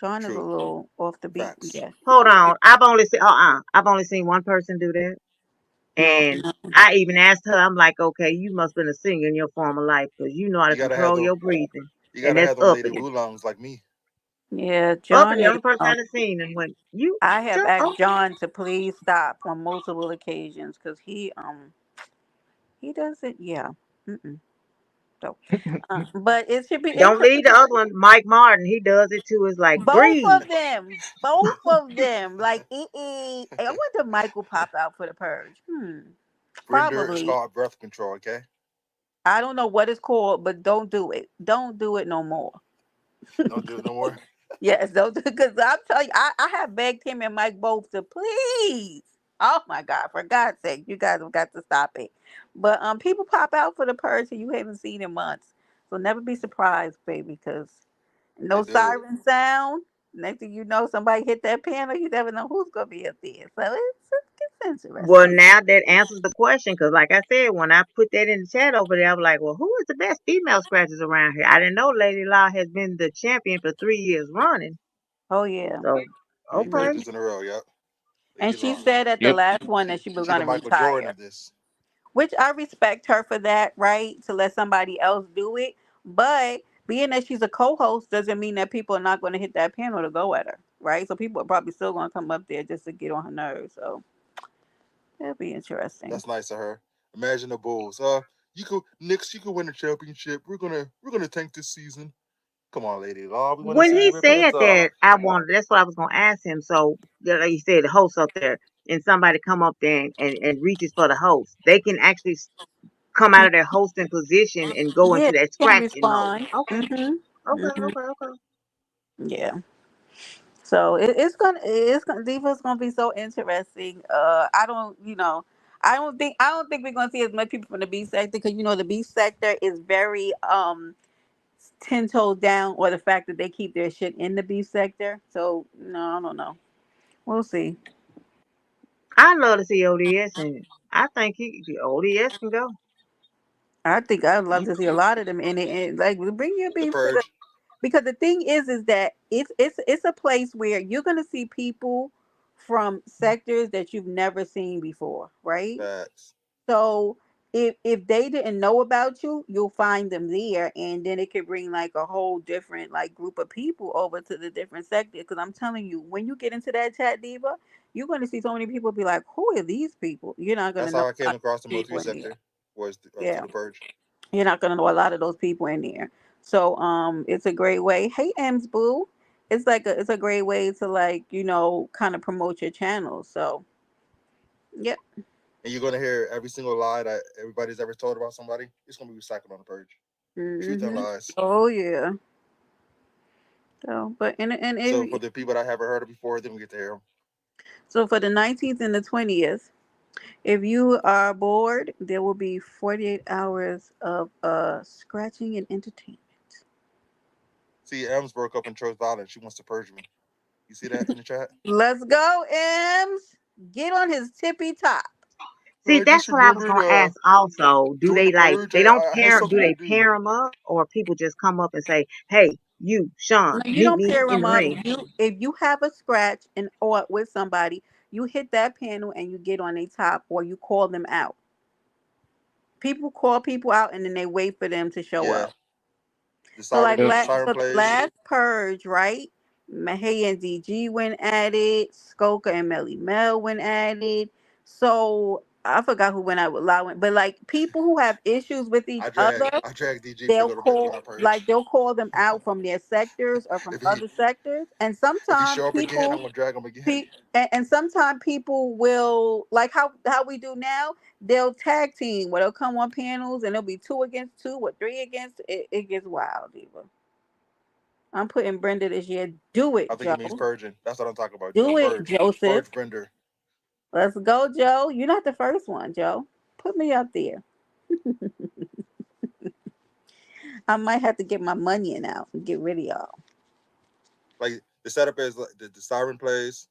John is a true little off the beat. facts. Yeah. Hold on, I've only seen one person do that, No, and no. I even asked her. I'm like, okay, you must have been a singer in your former life because you know how to You gotta have control the your breathing, you and gotta that's have them lady uppity. Wulongs like me. Yeah, Uppity, John the is. only person I've seen, and when you, I have John, asked oh, John to please stop on multiple occasions because he doesn't. Yeah. Mm-mm. So, but it should be don't leave the interesting. other one, Mike Martin. He does it too. It's like breathe. Both of them. Like, I wonder if Michael pop out for the purge. Grinder is Probably. called breath control. Okay, I don't know what it's called, but don't do it. Don't do it no more. don't do it no more. Yes, don't do because I'm telling you, I have begged him and Mike both to please. Oh my God, for God's sake, you guys have got to stop it. But people pop out for the purge and you haven't seen in months. So never be surprised, baby, because They no do. siren sound. Next thing you know, somebody hit that panel. You never know who's gonna be up there. So it's Well, interesting. now that answers the question because, like I said, when I put that in the chat over there, I was like, well, who is the best female scratchers around here? I didn't know Lady Law has been the champion for 3 years running. Oh yeah. So, 3 okay. Hmm. purges in a row. Yep. And Lady she Law. said at the Yep. last one that she was She the gonna Michael Jordan retire. of this. Which I respect her for that, right? To let somebody else do it. But being that she's a co-host doesn't mean that people are not going to hit that panel to go at her, right? So people are probably still going to come up there just to get on her nerves. So that'll be interesting. That's nice of her. Imagine the Bulls. You could Knicks. You could win the championship. We're gonna tank this season. Come on, Lady Law. We want to When see you he ripping said heads off. that, that's what I was going to ask him. So, like you said, the host up there, and somebody come up there and reaches for the host, they can actually come out of their hosting position and go Yeah, into that they can scratching mode. respond. Okay, okay, Hmm. okay, okay. Yeah. So it's gonna Diva's gonna be so interesting. I don't think we're gonna see as much people from the B sector because the B sector is very 10 toes down, or the fact that they keep their shit in the B sector. So no, I don't know. We'll see. I love to see ODS, and I think ODS can go. I think I'd love You, to see a lot of them in it. And, like, bring your The beef to the purge. because the thing is that it's a place where you're gonna see people from sectors that you've never seen before, right? Facts. So if they didn't know about you, you'll find them there, and then it could bring like a whole different like group of people over to the different sector. Because I'm telling you, when you get into that chat diva, you're going to see so many people be like, "Who are these people?" You're not going to That's know how I a came lot of across the people Mo3 in there. sector was through Yeah, the purge. you're not going to know a lot of those people in there. So it's a great way. Hey, Ems Boo, it's a great way to like kind of promote your channel. So yep. And you're gonna hear every single lie that everybody's ever told about somebody. It's gonna be recycled on the purge. Truth and Hmm. lies. Oh yeah. So, but and So for if the people that haven't heard it before, then we get to hear them. so for the 19th and the 20th, if you are bored, there will be 48 hours of scratching and entertainment. See, Ems broke up and chose violence. She wants to purge me. You see that in the chat? Let's go, Ems. Get on his tippy top. See, I that's just what I was remembered gonna ask. Also, do during they the like purge, they don't I had pair? Do something to they do. pair them up, or people just come up and say, "Hey, you, Sean, No, you meet don't me pair in them the up. ring"? If you have a scratch and or with somebody, you hit that panel and you get on their top, or you call them out. People call people out and then they wait for them to show Yeah, up. the So like Yep. siren so the plays. last purge, right? Mahay and DG went at it. Skoka and Melly Mel went at it. So I forgot who went out with Loud, but like people who have issues with each other, I dragged DG for they'll during call our purge. like they'll call them out from their sectors or from If he other sectors. And if he sometimes show up again, I'm people gonna drag him again. and sometimes people will like how we do now. They'll tag team where they'll come on panels and it'll be two against two or three against. It gets wild, Diva. I'm putting Brenda this year. Do I it, think it Joe. means purging. That's what I'm talking about. Do it, Purge, Joseph. purge Brender. Let's go, Joe. You're not the first one, Joe. Put me up there. I might have to get my money in out and get rid of y'all. Like the setup is like the siren plays.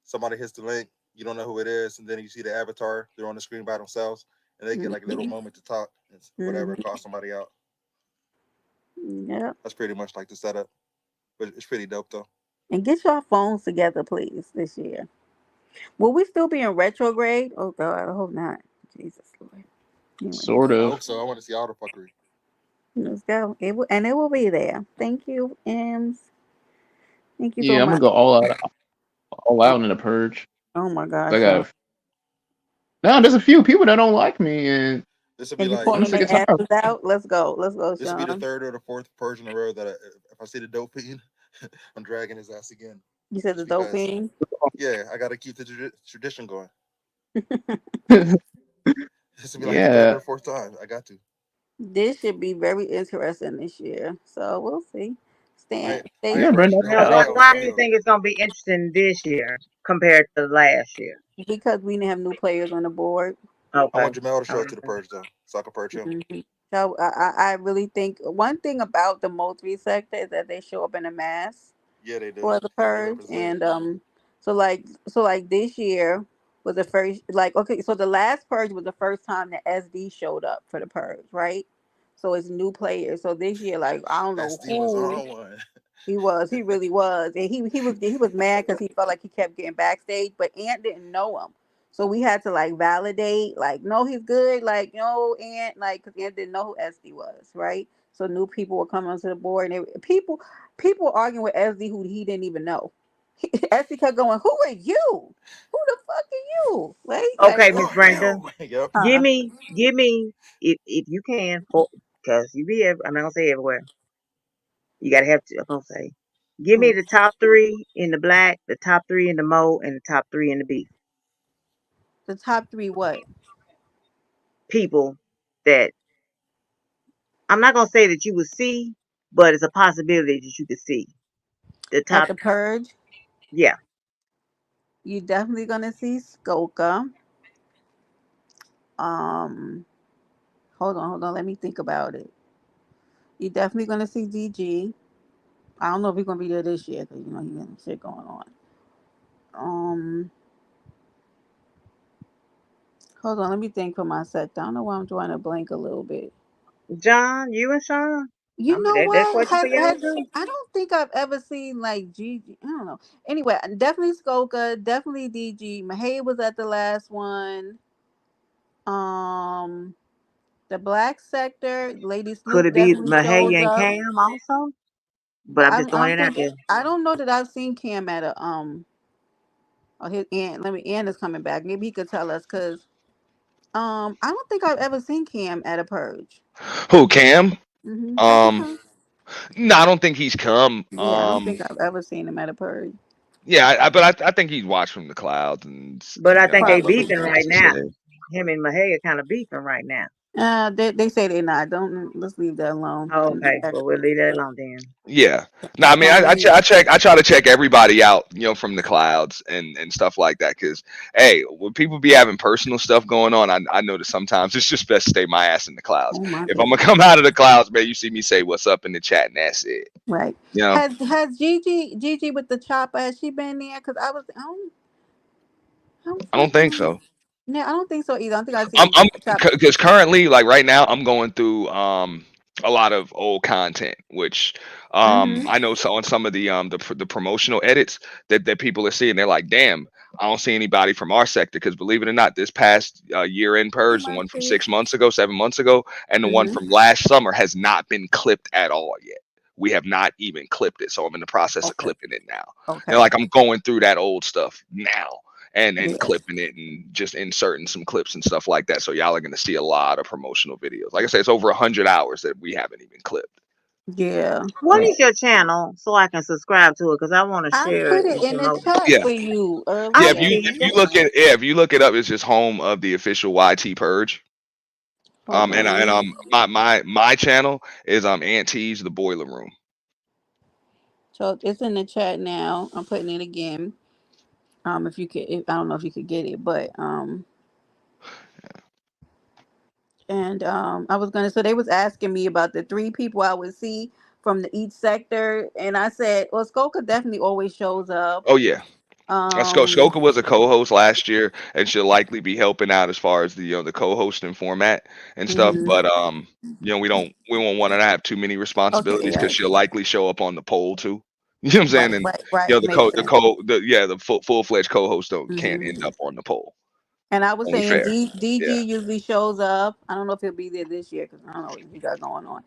Somebody hits the link. You don't know who it is, and then you see the avatar. They're on the screen by themselves, and they get like a little Hmm. moment to talk. And whatever, Hmm. call somebody out. Yep. That's pretty much like the setup, but it's pretty dope though. And get your phones together, please, this year. Will we still be in retrograde? Oh God, I hope not. Jesus Lord. Sort Anyways, I of. hope so. I want to see all the fuckery. let's go. It will be there. Thank you, Ems. Thank you so Yeah, I'm gonna much. go all Oh, out in the purge. oh my I gosh, Sean. got now. There's a few people that don't like me, and This will be And you like I'm calling sick their and tired. asses out? Let's go. Let's go, this will be the Sean. third or the fourth Persian in a row that if I see the dope fiend, I'm dragging his ass again. You said the Just dope because, fiend. yeah, I got to keep the tradition going. This will be like the third Yeah, or fourth time. I got to. This should be very interesting this year. So we'll see. Stay I yeah, ain't tuned Brenda. Persian. Well, I why, drag on why for do you real. think it's gonna be interesting this year compared to last year? because we have new players on the board. I Okay. want Jamel to show up to the Okay. purge though, so I can purge him. Mhm. So I really think one thing about the Moultrie sector is that they show up in a mass Yeah, they do. for the They purge, represent. and so like this year was the first, like, okay, so the last purge was the first time that SD showed up for the purge, right? So it's new players. So this year, like, I don't know SD was who. on one. He was. He really was. And he was mad because he felt like he kept getting backstage, but Ant didn't know him. So we had to like validate, like, no, he's good. Like, no, Ant, like, because Ant didn't know who SD was, right? So new people were coming onto the board, and people were arguing with SD who he didn't even know. SD kept going, "Who are you? Who the fuck are you?" Like, Okay, Who Miss are Brenda, you? Yep. huh? give me, if you can, because you be, I'm not gonna say everywhere. You gotta have to. I'm gonna say, give me Hmm. the top three in the black, the top three in the mo, and the top three in the beef. The top three what People that I'm not gonna say that you would see, but it's a possibility that you could see. The at top, the purge? yeah. You definitely gonna see Skoka. Um, hold on. Let me think about it. You definitely gonna see DG. I don't know if he's gonna be there this year because he got shit going on. Um, hold on, let me think for my sector. I don't know why I'm drawing a blank a little bit. John, you and Sean. You know That what? question for y'all Has too. I don't think I've ever seen like Gigi. I don't know. Anyway, definitely Skoka, definitely DG. Mahay was at the last one. Um, The black sector, Lady Could Snoop it be definitely shows Mahalia and up. Cam also? But But I'm just I throwing don't it out think there. I don't know that I've seen Cam at a oh his aunt. Let me Aunt is coming back. Maybe he could tell us because I don't think I've ever seen Cam at a purge. Who, Cam? Has he Um, come? no, I don't think he's come. Yeah, I don't think I've ever seen him at a purge. Yeah, but I think he's watched from the clouds, and But I you know think they has some Probably. beefing things right to now. say. Him and Mahalia kind of beefing right now. They say they're not. Don't let's leave that alone. Oh, And okay, well we'll leave that alone then. Yeah. No, I mean, don't really. I try to check everybody out, from the clouds and stuff like that. Because hey, when people be having personal stuff going on, I know that sometimes it's just best to stay my ass in the clouds. Oh my If I'm gonna goodness. come out of the clouds, man, you see me say what's up in the chat, and that's it. Right. You know, Has Gigi with the chopper? Has she been there? Because I don't I don't think fucking. so. Yeah, I don't think so either. I don't think I've I'm seen I'm chopper. because currently, like right now, I'm going through a lot of old content, which Mm-hmm. I know, so on some of the promotional edits that people are seeing, they're like, damn, I don't see anybody from our sector. Because believe it or not, this past year end Hey, purge, the my one from kid. 6 months ago, 7 months ago, and the one Mm-hmm. from last summer has not been clipped at all yet. We have not even clipped it, so I'm in the process of Okay. clipping it now. Okay. Like I'm going through that old stuff now and Yeah. clipping it and just inserting some clips and stuff like that. So y'all are gonna see a lot of promotional videos. Like I said, it's over 100 hours that we haven't even clipped. Yeah. What Mm. is your channel so I can subscribe to it? Because I want to I share put it it and in the promote. chat Yeah, for you yeah. I If earlier. you see. if you look at yeah, if you look it up, it's just home of the official YT Purge. Hold And on. my channel is Aunt T's The Boiler Room. So it's in the chat now. I'm putting it again. If you could, I don't know if you could get it, but and I was gonna. So they was asking me about the three people I would see from the each sector, and I said, well, Skoka definitely always shows up. Oh yeah. Um. Skoka was a co-host last year, and she'll likely be helping out as far as the the co-hosting format and stuff. Mhm. But we won't want her to have too many Okay. responsibilities because Right. she'll likely show up on the poll too. You know what I'm saying? Right. And Right. Right. Makes sense. the full fledged co-host can't end Mhm. up on the poll. And I was Only saying fair. DG Yeah. usually shows up. I don't know if he'll be there this year because I don't know what he got going on.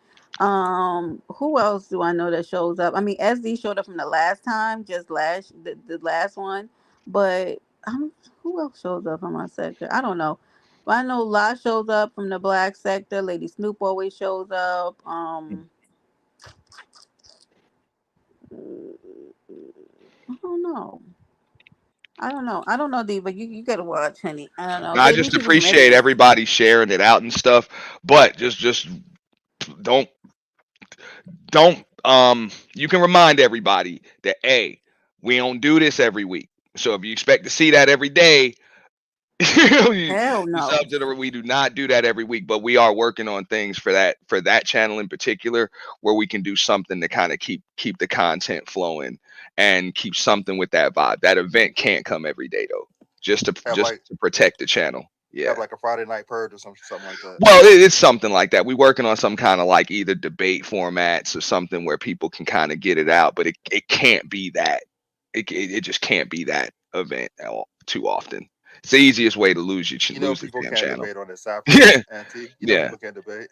Who else do I know that shows up? I mean, SD showed up from the last time, just the last one. But who else shows up from my sector? I don't know. But I know La shows up from the black sector. Lady Snoop always shows up. I don't know. I don't know. I don't know, D, but you gotta watch, honey. I don't know. And I They meet just people from appreciate everywhere. everybody sharing it out and stuff, but just don't you can remind everybody that we don't do this every week. So if you expect to see that every day, you Hell no. something, or we do not do that every week, but we are working on things for that channel in particular where we can do something to kind of keep the content flowing and keep something with that vibe. That event can't come every day though, Have just like to protect the channel. Yeah. have like a Friday night purge or something like that. Well, it's something like that. We're working on some kind of like either debate formats or something where people can kind of get it out, but it can't be that. It just can't be that event too often. It's the easiest way to You know lose the people damn can't channel. debate on this app though, Auntie. You know Yeah. people can't debate.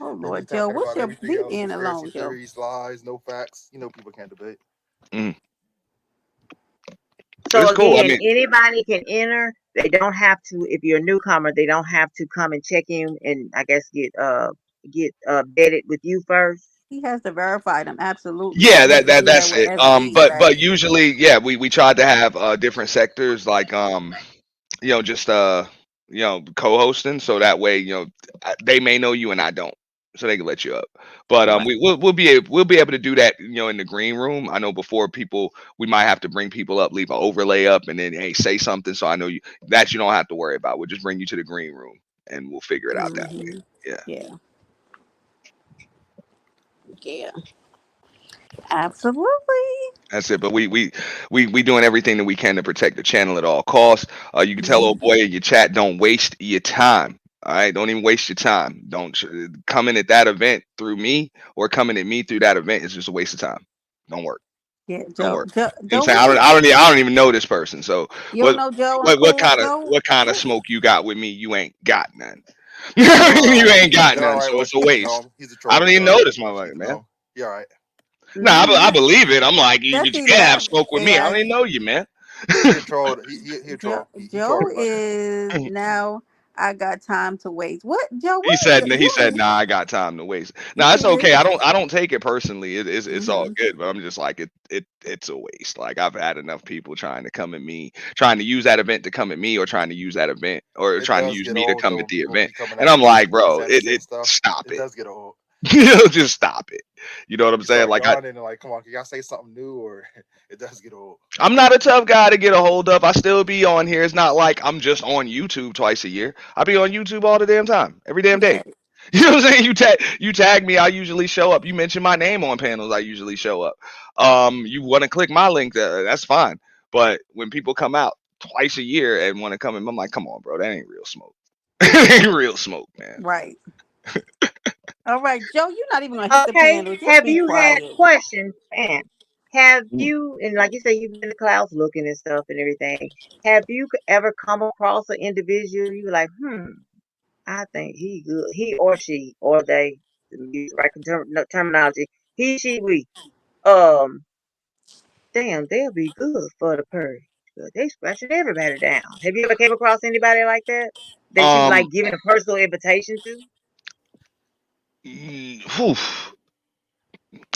Oh They be Lord, Joe, talking what's about your everything leave else, Ian conspiracy alone, Joe? theories, lies, no facts. You know people can't debate. Mm. But So it's cool. I again, mean, anybody can enter. They don't have to. If you're a newcomer, they don't have to come and check in and I guess get vetted with you first. He has to verify them. Absolutely, yeah, he has to do that that's with it. SD, But right? usually, yeah, we tried to have different sectors like just co-hosting, so that way they may know you and I don't, so they can let you up. But Right. we'll be able to do that in the green room. I know before people we might have to bring people up, leave an overlay up, and then hey say something, so I know you don't have to worry about. We'll just bring you to the green room and we'll figure it out that way. Hmm. Yeah. Yeah. Yeah. Absolutely. That's it. But we doing everything that we can to protect the channel at all costs. You can tell old Hmm. boy in your chat, don't waste your time. All right, don't even waste your time. Don't coming at that event through me or coming at me through that event is just a waste of time. Don't work. Yeah, Don't Joe. worry. Joe. You know what I'm Joe, saying? what you? I don't even know this person. So You don't what know Joe? what what Cool, kind of Joe. what kind of What? smoke you got with me? You ain't got none. Nah, You ain't got he all none, right so with it's a keeping it waste. home. He's a I troll. don't He even all right know with this motherfucker, keeping it man. home. He all right. No, I Mm-hmm. believe it. I'm like, you, but you Jesse can't have left, smoke with and me. I don't even know you, man. He a troll. He a troll. He troll Joe everybody. is now. I got time to waste. What, Joe? What He you said, is? nah, I got time to waste. Nah, it's okay. Yeah. I don't take it personally. It's all Mm-hmm. good, but I'm just like it's a waste. Like I've had enough people trying to come at me, trying to use that event to come at me, or trying to use that event, or It trying to does use get me to old come though at when the people event. be coming And at I'm you like, bro, saying the same it stuff. stop It it. does get old. Just stop it. You know what I'm You saying? start Like yawning and like, come on, can y'all say something new? Or it does get old. I'm not a tough guy to get a hold of. I still be on here. It's not like I'm just on YouTube twice a year. I be on YouTube all the damn time, every damn day. Right. You know what I'm saying? You tag me, I usually show up. You mention my name on panels, I usually show up. You want to click my link, that's fine. But when people come out twice a year and want to come in, I'm like, come on, bro, that ain't real smoke. That ain't real smoke, man. Right. All right, Joe. You're not even gonna hit the Okay. piano. Just Have be you had quiet. questions, and have Mm. you, and like you say, you've been in the clouds looking and stuff and everything. Have you ever come across an individual you were like, I think he good, he or she or they, use the right terminology, he, she, we. Um, damn, they'll be good for the purge. But they scratching everybody down. Have you ever came across anybody like that that you Um, like giving a personal invitation to? Whew.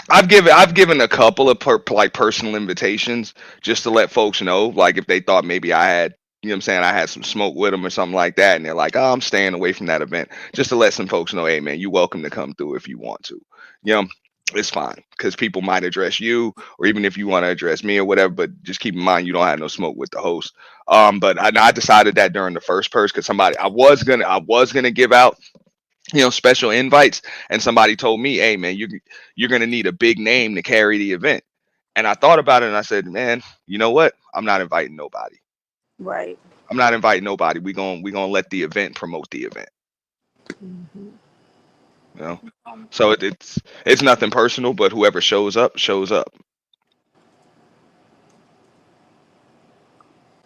I've given a couple of like personal invitations just to let folks know, like if they thought maybe I had, you know what I'm saying, I had some smoke with them or something like that, and they're like, oh, I'm staying away from that event, just to let some folks know, hey man, you're welcome to come through if you want to, you know. It's fine because people might address you, or even if you want to address me or whatever. But just keep in mind you don't have no smoke with the host. But I decided that during the first purse because somebody I was gonna give out, you know, special invites, and somebody told me, hey man, you're gonna need a big name to carry the event. And I thought about it and I said, man, you know what, I'm not inviting nobody. Right. I'm not inviting nobody. We gonna let the event promote the event, Hmm. you know. So it's nothing personal, but whoever shows up shows up.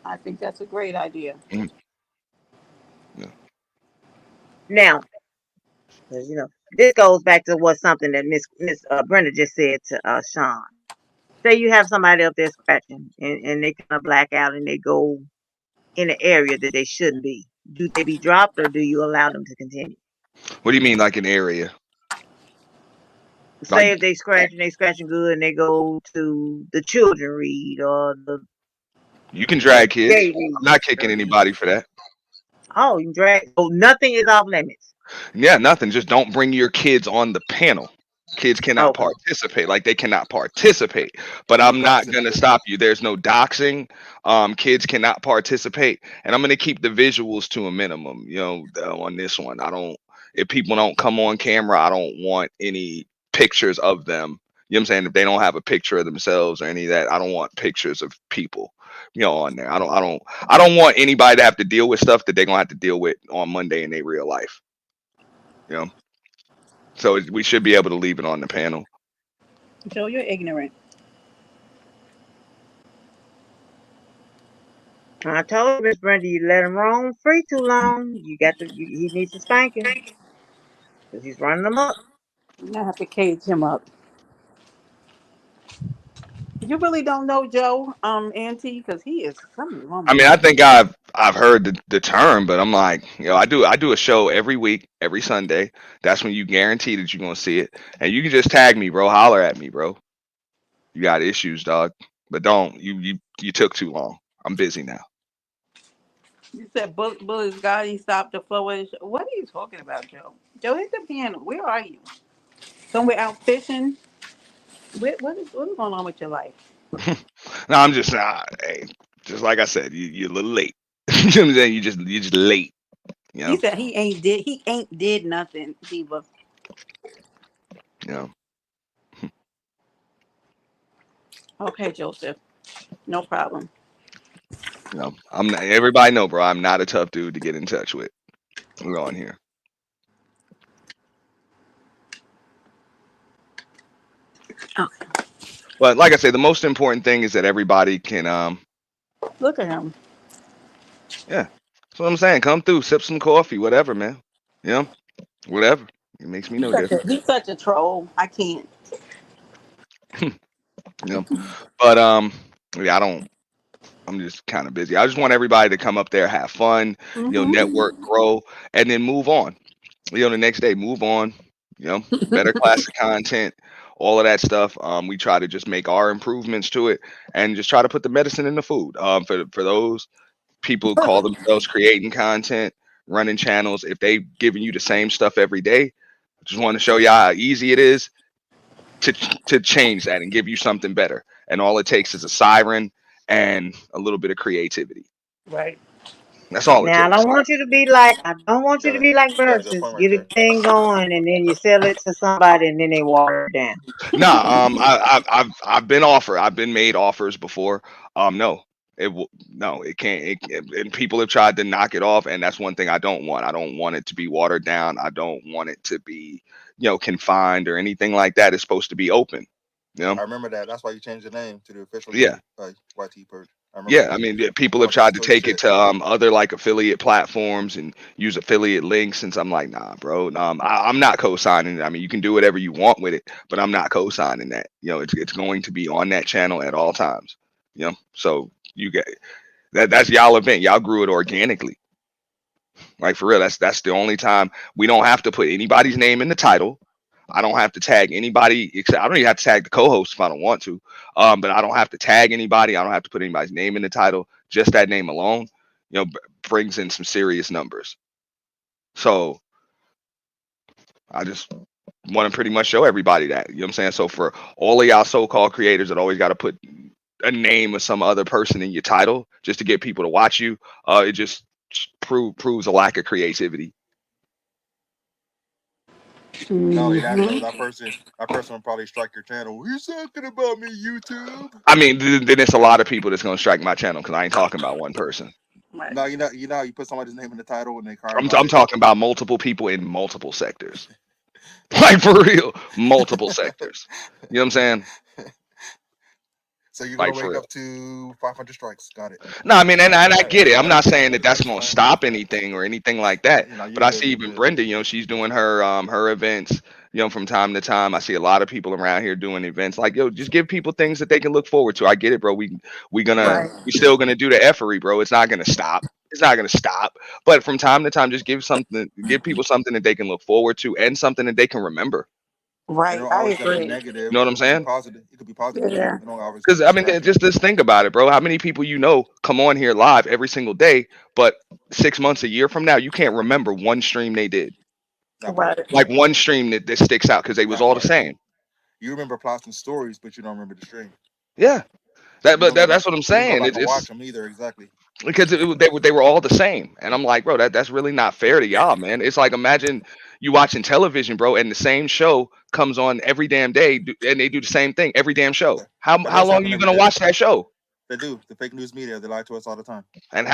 I think that's a great idea. Mhm. Yeah. Now, because this goes back to what something that Miss Brenda just said to Sean. Say you have somebody up there scratching, and they kind of black out and they go in an area that they shouldn't be. Do they be dropped, or do you allow them to continue? What do you mean, like an area? Say Like if they scratching good, and they go to the children read or you can the drag kids. gay read. I'm not kicking anybody for that. Oh, you drag. So nothing is off limits. Yeah, nothing. Just don't bring your kids on the panel. Kids cannot Okay. participate. Like they cannot participate. But No I'm not doxing gonna needed. stop you. There's no doxing. Kids cannot participate, and I'm gonna keep the visuals to a minimum. You know, on this one, I don't. If people don't come on camera, I don't want any pictures of them. You know what I'm saying? If they don't have a picture of themselves or any of that, I don't want pictures of people, you know, on there. I don't want anybody to have to deal with stuff that they're gonna have to deal with on Monday in their real life. You know, so we should be able to leave it on the panel. Joe, you're ignorant. I told you, Miss Brenda, you let him roam free too long. He needs a spanking because he's running them up. I have to cage him up. You really don't know Joe, Auntie, because he is something wrong I with mean, him. I think I've heard the term, but I'm like, you know, I do a show every week, every Sunday. That's when you guarantee that you're gonna see it, and you can just tag me, bro. Holler at me, bro. You got issues, dog, but don't you took too long. I'm busy now. You said Bully's God, he stopped the flow of the show. What are you talking about, Joe? Joe, hit the piano. Where are you? Somewhere out fishing? What is going on with your life? No, I'm just hey, just like I said, you're a little late. You know what I'm saying? You just late. You He know, said he ain't did nothing, Diva. you know, Okay, Joseph. No problem. you know. I'm not, everybody know, bro. I'm not a tough dude to get in touch with. We're on here. Okay. But like I say, the most important thing is that everybody can Look at him. yeah. That's what I'm saying. Come through, sip some coffee, whatever, man. You know, whatever. It makes me no different. He's such a troll. I can't. You know. But yeah, I don't. I'm just kind of busy. I just want everybody to come up there, have fun, network, grow, and then move on. The next day, move on. Better classic content, all of that stuff. We try to just make our improvements to it, and just try to put the medicine in the food. For those people who call themselves creating content, running channels, if they giving you the same stuff every day, I just want to show you how easy it is to change that and give you something better. And all it takes is a siren and a little bit of creativity. Right. That's all it Now takes. I don't want you to be like You got a good versus. point right Get a there. thing going and then you sell it to somebody and then they water it down. Nah, I've been offered. I've been made offers before. No, no, it can't. And people have tried to knock it off, and that's one thing I don't want. I don't want it to be watered down. I don't want it to be, confined or anything like that. It's supposed to be open. You know? I remember that. That's why you changed the name to the official Yeah. name, YT Purge. I remember Yeah, that. I mean, yeah, people I have thought that was tried to total take it shit. to other like affiliate platforms and use affiliate links, and so I'm like, nah, bro, I'm not co-signing it. I mean, you can do whatever you want with it, but I'm not co-signing that. It's going to be on that channel at all times. So you get that. That's y'all event. Y'all grew it organically, like for real. That's the only time we don't have to put anybody's name in the title. I don't have to tag anybody except I don't even have to tag the co-host if I don't want to. But I don't have to tag anybody. I don't have to put anybody's name in the title. Just that name alone, brings in some serious numbers. So I just want to pretty much show everybody that. You know what I'm saying? So for all of y'all so-called creators that always got to put a name of some other person in your title just to get people to watch you, it just proves a lack of creativity. Not only that though, that person will probably strike your channel. You're talking about me, YouTube. I mean, then it's a lot of people that's gonna strike my channel because I ain't talking about one person. Right. No, you put somebody's name in the title and they cry I'm about it. talking about multiple people in multiple sectors. Like for real, multiple sectors. You know what I'm saying? So you're gonna Like for wake real. up to 500 strikes. Got it. No, I mean, and I get it. I'm not That's saying that that's gonna fine. stop anything or anything like that. You're But I good. see You're even good. Brenda, she's doing her events, from time to time. I see a lot of people around here doing events. Like, yo, just give people things that they can look forward to. I get it, bro. Yeah. We still gonna do the effery, bro. It's not gonna stop. It's not gonna stop. But from time to time, just give people something that they can look forward to and something that they can remember. It Right. don't I always got to be agree. negative. You know what I'm It could be saying? positive. It could be positive too. Yeah. It don't always Because be I mean, negative. just think about it, bro. How many people come on here live every single day, but 6 months, a year from now, you can't remember one stream they did, That part. Right. like one stream that sticks out because they was That all the part. same. You remember plots and stories, but you don't remember the stream. Yeah, You don't go back. that's what I'm You don't go saying. back and watch It's them either. Exactly. because they were all the same, and I'm like, bro, that's really not fair to y'all, man. It's like imagine you watching television, bro, and the same show comes on every damn day, and they do the same thing every damn show. That How does long are happen you every gonna day. watch that show? They do. The fake news media, they lie to us all the time. And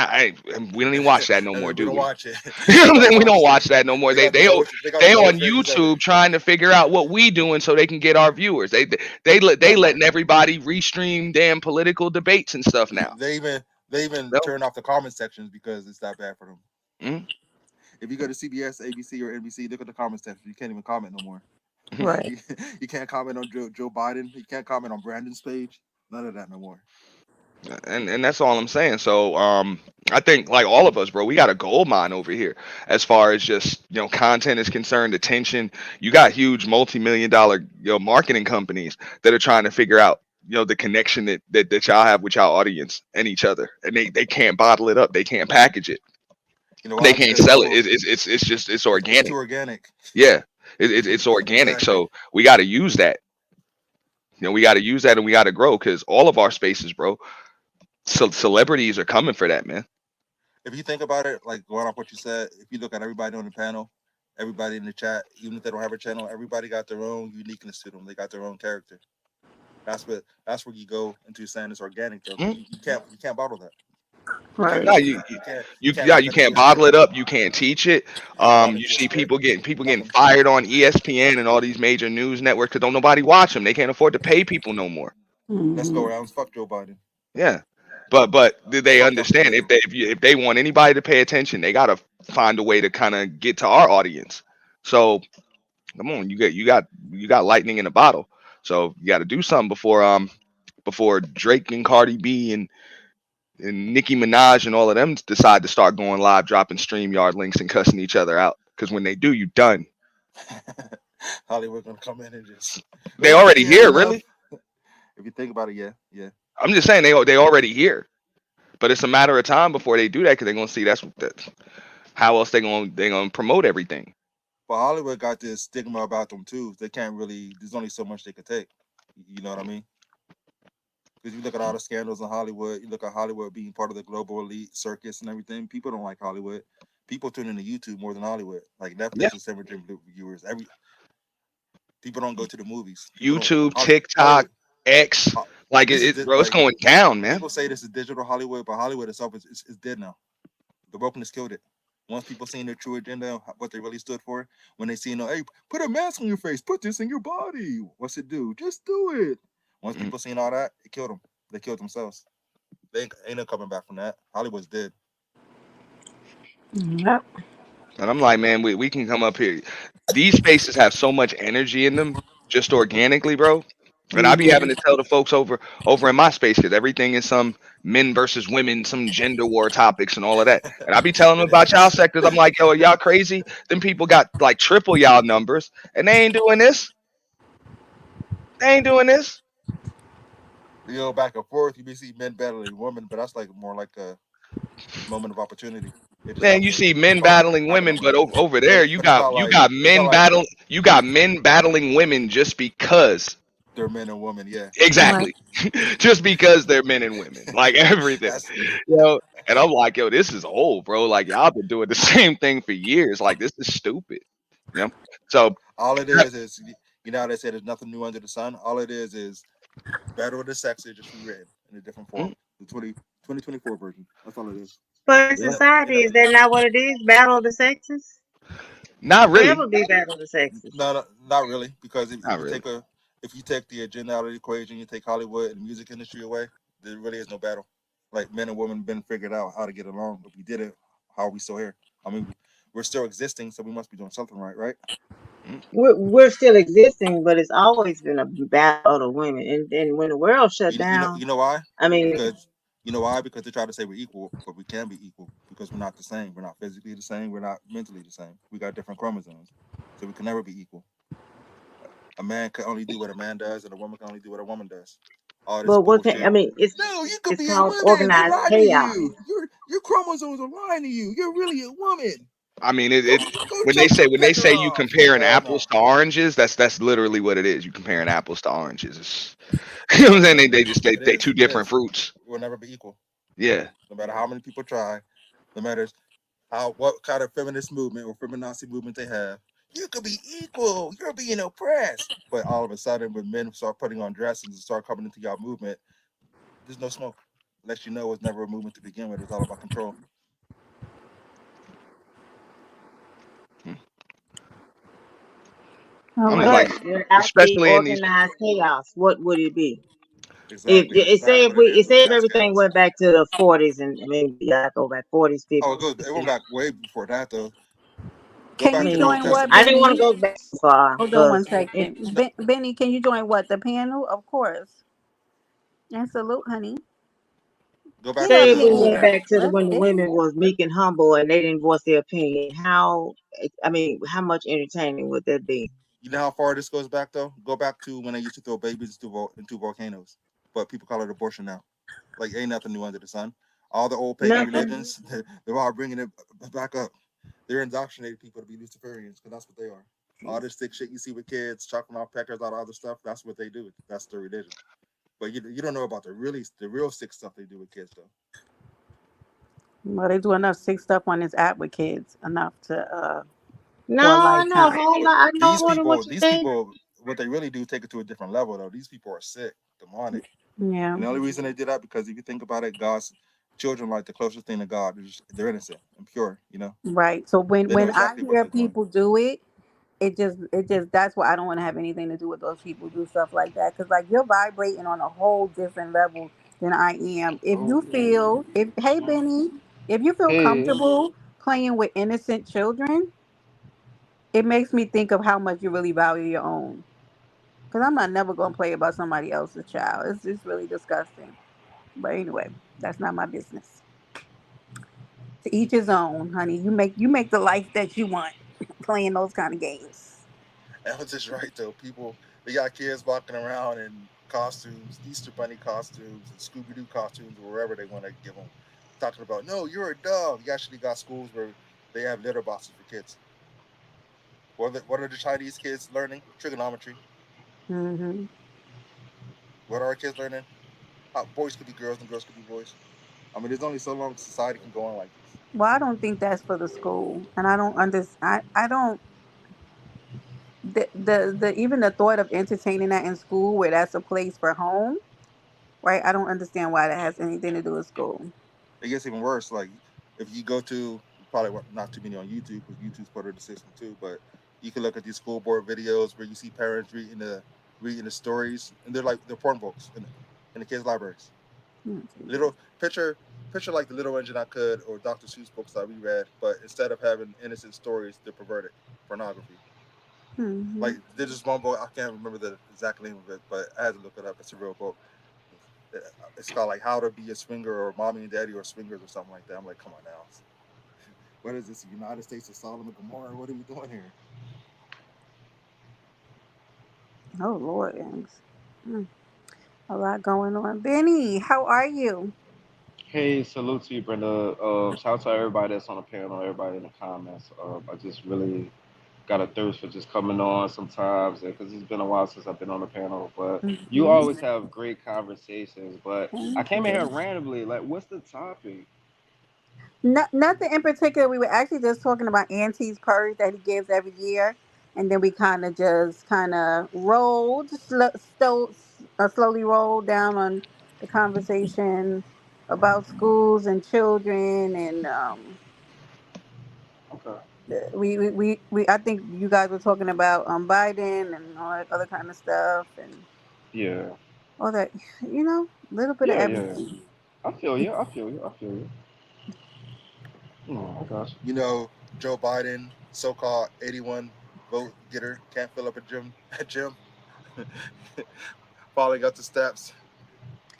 we don't even watch that no more, We do don't we? watch it. You know They what I'm got saying? We don't publishers. watch that no more. They got the publishers. They got the They on publishers represented. YouTube trying to figure out what we doing so they can get our viewers. They letting everybody restream damn political debates and stuff now. They even No? turn off the comment sections because it's that bad for them. Mhm. If you go to CBS, ABC, or NBC, look at the comment section. You can't even comment no more. Right. You can't comment on Joe Biden. You can't comment on Brandon's page. None of that no more. And that's all I'm saying. So I think like all of us, bro, we got a gold mine over here as far as just content is concerned, attention. You got huge multi-million dollar marketing companies that are trying to figure out the connection that y'all have with y'all audience and each other, and they can't bottle it up, they can't package it, You know they why? can't Because sell it. people, It's just it's it's too organic. organic. Yeah, it's organic. Exactly. So we got to use that. We got to use that and we got to grow because all of our spaces, bro. Celebrities are coming for that, man. If you think about it, like going off what you said, if you look at everybody on the panel, everybody in the chat, even if they don't have a channel, everybody got their own uniqueness to them. They got their own character. That's where you go into saying it's organic though, because Mm. you can't bottle that. You can't Right. No, bottle that. You can't yeah, make you that into can't a bottle script. it up. You can't teach it. You can't put it You into a see script. people getting Nothing. fired on ESPN and all these major news networks because don't nobody watch them. They can't afford to pay people no more. Let's go Hmm. around. Fuck Joe Biden. Yeah, but did they Fuck Uncle understand Phil. if they want anybody to pay attention, they gotta find a way to kind of get to our audience. So come on, you got lightning in a bottle. So you got to do something before Drake and Cardi B and Nicki Minaj and all of them decide to start going live, dropping StreamYard links and cussing each other out. Because when they do, you done. Hollywood gonna come in and just They okay, already you had here, enough. really. If you think about it, yeah, yeah. I'm just saying they already here. But it's a matter of time before they do that because they're gonna see that's how else they gonna promote everything. But Hollywood got this stigma about them too. They can't really. There's only so much they could take. You know what I mean? Because you look at all the scandals in Hollywood. You look at Hollywood being part of the global elite circus and everything. People don't like Hollywood. People tune into YouTube more than Hollywood. Like Yeah, Netflix is hemorrhaging viewers. Every people don't go to the movies. People don't. YouTube, TikTok, Hollywood. X, like This is bro, it's like going down, man. people say this is digital Hollywood, but Hollywood itself is dead now. The wokeness killed it. Once people seen their true agenda, what they really stood for, when they seen, hey, put a mask on your face, put this in your body. What's it do? Just do it. Once Mm. people seen all that, it killed them. They killed themselves. They ain't no coming back from that. Hollywood's dead. Yep. And I'm like, man, we can come up here. These spaces have so much energy in them, just organically, bro. And I be Hmm. having to tell the folks over in my space because everything is some men versus women, some gender war topics and all of that. And I be telling them It about y'all is. sectors. I'm like, yo, are y'all crazy? Them people got like triple y'all numbers, and they ain't doing this. They ain't doing this. You go back and forth, you may see men battling women, but that's like more like a moment of opportunity. It just Man, happens you to see men start battling happening women, on but them. over But there you but got you got it's not men like battling women just because. they're men and women. Yeah, Right. Exactly. Just because they're men and women. Like everything. that's You know? And I'm like, yo, this is old, bro. Like y'all been doing the same thing for years. Like this is stupid. You know? So all it is. Is you know how they say there's nothing new under the sun. All it is Battle of the Sexes just rewritten in a different form. mm, The 2024 version. That's all it is. But in Ain't, yeah, no- ain't society, is nothing that new. not what it is? Battle of the sexes? not really. Forever be battle of the sexes. No, not really, because Not really. if you take the agenda out of the equation, you take Hollywood and the music industry away, there really is no battle. Like men and women been figured out how to get along. If we did it, how are we still here? I mean, we're still existing, so we must be doing something right, right? Mm. We're still existing, but it's always been a battle of the women. And when the world shut down, You know why? I mean, Because you know why? Because they try to say we're equal, but we can be equal because we're not the same. We're not physically the same. We're not mentally the same. We got different chromosomes, so we can never be equal. A man can only do what a man does, and a woman can only do what a woman does. All this but what can I bullshit. mean? No, you could It's be a called woman. They organized lied to chaos. you. Your chromosomes are lying to you. You're really a woman. I mean Go it go when they chop say your when they pecker say you off. comparing Hell apples no. to oranges, that's literally what it is. You comparing apples to oranges. You know what I'm saying? They just It they is. two It different is. fruits. We'll never be equal. Yeah. No matter how many people try. No matter how what kind of feminist movement or feminazi movement they have. You could be equal. You're being oppressed. But all of a sudden, when men start putting on dresses and start coming into your movement, there's no smoke. Let you know it's never a movement to begin with. It's all about control. Mm. All I mean, right. like But without the especially in these. organized chaos, what would it be? If Exactly. it That's say exactly if what it we is. it It's say if mass everything chaos. went back to the 40s, and I mean we gotta go back 40s, Oh, 50s. it went back way before that though. Go Can I back you to the Old join mean, what, Testament. I didn't want to Benny? go back so far Hold on one because second. Benny, can you join what? The panel? Of course. And salute, honey. Go back Get to say up if we the went here. back to the Let's when the get women it. was meek and humble and they didn't voice their opinion, how I mean, how much entertaining would that be? You know how far this goes back though? Go back to when they used to throw babies into volcanoes. But people call it abortion now. Like ain't nothing new under the sun. All the old pagan Nothing. religions, they're all bringing it back up. They're indoctrinating people to be Luciferians because that's what they are. All this thick shit you see with kids, chopping off peckers, all the other stuff, that's what they do. That's their religion. But you don't know about the real sick stuff they do with kids though. Well, they do enough sick stuff on this app with kids, enough to No, for a I know a lifetime. whole lot. I know more than what you These think. people, what they really do, take it to a different level though. These people are sick, demonic, Yeah. and the only reason they did that because if you think about it, God's children like the closest thing to God. They're innocent and pure. You know, Right. So when they know I exactly what hear they're doing. people do it, it just that's why I don't want to have anything to do with those people who do stuff like that, because like you're vibrating on a whole different level than I am. If Oh, you feel, if hey Benny, if you feel hey. comfortable playing with innocent children, it makes me think of how much you really value your own. Because I'm not never gonna play about somebody else's child. It's really disgusting. But anyway, that's not my business. To each his own, honey. You make the life that you want playing those kind of games. That was just right though. People they got kids walking around in costumes, Easter bunny costumes, and Scooby Doo costumes, or wherever they want to give them. Talking about no, you're a dog. You actually got schools where they have litter boxes for kids. What are the Chinese kids learning? Trigonometry. Hmm. What are our kids learning? How boys could be girls and girls could be boys. I mean, there's only so long society can go on like this. Well, I don't think that's for the school, and I don't understand. I don't the even the thought of entertaining that in school, where that's a place for home, right? I don't understand why that has anything to do with school. It gets even worse. Like if you go to probably not too many on YouTube because YouTube's part of the system too, but you can look at these school board videos where you see parents reading the stories, and they're porn books in the kids' libraries. Oh, Jesus. Little picture like the Little Engine I Could or Dr. Seuss books that we read, but instead of having innocent stories, they're perverted pornography. Hmm. Like there's this one book I can't remember the exact name of it, but I had to look it up. It's a real book. It's called like How to Be a Swinger or Mommy and Daddy or Swingers or something like that. I'm like, come on now. What is this? The United States of Solomon and Gomorrah? What are we doing here? Oh Lord, Yanks. A lot going on. Benny, how are you? Hey, salute to you, Brenda. Shout out to everybody that's on the panel, everybody in the comments. I just really got a thirst for just coming on sometimes because it's been a while since I've been on the panel. But you Hmm. always have great conversations. But I Thank came in here you. randomly. Like, what's the topic? No, nothing in particular. We were actually just talking about Auntie's purse that he gives every year, and then we kind of rolled, slowly rolled down on the conversation about schools and children, and Okay. I think you guys were talking about Biden and all that other kind of stuff, and Yeah. all that, a little bit of Yeah. everything. I feel you. I feel you. I feel you. I got you. You know, Joe Biden, so-called 81 vote getter, can't fill up a gym at gym, falling up the steps,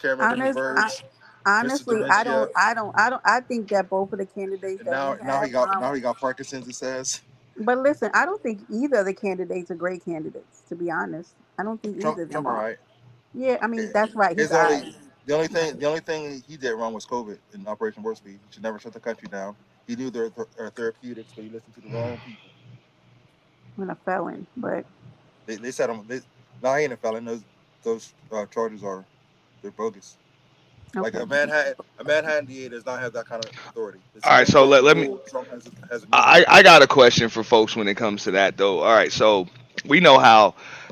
camera to the Honest, I, birds, Mr. honestly, Dementia, I think that both of the candidates and that we now have, he got Parkinson's. It says but listen, I don't think either of the candidates are great candidates. To be honest, I don't think either of them Trump, all are. right. Yeah, I mean that's right. He's His I. only Right. the only thing he did wrong was COVID in Operation Warp Speed. He should never shut the country down. He knew there are therapeutics, but he listened to the wrong people. I'm a felon, but They said him. No, he ain't a felon. Those charges are they're bogus. Like okay. A Manhattan DA does not have that kind of authority. The All right, Supreme so Court let me. ruled Trump has immunity. I got a question for folks when it comes to that though. All right, so we know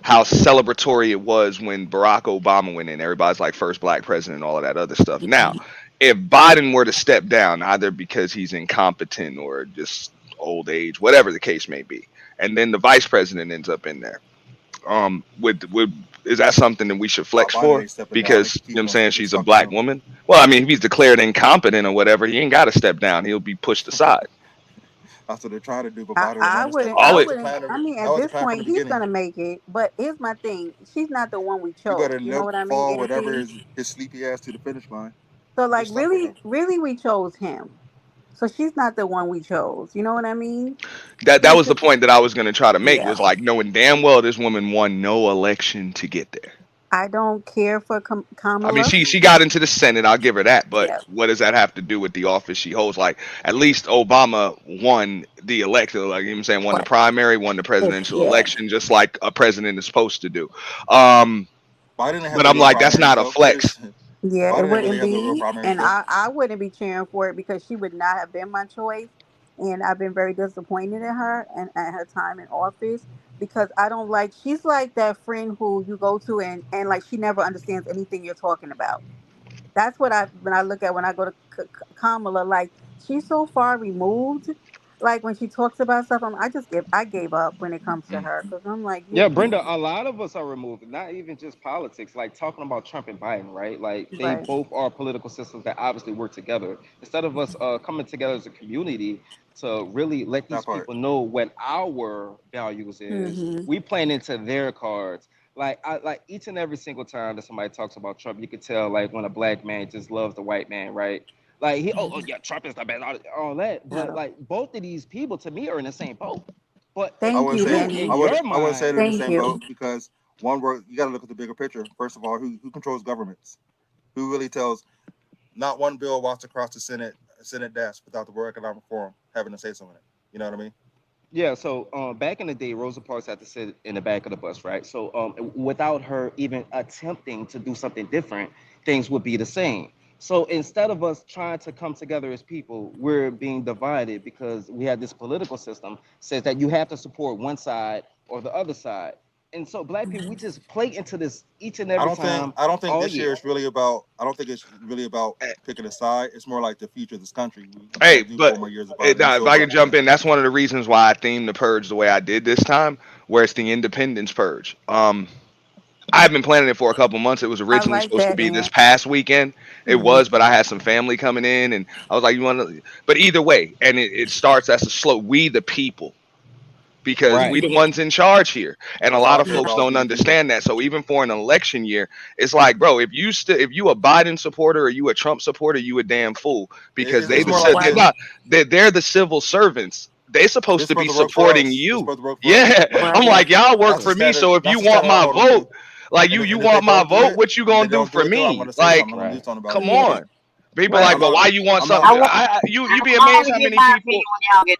how celebratory it was when Barack Obama went in. Everybody's like first black president and all of that other stuff. Yeah. Now, if Biden were to step down, either because he's incompetent or just old age, whatever the case may be, and then the vice president ends up in there, would is that something that we should flex Biden for? ain't stepping down. They Because can you know keep what I'm him saying, it's she's a fuck with black him. woman. Well, I mean, if he's declared incompetent or whatever, he ain't got to step down. He'll be pushed aside. That's what they're trying to do, but I, Biden would I never step wouldn't. down. I All it, wouldn't. I mean, That at was the this plan from point, the he's beginning. gonna make it. But here's my thing: she's not the one we You chose. better You know limp, what I mean, fall, whatever Auntie? his sleepy ass to the finish line. So, They're like, stuck with really, him. really, we chose him. So she's not the one we chose. You know what I mean? that She's was the point that I was going to try to make yeah. was like knowing damn well this woman won no election to get there. I don't care for I mean, Kamala. she got into the Senate. I'll give her that. But Yeah, what does that have to do with the office she holds? Like, at least Obama won the election. Like, you know what I'm saying? Won the but primary, won the presidential yeah, election, just like a president is supposed to do. Um, Biden didn't have but the I'm real like, that's primaries not a though. flex. yeah. It Biden didn't really wouldn't have the real be, primaries and though. I wouldn't be cheering for it because she would not have been my choice, and I've been very disappointed in her and at her time in office because I don't like. She's like that friend who you go to and like she never understands anything you're talking about. That's what I when I look at when I go to Kamala, like she's so far removed. Like when she talks about stuff, I gave up when it comes to Mm. her because I'm like, Yeah, you Brenda, a lot of us are removed, not even just politics, like talking about Trump and Biden, right? Like they right. both are political systems that obviously work together. Instead of us coming together as a community to really let That these part. people know what our values is, Hmm. we playing into their cards. Like each and every single time that somebody talks about Trump, you could tell like when a black man just loves the white man, right? Like oh yeah, Trump is the best, all that. But like both of these people to me are in the same boat. But I Thank wouldn't you, say you Benny. in your I wouldn't say they're in the mind, Thank same boat you. because one word you got to look at the bigger picture. First of all, who controls governments? Who really tells? Not one bill walks across the Senate desk without the World Economic Forum having to say something in it. You know what I mean? yeah, so back in the day, Rosa Parks had to sit in the back of the bus, right? So without her even attempting to do something different, things would be the same. So instead of us trying to come together as people, we're being divided because we have this political system says that you have to support one side or the other side. And so black people, we just play into this each and every time, I don't think all this year year. is really about. I don't think it's really about Eh, picking a side. It's more like the future of this country. We got Hey, to do but 4 more years of Biden. if I can jump in, that's one of the reasons why I themed the purge the way I did this time, where it's the Independence Purge. I've been planning it for a couple months. It was I originally like supposed to that, be this Aunt. past weekend. It Hmm. was, but I had some family coming in, and I was like, "You want to?" But either way, and it starts as a slow. We the people, because we Right. the ones in charge here, and a That's how lot I of feel folks about don't we the people. understand that. So even for an election year, it's like, bro, if you a Biden supporter or you a Trump supporter, you a damn fool, because It's more like they're this. Right. not they're the civil servants. They're supposed This to supposed be to work for supporting us. This you. supposed to work for us. Yeah, I'm Right. like, y'all work That's the for me. standard. So if you That's the want standard I my hold them to. vote, like you And if they want my don't do vote, it, what you if they gonna do don't for do it, though, I'm me? going to say Like, something. I'm going to do Right. something about it. come Yeah. on. People Right. like, I'm well, not. why you want I'm something? not. I want You be I want amazed to how get many my people. opinion when y'all get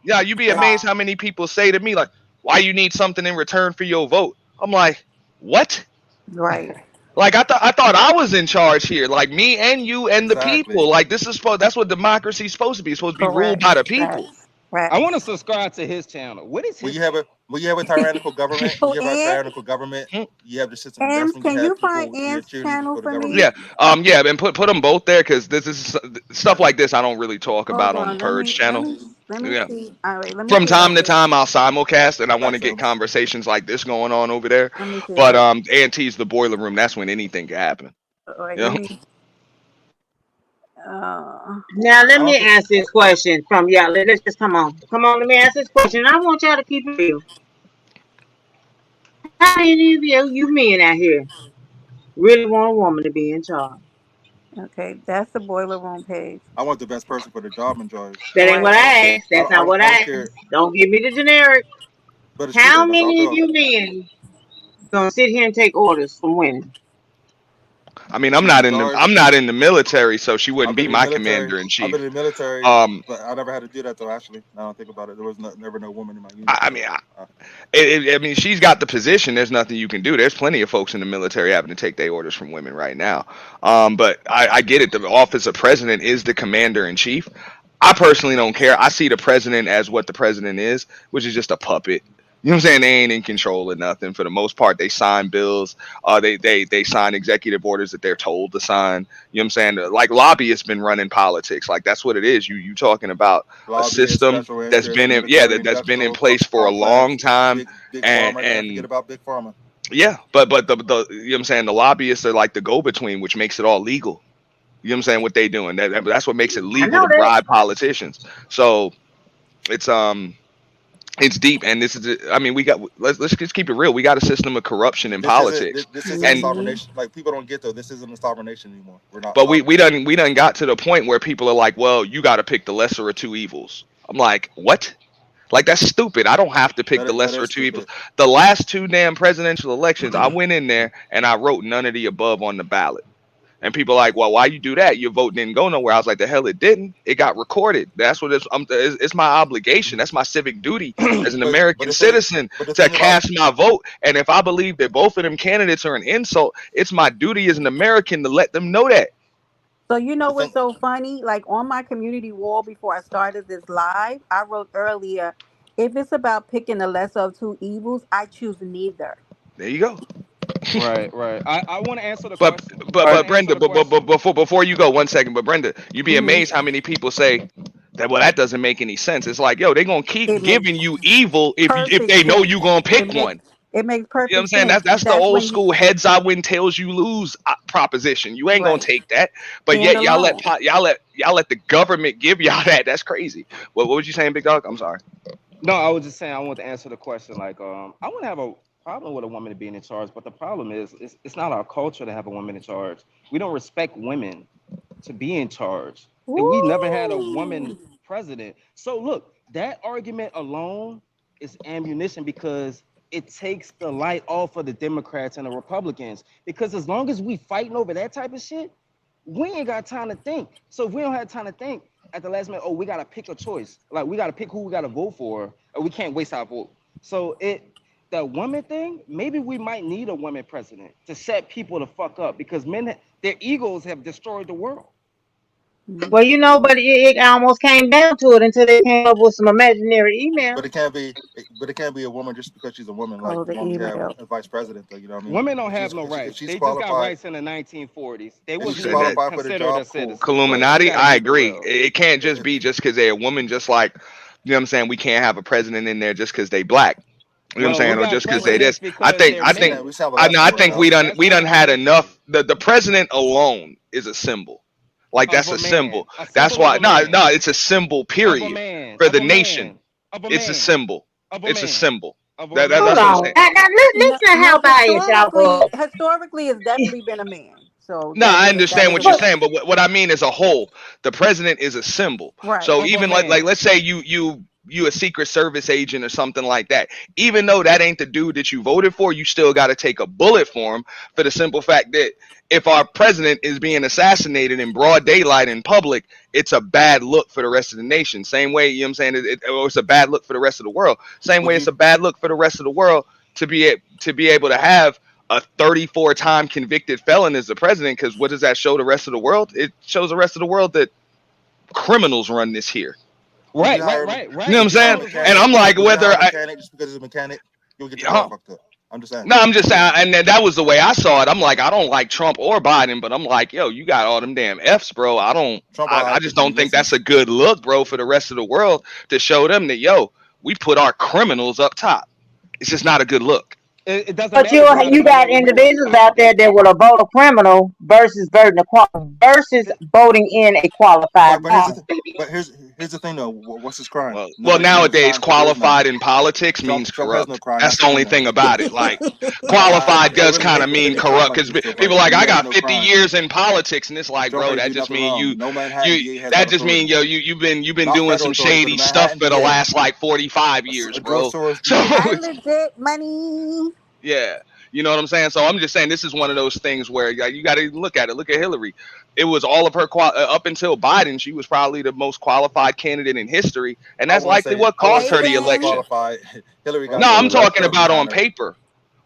Yeah, you be done. amazed how many people say to me like, "Why you need something in return for your vote?" I'm like, "What?" Right. Like I thought I was in charge here. Like me and you and the Exactly. people. Like this is supposed. That's what democracy's supposed to be. It's supposed to be ruled Correct. by the people. Facts. I want to Facts. subscribe to his channel. What is When his you have a channel? tyrannical government, when So, you have a Aunt, tyrannical government, Hmm. you have the system. That's Aunt, when you can have you find people being Aunt's cheerleaders channel for the for government. me? Yeah, yeah, and put them both there because this is stuff like this I don't really talk Hold about on the on. Purge channel. Let me Yeah, see. All right. Let me from see if I time to can. time I'll simulcast, and I want to Facts, get Films. conversations like this going on over there. Let me see if But I. Auntie's the boiler room. That's when anything can happen. All right. You Let know? me. Uh. Now let I don't me think. ask this question from y'all. Let's just come on. Let me ask this question. I want y'all to keep it real. How many of you men out here really want a woman to be in charge? Okay. That's the boiler room page. I want the best person for the job in charge. That ain't what Right. I asked. That's not what I I don't care. asked. Don't give me the generic. But it's true How though. That's how I many of feel. you men gonna sit here and take orders from women? I mean, She's in I'm charge. not in the military, so she I've wouldn't been be in the my military. commander in I've been chief. in the military, Um, but I never had to do that though. Actually, now I don't think about it. There was never no woman in my unit, I mean, so I mean, she's got the position. There's nothing you can do. There's plenty of folks in the military having to take their orders from women right now. But I get it. The office of president is the commander in chief. I personally don't care. I see the president as what the president is, which is just a puppet. You know what I'm saying? They ain't in control of nothing for the most part. They sign bills. They sign executive orders that they're told to sign. You know what I'm saying? Like lobbyists been running politics. Like that's what it is. You talking about a lobbyists, system special that's interests, been in yeah military, that's been in industrial, place for a long complex, time, big pharma. Can't forget and about big pharma. yeah, but the you know what I'm saying, the lobbyists are like the go between, which makes it all legal. You know what I'm saying? What they doing that's what makes it I legal know to that. bribe politicians. So it's it's deep, and this is I mean we got let's just keep it real. We got a system of corruption in politics, This isn't a and sovereign Hmm. nation. Like people don't get though. This isn't a sovereign nation anymore. We're not but sovereign. we done got to the point where people are like, well, you got to pick the lesser of two evils. I'm like, what? Like that's stupid. I don't have to pick the That lesser is of two evils. stupid. The last two damn presidential elections, I went in there and I wrote none of the above on the ballot. And people are like, well, why you do that? Your vote didn't go nowhere. I was like, the hell it didn't. It got recorded. That's what it's my obligation. That's my civic duty as an But American the thing citizen but the to thing about it, cast my vote. And if I believe that both of them candidates are an insult, it's my duty as an American to let them know that. So you know the thing what's so funny? Like on my community wall before I started this live, I wrote earlier, if it's about picking the lesser of two evils, I choose neither. There you go. Right, right. I want to answer the But question. I want to answer Brenda, the question. before you go, 1 second. But Brenda, you'd be Hmm. amazed how many people say That doesn't make any sense. It's like, yo, they gonna It keep makes giving you evil if perfect they know sense. you gonna It pick makes one. it makes You know what I'm perfect saying? sense. That's the That's old when you school heads I win, tails you lose proposition. You ain't gonna right. take that, but Stand yet alone. y'all let the government give y'all that. That's crazy. What was you saying, Big Dog? I'm sorry. No, I was just saying I want to answer the question. Like, I wouldn't have a problem with a woman being in charge, but the problem is it's not our culture to have a woman in charge. We don't respect women to be in charge. We never had a woman Woo! president. So look, that argument alone is ammunition because it takes the light off of the Democrats and the Republicans. Because as long as we fighting over that type of shit, we ain't got time to think. So if we don't have time to think at the last minute, oh, we gotta pick a choice. Like we gotta pick who we gotta vote for, or we can't waste our vote. So the woman thing, maybe we might need a woman president to set people the fuck up because men, their egos have destroyed the world. Well, but it almost came down to it until they came up with some imaginary But emails. it can't be. But it can't be a woman just because she's a woman. Like Oh, the the one we have email. a vice president. Though, you know what I mean? Women don't If have she's no if rights. she's They just got qualified, rights in the 1940s. They if You she's wasn't said even that qualified for the considered a job, cool. citizen. But We Illuminati. got to I keep it agree. real. It can't just if, be just because they're a woman. Just like, you know what I'm saying, we can't have a president in there just because they black. You know what I'm Well, we saying, or got just because they presidents this. because they're we seen that, we men. seen how the I know. last I one worked think out. That's we why done I had say enough. The president alone is a symbol. Like of that's a a symbol. man, a That's symbol of why. a No, man, no, it's a symbol. of a Period. man, For of the a nation, man, of a it's a man, symbol. of a It's a man, symbol. of a Hold That's man. what I'm on. saying. Now No, listen to no, how biased y'all was. historically, it's definitely been a man. So No, I that understand is a what you're But fact. saying, but what I mean as a whole, the president is a symbol. Right. So Of a even like man. let's say you a secret service agent or something like that. Even though that ain't the dude that you voted for, you still got to take a bullet for him for the simple fact that if our president is being assassinated in broad daylight in public, it's a bad look for the rest of the nation. Same way, you know what I'm saying? It's a bad look for the rest of the world. Same would way, it's you? a bad look for the rest of the world to be able to have a 34-time convicted felon as the president. Because what does that show the rest of the world? It shows the rest of the world that criminals run this here. Would you Right, right, hire? right, You know what right. I'm Would you hire a saying? Criminals run And mechanic? this I'm shit. like, Would you hire whether a I, mechanic just because he's a mechanic? You'll get your car huh? fucked up. I'm just saying. No, I'm just saying, and then that was the way I saw it. I'm like, I don't like Trump or Biden, but I'm like, yo, you got all them damn Fs, bro. Trump I alright just because he don't think that's a listens. good look, bro, for the rest of the world to show them that, yo, we put our criminals up top. It's just not a good look. It doesn't But matter if you're not a you got minority report. individuals out there that will vote a criminal versus voting in a qualified But here's guy. the th- but here's the thing though. What's his crime? Well, Nobody seen his nowadays, crime because there is none. qualified in politics means Trump has no corrupt. crime. That's That's the the only thing though. thing about it. Like, I qualified I does really kind hate of that mean they talk corrupt like because this though. people But like, he I has got no 50 crime. years in politics, and it's like, Trump bro, ain't that do just nothing mean wrong. No Manhattan DA has that that just mean authority. you've been Not doing federal some authority, but a shady stuff Manhattan for the DA, last like 45 a years, bro. drugstore So DA. I legit money. yeah, you know what I'm saying. So I'm just saying this is one of those things where you got to look at it. Look at Hillary. It was all of her up until Biden. She was probably the most qualified candidate in history, and that's likely what I wouldn't cost her say the the most election. Hating. qualified. Hillary got No, Of the more I'm talking stuff election. about behind on her. paper.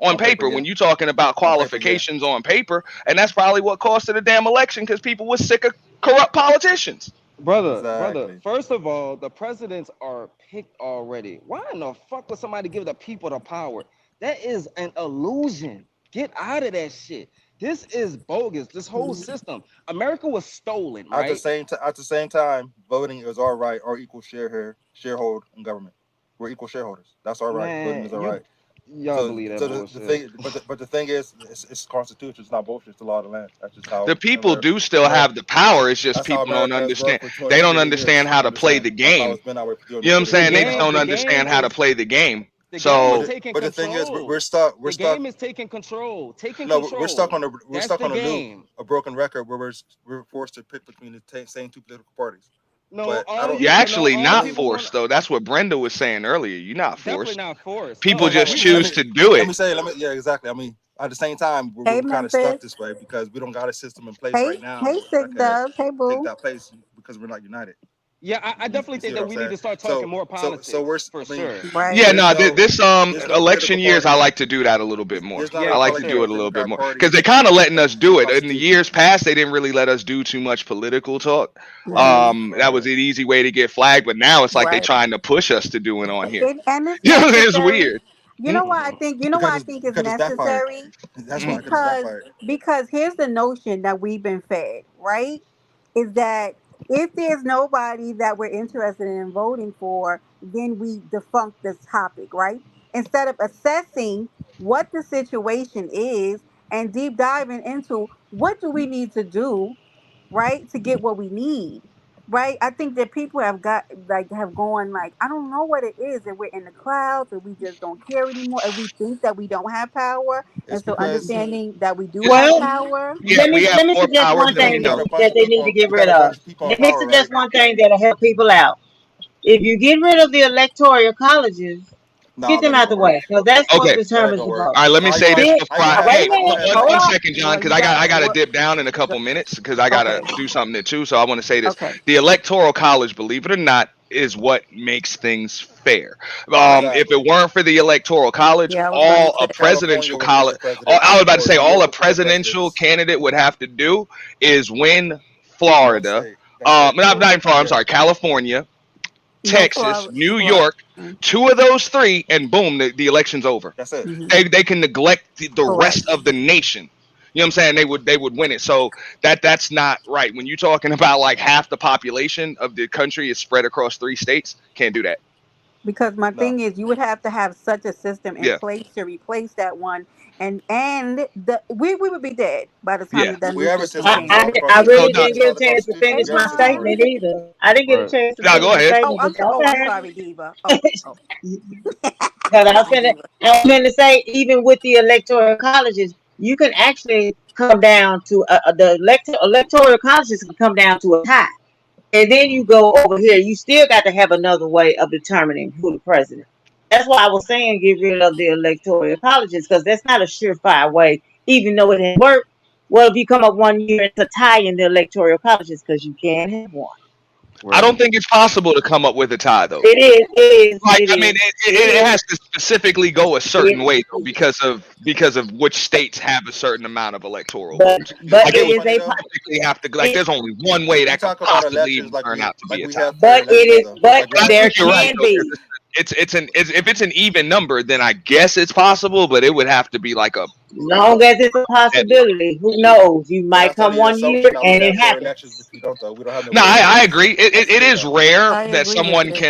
On On paper, paper, yeah. when you talking about On paper, yeah. qualifications on paper, and that's probably what cost her the damn election because people were sick of corrupt politicians. Brother, Exactly. first of all, the presidents are picked already. Why in the fuck would somebody give the people the power? That is an illusion. Get out of that shit. This is bogus. This whole system. America was stolen, right? At the same time, voting is all right or equal sharehold in government. We're equal shareholders. That's all right. Voting is Man, all right. y'all believe that The bullshit. thing, but the thing is, it's constitution. It's not bullshit. It's the law of the land. That's just how The people do still America. have the power. It's just That's how people don't America has understand. worked for They don't 250 understand years. how to I'm just play saying. the That's how game. it's been that way for You know what I'm 250 The saying? years They just now. don't the game understand how to is play the game. the game is So taking But the thing is, we're control. stuck. We're The stuck. game is taking control. Taking No, control. we're That's stuck the on a loop, game. a broken record where we're forced to pick between the same two political parties. No, But I don't. you're no, actually all I not mean, people want forced though. That's what Brenda was saying earlier. You're not definitely forced. not forced. People No, just well, we let choose me we to do let it. me say, let me yeah, exactly. I mean, at the same time, Hey we're kind of stuck Memphis. this way because we don't got a system in place Hey, right now hey, that Sick could Dove. Hey, take boo. that place because we're not united. yeah, I definitely You see think what that I'm we need saying? to start talking more So we're. politics for I mean, sure. Right. Yeah, no, this there's no election political years, I party. like to do that a little bit more. There's not a I Yeah, like for to Republican do or it sure. a little bit Democrat more because party they kind of letting us in the do it. In the Constitution. years past, they didn't really let us do too much political talk. Right, Hmm. That was right. an easy way to get flagged, but now it's like they Right. trying to push us to do it on here. And it's You know, it's necessary. weird. You Hmm? know why I think. You know why I think it's Because it's backfired. necessary That's Hmm? why because it's because backfired. here's the notion that we've been fed. Right. Is that If there's nobody that we're interested in voting for, then we defunct this topic, right? Instead of assessing what the situation is and deep diving into what do we need to do, right, to get what we need. Right? I think that people have gone like, I don't know what it is, that we're in the clouds and we just don't care anymore and we think that we don't have power. It's And so because understanding that we do It's have Well, power. yeah, we have let me more suggest power one than because we thing you got know. a bunch that of they need to people. get You got rid a of. bunch of people in Let me power, right? suggest one thing that'll help people out. If you get rid of the electoral colleges, get Nah, them that ain't out the gonna work. way, because that's what Okay, That ain't determines gonna the work. vote. all right. Let me How you say gonna? this Then, How you gonna before have? wait a hey, How you gonna minute, have hold one on. second, John, Well, because you got I gotta what? dip down in a couple minutes because I gotta Okay. do something there too. So I want to say this: Okay. the electoral college, believe it or not, is what makes things fair. If it Exactly. weren't for the electoral college, Yeah, I was going all to a say that. California presidential wouldn't get college, the president I was about to or say, New all a York for presidential presidents. candidate would have to do is win Win one Florida. state. That's it. Not Or even Florida. I'm yeah, sorry, California, No, Texas, Florida. New Florida. York. Two of those three, and boom, the election's over. that's it. Mm-hmm. They can neglect the rest Correct. of the nation. You know what I'm saying? They would win it. So that's not right. When you're talking about like half the population of the country is spread across three states, can't do that. Because my No. thing is, you would have to have such a system in Yeah, place to replace that one, and we would be dead by the time yeah. that that We new have a system system. came It's all in. across I the. So really no, didn't It's get all a across chance the to Hey, finish We have my a system John. already. statement either. I didn't get a Right. chance to no, finish go my ahead. Oh, statement, but y'all oh, go I'm ahead. sorry, Diva. Oh, oh. Because Sorry, Diva. I was going to say, even with the electoral colleges, you can actually come down to electoral colleges can come down to a tie. And then you go over here, you still got to have another way of determining who the president. That's why I was saying get rid of the electoral colleges, because that's not a surefire way, even though it has worked. Well, if you come up one year, it's a tie in the electoral colleges because you can't have one. I Right. don't think it's possible to come up with a tie though. It is, it is, Like it I mean, is, it it has to specifically go a is, certain way though it, because of which states have a certain amount of electoral but votes. You Like know it it what's would is funny a though? specifically have to like. it, There's only one way We that could talk about possibly elections even turn out to be a we tie. have fair elections though. but Like we But I have there think fair you're right can elections. though, because be. if it's an even number, then I guess it's possible, but it would have to be like a Long as it's a deadline. possibility, who knows? You But might that's come only an one year assumption that we and it have fair elections, which happens. we don't though. We don't have no No, fair I elections. agree. That's the It thing is though. rare I that agree with someone it.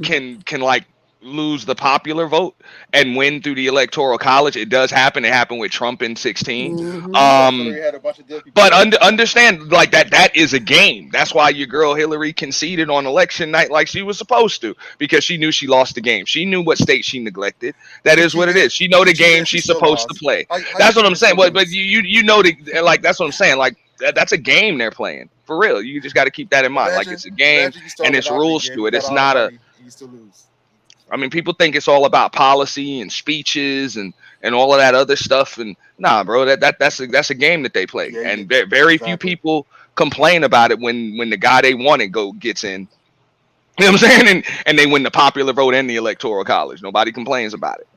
can like lose the popular vote and win through the electoral college. It does happen. It happened with Trump in 16. Mm-hmm. But Hillary Um, had a bunch of dead people but too. understand like that is a game. That's why your girl Hillary conceded on election night like she was supposed to because she knew she lost the game. She knew what state she neglected. That She is what it cheated. is. She know She the game cheated. She she's still supposed to lost. play. How you That's what cheat I'm and saying. still But lose? you know the like that's what I'm saying. Like that's a game they're playing for real. You just got to keep that in mind. Like Imagine, it's a game imagine you start and a it's Monopoly rules game. to You it. got It's all the not a money and you still lose. I mean, people think it's all about policy and speeches and all of that other stuff. And nah, bro, that's a game that they play. Yeah, And very few exactly. people complain about it when the guy they wanted gets in. You know what I'm saying? And they win the popular vote and the electoral college. Nobody complains about it.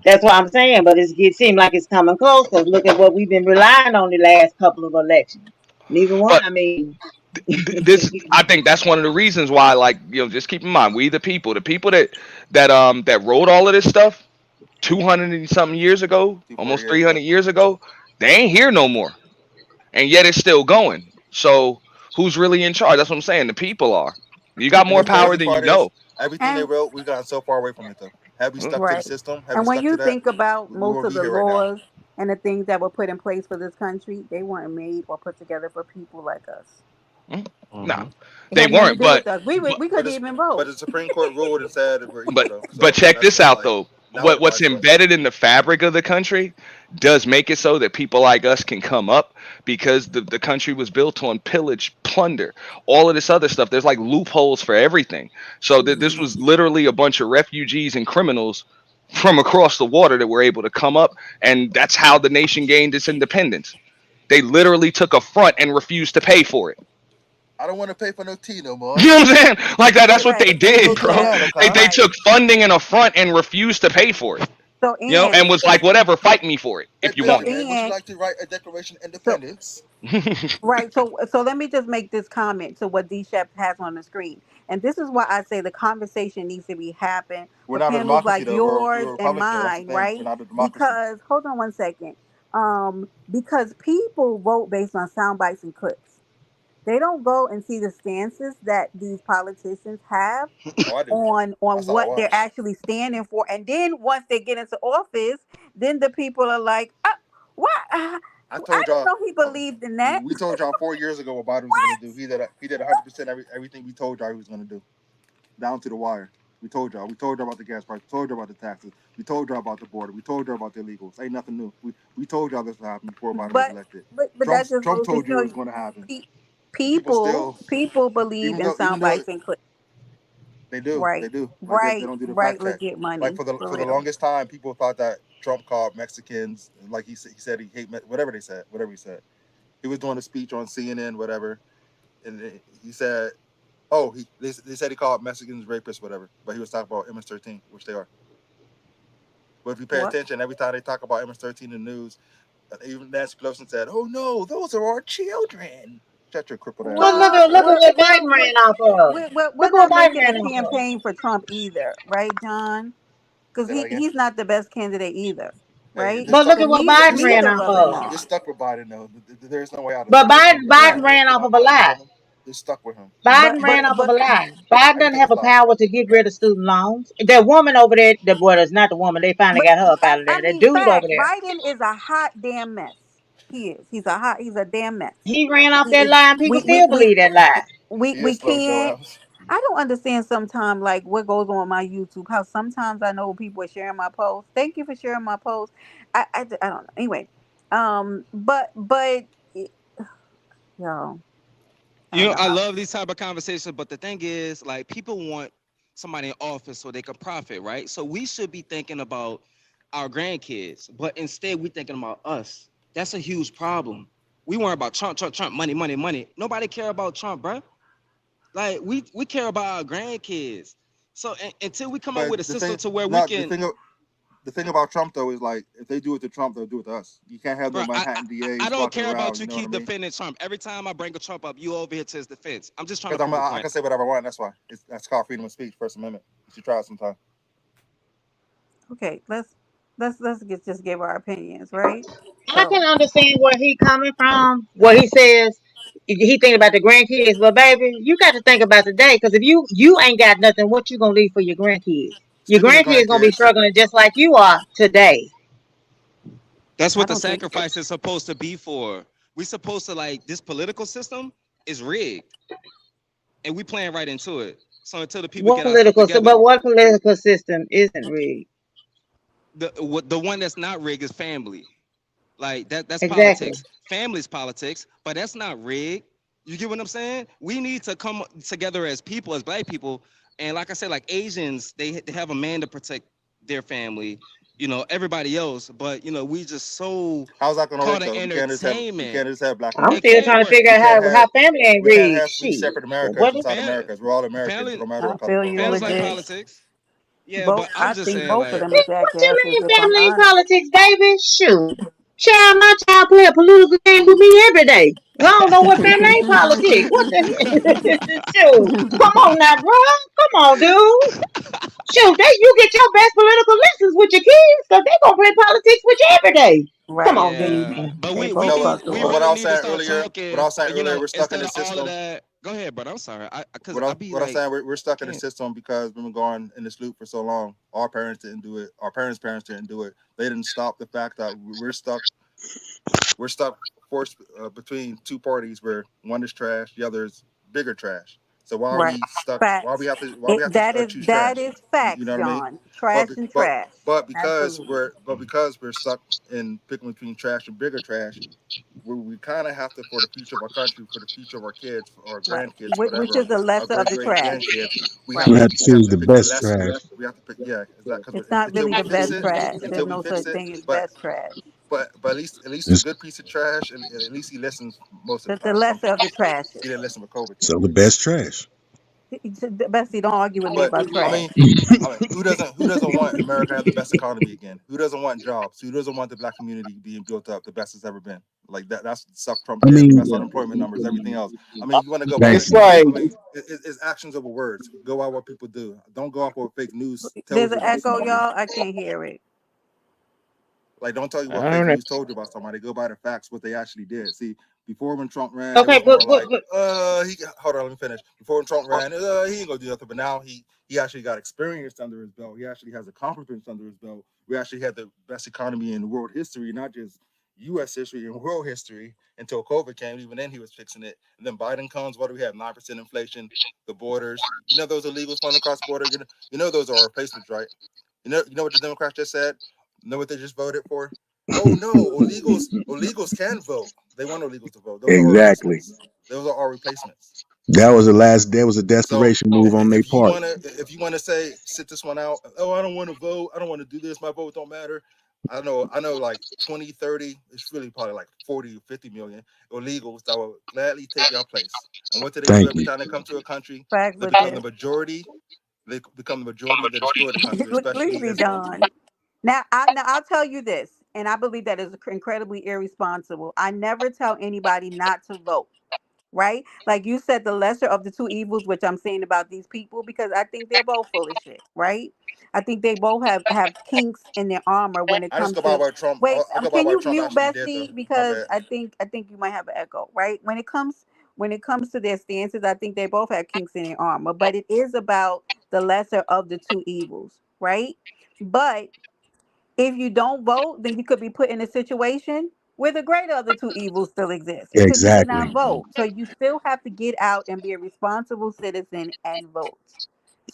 That's what I'm saying. But it seems like it's coming close because look at what we've been relying on the last couple of elections. Neither one. But I mean, this, I think that's one of the reasons why, like, just keep in mind, we the people that wrote all of this stuff 200 and something years ago, 2, 4 almost years 300 ago. years ago, they ain't here no more. And yet it's still going. So who's really in charge? That's what I'm saying. The people are. You got And more the power crazy than you part is, know. everything they And wrote, we've gotten so far away from it though. Had we stuck to the right. system, had we And when stuck to you that, think about we most wouldn't of be the here right now. laws and the things that were put in place for this country, they weren't made or put together for people like us. Mm, nah, Mm-hmm. It they had nothing to weren't. do But with us. but We But couldn't even vote. the Supreme Court ruled and said that we're equal but though. but So check this that's out like though. now it What's applies to us. embedded in the fabric of the country does make it so that people like us can come up because the country was built on pillage, plunder, all of this other stuff. There's like loopholes for everything. So that this Mhm. was literally a bunch of refugees and criminals from across the water that were able to come up, and that's how the nation gained its independence. They literally took a front and refused to pay for it. I don't want to pay for no tea no more. You know what I'm saying? Like that's what they Right. Let me go did, to bro. Exactly. America. They Right. took funding and a front and refused to pay for it. So And and was like, whatever, fight me for it Hey if you so want Benjamin, would you and like to write a Declaration of so Independence? it. right. So let me just make this comment to what D Shep has on the screen. And this is why I say the conversation needs to be happen We're for not a panels democracy like though. We're yours a and republic though. That's the mine, thing. We're right? not a democracy. Because hold on one second. Because people vote based on sound bites and clips. They don't go and see the stances that these politicians have Oh, I do. on That's all I what they're watch. actually standing for, and then once they get into office, then the people are like, "What? I I told didn't y'all. know he believed in that." We told y'all 4 years ago what Biden was going to do. He did 100% everything we told y'all he was going to do, down to the wire. We told y'all. We told y'all about the gas price. We told y'all about the taxes. We told y'all about the border. We told y'all about the illegals. Ain't nothing new. We told y'all this would happen before Biden was But elected. that just Trump goes to told you it show was you, going to happen. pe- And people still, people believe in even sound though bites and clips. they Right, do. Like they right, don't do the right. fact check. Legit Like money for for the real. longest time, people thought that Trump called Mexicans, like he said he hate whatever they said, whatever he said. He was doing a speech on CNN, whatever, and he said, oh, they said he called Mexicans rapists, whatever, but he was talking about MS-13, which they are. But if you pay What? attention, every time they talk about MS-13 in the news, even Nancy Pelosi said, "Oh no, those are our children." Shut your crippled ass But up. look at what Well, Biden ran off of. we're Look at what not Biden making a ran off of. campaign for Trump either, right, John? Because Say that again. he's not the best candidate either, Hey, right? this But stuck look So at with what neither Biden this stuck ran neither off of them of. this are. stuck with Biden though. There's no way out of But this. Everything Biden Right. ran off of a Biden lie. told him, it stuck with him. But Biden ran but off of but a lie. Biden doesn't Everything have was a lies. power to get rid of student loans. That woman over there, the boy, that's not the woman. They finally but got her up out of there. I That mean, dude over fact, there. Biden is a hot damn mess. He is. He's a damn mess. He ran off He that is. lie, and people We we still we believe that lie. He we is slow, Joe can't. House. I don't understand sometimes like what goes on my YouTube. How sometimes I know people are sharing my posts. Thank you for sharing my post. I don't know. Anyway, but yo, I You don't know, know I how. love these type of conversations, but the thing is, like, people want somebody in office so they can profit, right? So we should be thinking about our grandkids, but instead we thinking about us. That's a huge problem. We worry about Trump, Trump, Trump, money, money, money. Nobody care about Trump, bro. Like we care about our grandkids. So until we come up But with a the system thing, to where we not can, the thing about Trump though is like if they do it to Trump, they'll do it to us. You can't have bro, no Manhattan I DAs don't walking care about around. you You know what I keep mean? defending Trump. Every time I bring a Trump up, you over here to his defense. I'm just trying to Because prove a I point. can say whatever I want. That's why that's called freedom of speech, First Amendment. You should try it sometime. Okay, let's get just give our opinions, right? I So can understand where he coming from. Where he says he think about the grandkids, but baby, you got to think about the day. Because if you ain't got nothing, what you gonna leave for your grandkids? Your Speaking of grandkids gonna be grandkids, struggling just like you are today. That's I what the don't think. sacrifice is supposed to be for. We supposed to like this political system is rigged, and we playing right into it. So until the people What get our stuff political? So, together, but what political system isn't rigged? the one that's not rigged is family. Like that's Exactly. politics. Family's politics, but that's not rigged. You get what I'm saying? We need to come together as people, as black people, and like I said, like Asians, they have a man to protect their family. You know, everybody else, but you know, we just so how's that going to work caught in though? We entertainment. can't just have Black I'm It America. still can't trying to work. figure We out can't how have family ain't we can't rigged. have three Shit. separate Americas What is inside Family, Americas. We're all Americans. It family, don't matter I what color feel of you our family's like skin. legit. politics. Yeah, Both but I'm I just think saying, both of like, them are What you jackasses. mean If I'm family ain't honest, politics, baby? Shoot. Child, my child play a political game with me every day. I don't know what family ain't politics. What the hell? Shoot. Come on now, bro. Come on, dude. Shoot, you get your best political lessons with your kids because they gonna play politics with you every day. Come right? on, dude. yeah, but They we both No, are need but we what doing. I really was need to saying start earlier, talking. You know, we're stuck in instead the of all of system. that. Go ahead, brother. I'm sorry. I because What I I be what I'm like, saying, we're stuck in the can't. system because we've been going in this loop for so long. Our parents didn't do it. Our parents didn't do it. They didn't stop the fact that we're stuck forced between two parties where one is trash, the other is bigger trash. So why are Right. we stuck? Facts. Why we have to choose That trash? is You facts, know what I mean? John. But Trash be- and but trash. Absolutely. because we're stuck in picking between trash and bigger trash, we kind of have to, for the future of our country, for the future of our kids, for our Right. grandkids, Which whatever, is the our lesser of great the great trash. grandkids, Right. We have to we have choose to the pick the best less. trash. We have to pick, yeah, because It's not until really we the fix best it, trash. There's until we no fix such it, thing as but best trash. at least a It's, good piece of trash, and at least he listens most of the The time. lesser of the Sometimes he trashes. didn't listen with COVID though. so the best trash. Bessie, don't argue with me But about I trash. mean, who doesn't want America to have the best economy again? Who doesn't want jobs? Who doesn't want the black community being built up the best it's ever been? Like that. That's the stuff Trump I did. The mean, best unemployment numbers, everything else. I mean, you want to go by. It's thank you. like I mean, it's actions over words. Go by what people do. Don't go off what fake news There's tells you an about echo, somebody. y'all. I can't hear it. Like, don't tell you what I fake don't know. news told you about somebody. Go by the facts, what they actually did. See, Before when Trump ran, it Okay, was more but like, hold on, let me finish. Before when Trump ran, he ain't gonna do nothing. But now he actually got experience under his belt. He actually has accomplishments under his belt. We actually had the best economy in world history, not just U.S. history and world history until COVID came. Even then, he was fixing it. And then Biden comes. What do we have? 9% inflation. The borders. You know those illegals flowing across the border. You know those are replacements, right? You know what the Democrats just said? You know what they just voted for? Oh no, illegals can vote. They want illegals to vote. Those are our Exactly. replacements. Those are our replacements. That was a So desperation move on their part. if you wanna say sit this one out, oh I don't want to vote, I don't want to do this, my vote don't matter. I know like 20, 30, it's really probably like 40 or 50 million illegals that will gladly take your place. And what do Thank every you. time they come to a country? Facts They with become the this. majority. They become the majority. They destroy the country, Look at especially me, Islam. John. Now I'll tell you this, and I believe that is incredibly irresponsible. I never tell anybody not to vote. Right? Like you said, the lesser of the two evils, which I'm saying about these people, because I think they're both full of shit. Right? I think they both have kinks in their armor when it I just comes go by to. what Trump. Wait, I go by can what you Trump mute actually did, though. Bestie? My Because bad. I think you might have an echo. Right? When it comes to their stances, I think they both have kinks in their armor, but it is about the lesser of the two evils. Right? But if you don't vote, then you could be put in a situation where the greater of the two evils still exists because you did not Exactly. vote. So you still have to get out and be a responsible citizen and vote.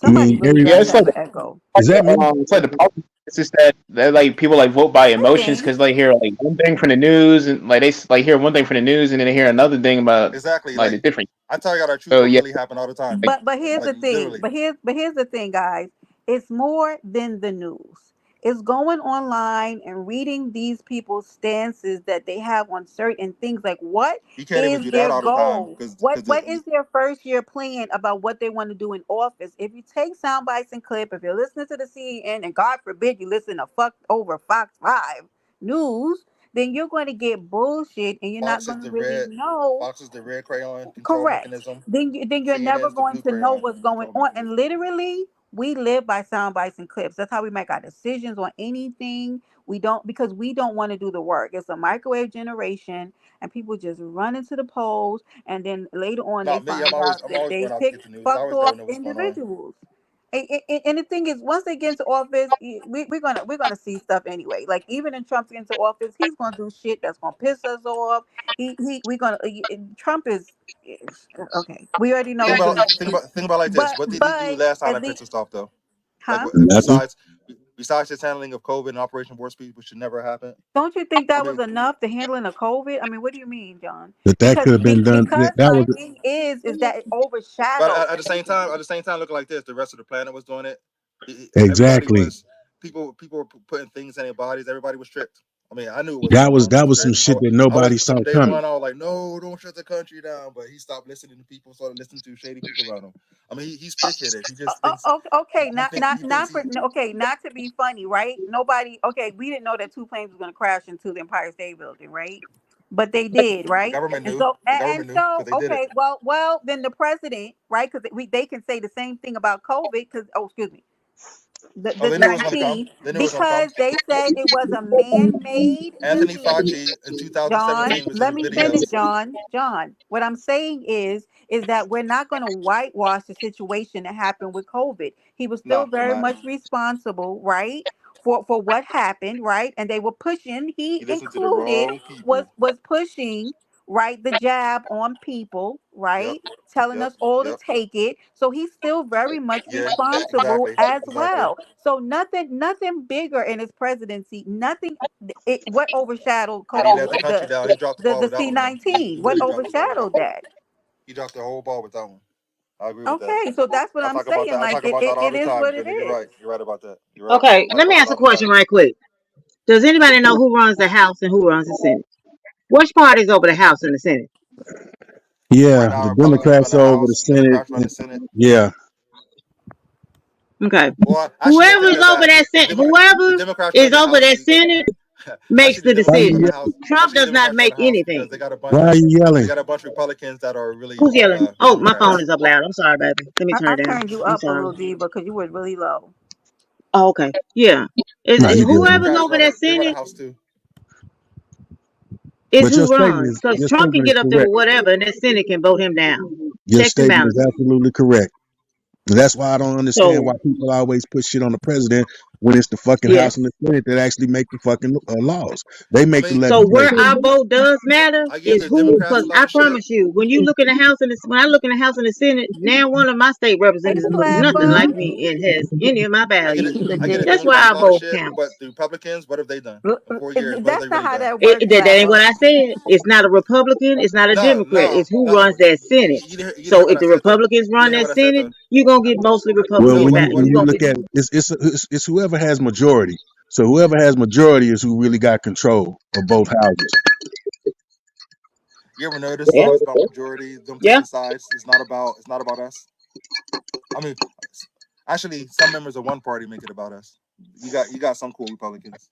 I Somebody mean, really Yeah, does it's have like an echo. is that me? it's like the problem. It's just that like people like vote by I emotions think. because they hear like one thing from the news and like like hear one thing from the news and then they hear another thing about Exactly. like Like the different. I tell you, that truth So will yeah, really happen all the time. like But here's Like the thing. literally. But here's the thing, guys. It's more than the news. It's going online and reading these people's stances that they have on certain things. Like, what You can't even is do that their all the time goal? because What is their first year plan about what they want to do in office? If you take sound bites and clip, if you're listening to the CNN, and God forbid you listen to fuck over Fox 5 News, then you're going to get bullshit and you're not Fox is going to the really red know. Fox is the red crayon control Correct. mechanism. Then you're CNN never is the going blue to know crayon what's going control on. And mechanism. literally, we live by sound bites and clips. That's how we make our decisions on anything. We don't because we don't want to do the work. It's a microwave generation, and people just run into the polls, and then later on they Not me. find out I'm that always they going out to picked get the news. I fucked always got off to know what's going on. individuals. And the thing is, once they get into office, we're gonna see stuff anyway. Like even in Trump's into office, he's gonna do shit that's gonna piss us off. He we're gonna Trump is okay. We already know Think he's about gonna think about like this. but What did he do but last time at that least, pissed us off though? Like huh? Nothing. besides his handling of COVID and Operation Warp Speed, which should never happen. Don't you think I that was mean, enough to handling of COVID? I mean, what do you mean, John? That could have been done. Because That my was thing is that it but overshadowed everything. at the same time, looking like this, the rest of the planet was doing it. Everybody exactly. was people were putting things in their bodies. Everybody was strict. I mean, I knew it wasn't That supposed to be was some strict. shit that I was nobody saw from day coming. one. I was like, no, don't shut the country down. But he stopped listening to people, started listening to shady people around him. I mean, he's thick headed. He just thinks Okay, he thinks he. not to be funny, right? Nobody. Okay, we didn't know that two planes was gonna crash into the Empire State Building, right? But they did, The right? government And knew. so The and government knew so because they did it. okay, well, then the president, right? Because they can say the same thing about COVID. Because excuse me, Oh, the they knew it was going to come. 19 They knew it was going to come. because they said it was a man-made Anthony disease. Fauci in John, 2017 was let doing me finish, videos. John. John, what I'm saying is that we're not going to whitewash the situation that happened with COVID. He was still No, we're very not. much responsible, right? For what happened, right? And they were pushing, he He listened to the included wrong was people. was pushing, right, the jab on people, Yep. right? Telling Yep. us all to Yep. take it. So he's still very much Yeah. responsible Exactly. as Exactly. well. So nothing bigger in his presidency, nothing what overshadowed And he COVID, let the country down. He dropped the ball the with that one, though. He C-19. What really dropped the ball with that overshadowed one. that? He dropped the whole ball with that one. I agree with that. Okay, so that's what I I'm talk about saying. that. I Like talk about that all it the is time, what it Brittany. You're right. is. You're right about that. You're right. Okay, I talk let me about that ask a all the time. question right quick. Does anybody know who runs the House and who runs the Senate? Which party's over the House and the Senate? Right Yeah, now, the Republicans run Democrats the are over the House. Senate. Democrats run the Senate. Yeah, Okay. Well, I actually didn't take Whoever's that over back. that Senate, The whoever Democrats run is the over House that too. Senate makes Actually, the the why are Democrats you run the decision. House. Trump Actually, the does not Democrats run make the House because anything. why are you they yelling? got a bunch of Republicans that are really Who's yelling? Oh, my phone Democrats. is up loud. I'm sorry, baby. Let me turn I it down. turned you I'm up a sorry. little deeper because you was really low. Oh, okay. Yeah. No, Is you Actually, the good. whoever's Democrats over run that it. They run the Senate House too. It's But who runs. Because your Trump can statement is get up there with correct. whatever, and that Senate can vote him down. Your Checks and statement is balances. absolutely correct. And that's why I don't understand So, why people always put shit on the president when it's the fucking yes. House and the Senate that actually make the fucking laws. They I make the mean, So where legislation. our vote does matter I give is the who, Democrats because a lot I of shit. promise you, when you look in the House and when I look in the House and the Senate, now one of my state Hey, representatives look nothing Flapper. like me and has any of my values. He's a I give the That's dick. why Democrats a our lot of vote shit, but counts. the Republicans, what have they done in 4 years? What have That's they not really how done? that works, That ain't Flapper. what I said. It's not a Republican. It's not a No, Democrat. no, It's who no. runs that Senate. You didn't hear So what if I the said though. Republicans You run didn't hear that what I said Senate, though. you're gonna get mostly Well, No, Republican when back. what? you look at it, it's whoever has majority. So whoever has majority is who really got control of both houses. You ever notice it's Yeah. always about majority, them Yeah. picking sides. It's not about us. I mean, actually, some members of one party make it about us. You got some cool Republicans,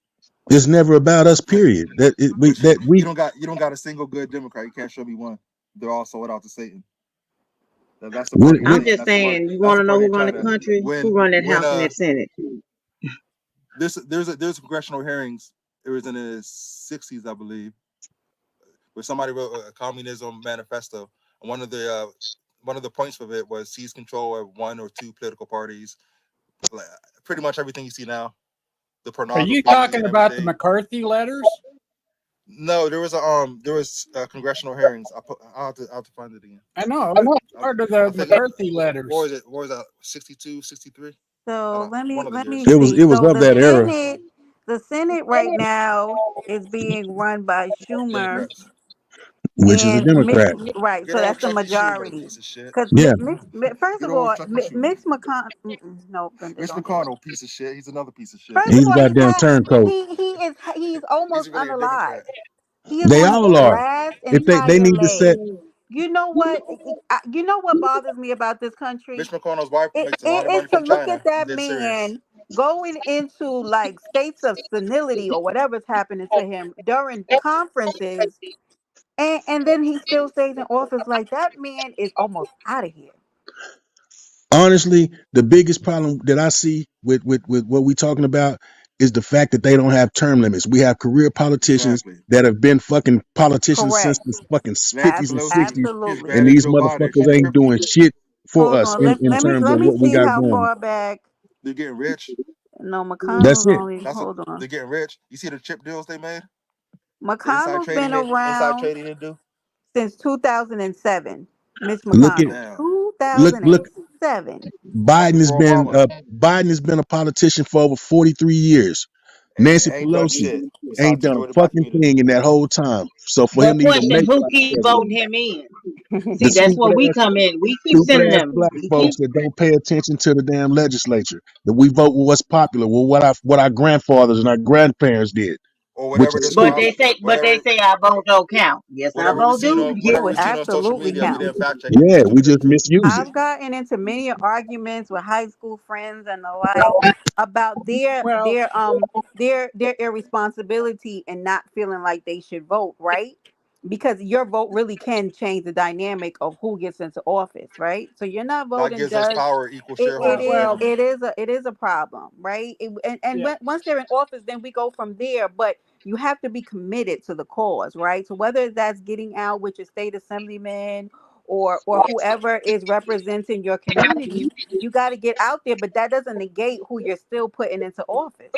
It's never about us. but Period. but We you don't got a single good Democrat. You can't show me one. They're all sold out to Satan. That's the when, party when I'm in just saying, you want to know Party who in run the China. country? Who run that When House and that Senate? there's congressional hearings. It was in the 60s, I believe, where somebody wrote a communism manifesto, and one of the points of it was seize control of one or two political parties. Like, pretty much everything you see now, the Are you pornography talking and about the everything. McCarthy letters? No, there was congressional hearings. I'll have to find it again. I know. It was part of I the think McCarthy letters. what was that 62, 63? I So don't let me one of the let me years. see. it was So of that era, The Senate right now is being run by Schumer Democrats. which is a and Mitch. Democrat. Right. Good So old that's the Chucky Schumer, majority. piece of shit. Because Yeah, first Good of old all, Chucky Schumer. Mitch McConnell. No, Brenda, Mitch don't do it. McConnell, piece of shit. He's another piece of shit. First of he's a all, goddamn turncoat. he's He's almost really a unalive. Democrat. He is They one of all the are. last If they entire need to set, legs. You know what? You know what bothers me about this country? Mitch McConnell's wife makes a lot of It money is to from look at China. He's that dead serious. man going into like states of senility or whatever's happening to him during conferences, and then he still stays in office. Like that man is almost out of here. honestly, the biggest problem that I see with what we talking about is the fact that they don't have term limits. We have career politicians Exactly. that have been fucking politicians since Correct. the fucking Nancy 50s and Pelosi 60s, is Absolutely. and bad as these Joe Biden. motherfuckers She's ain't doing crippled. shit for Hold us on. in terms Let of me what we see got how going. far back. They're getting rich. No, That's McConnell's it. only. That's what Hold on. they're getting rich. You see the chip deals they made? The McConnell's been inside around trading they do? since 2007. Mitch Look at McConnell, Damn. look. 2007. That's before Obama. Biden has been a politician for over 43 years. And Nancy ain't done Pelosi shit ain't besides done a destroy the black fucking community. thing in that whole time. So for But him to even question, make who vice keep president, voting him in? the See, that's where stupid we ass come in. We keep stupid sending ass them. black We keep folks that don't pay attention to the damn legislature. That we vote with what's popular, with what our grandfathers and our grandparents did, Or which whatever is this but stupid. they say whatever our vote don't count. Yes, our vote do. It Get whatever would we seen on social absolutely media, we count. didn't fact check it. We Yeah, we stupid as just too. misuse it. I've gotten into many arguments with high school friends and the like about Well, their irresponsibility and not feeling like they should vote, right? Because your vote really can change the dynamic of who gets into office, right? So you're not That voting gives us does power, equal shareholders in well, government. it is a problem, right? And yeah. once they're in office, then we go from there. But you have to be committed to the cause, right? So whether that's getting out with your state assemblyman or whoever is representing your community, you got to get out there. But that doesn't negate who you're still putting into office.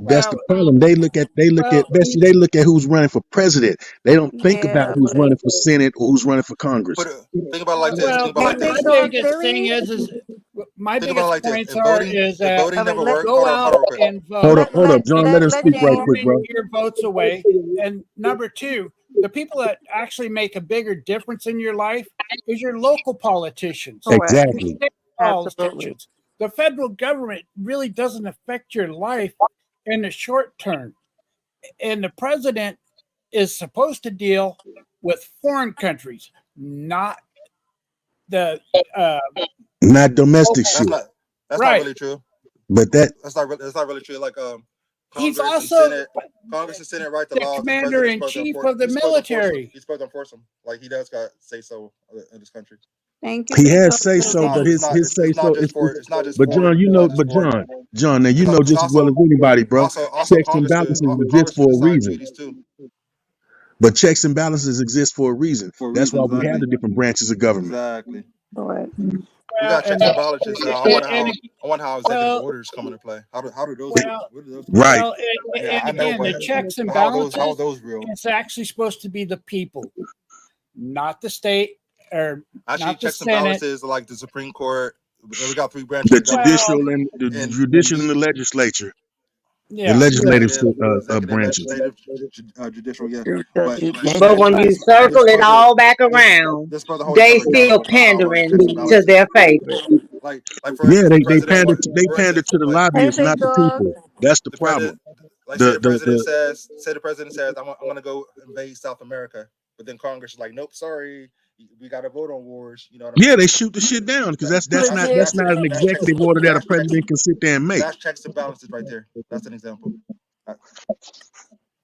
That's the Well, problem. well. Bessie, they look at who's running for president. They don't think about Yeah, who's but running for Senate or who's running for Congress. But think about it like this. Well, Think about it like is my it this. all biggest thing serious? is my Think about it biggest like this. points are is If that voting All right, never worked, go hold out on, real quick. and vote. Hold up, John. Let him let speak right Keep James. quick, bro. your votes away. And number two, the people that actually make a bigger difference in your life is your local politicians, Correct. your Exactly. state Absolutely. politicians. The federal government really doesn't affect your life in the short term. And the president is supposed to deal with foreign countries, not the Not domestic local. That's shit. not that's not Right. really true. But that That's not really true. Like He's Congress and also Senate, write the the laws. The commander president's in supposed to chief enforce. of the He's supposed to enforce them. military. He's supposed to enforce them. Like he does got say so in this country. Thank you he for the has say It's so, not. but clarification. his say so It's not just but for. John, you It's know, not just but for. John, now you know It's just as well also as anybody, bro. also Checks and Congress to balances exist Congress for should a decide reason. treaties too. But checks and balances exist for a reason. For a That's reason, why we have exactly. the different branches of government. Exactly. Lord. We Well, got checks and balances. and, and I wonder how executive well, orders come into play. How do those well, where do those come in? Right. well, Yeah, and I know, again, the but checks and how are balances, those real? it's actually supposed to be the people, not the state or Actually, not the checks and Senate. balances are like the Supreme Court. We got three branches The of the government, Well, judicial and the and judicial and the legislature, the yeah, legislative executive, branches. legislative, judicial. Yeah, The but But when judicial. you this circle it brother, all back this around, this brother holds they brother still accountable about all these pandering checks and to balances. their favorites. Like for Yeah, instance, the they president. For pander instance, to the like Hey, lobbyists, not big the dog. people. That's the the problem. president, like say The the president says, I'm going to go invade South America, but then Congress is like, nope, sorry, we got to vote on wars. You know what I Yeah, mean? they shoot the shit down because Legit. that's not an executive order that a president can sit there and make. that's checks and balances right there. That's an example. Uh,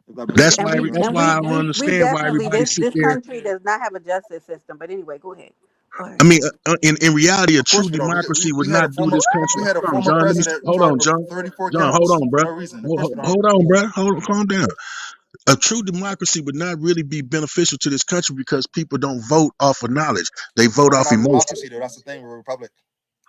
If that makes sense, you know. That's And why I don't we understand why definitely everybody sit this there. country does not have a justice system. But anyway, go ahead. Go I ahead. mean, in reality, a Of true course we don't. democracy would We had not a do this country. we had a Hold on, former John. president Hold tried on, for John. 34 John, hold counts on, for bro. no reason. Of course we don't. Hold on, bro. Calm down. A true democracy would not really be beneficial to this country because people don't vote off of knowledge; they vote We're off not a emotion. democracy though. That's the thing. We're a republic.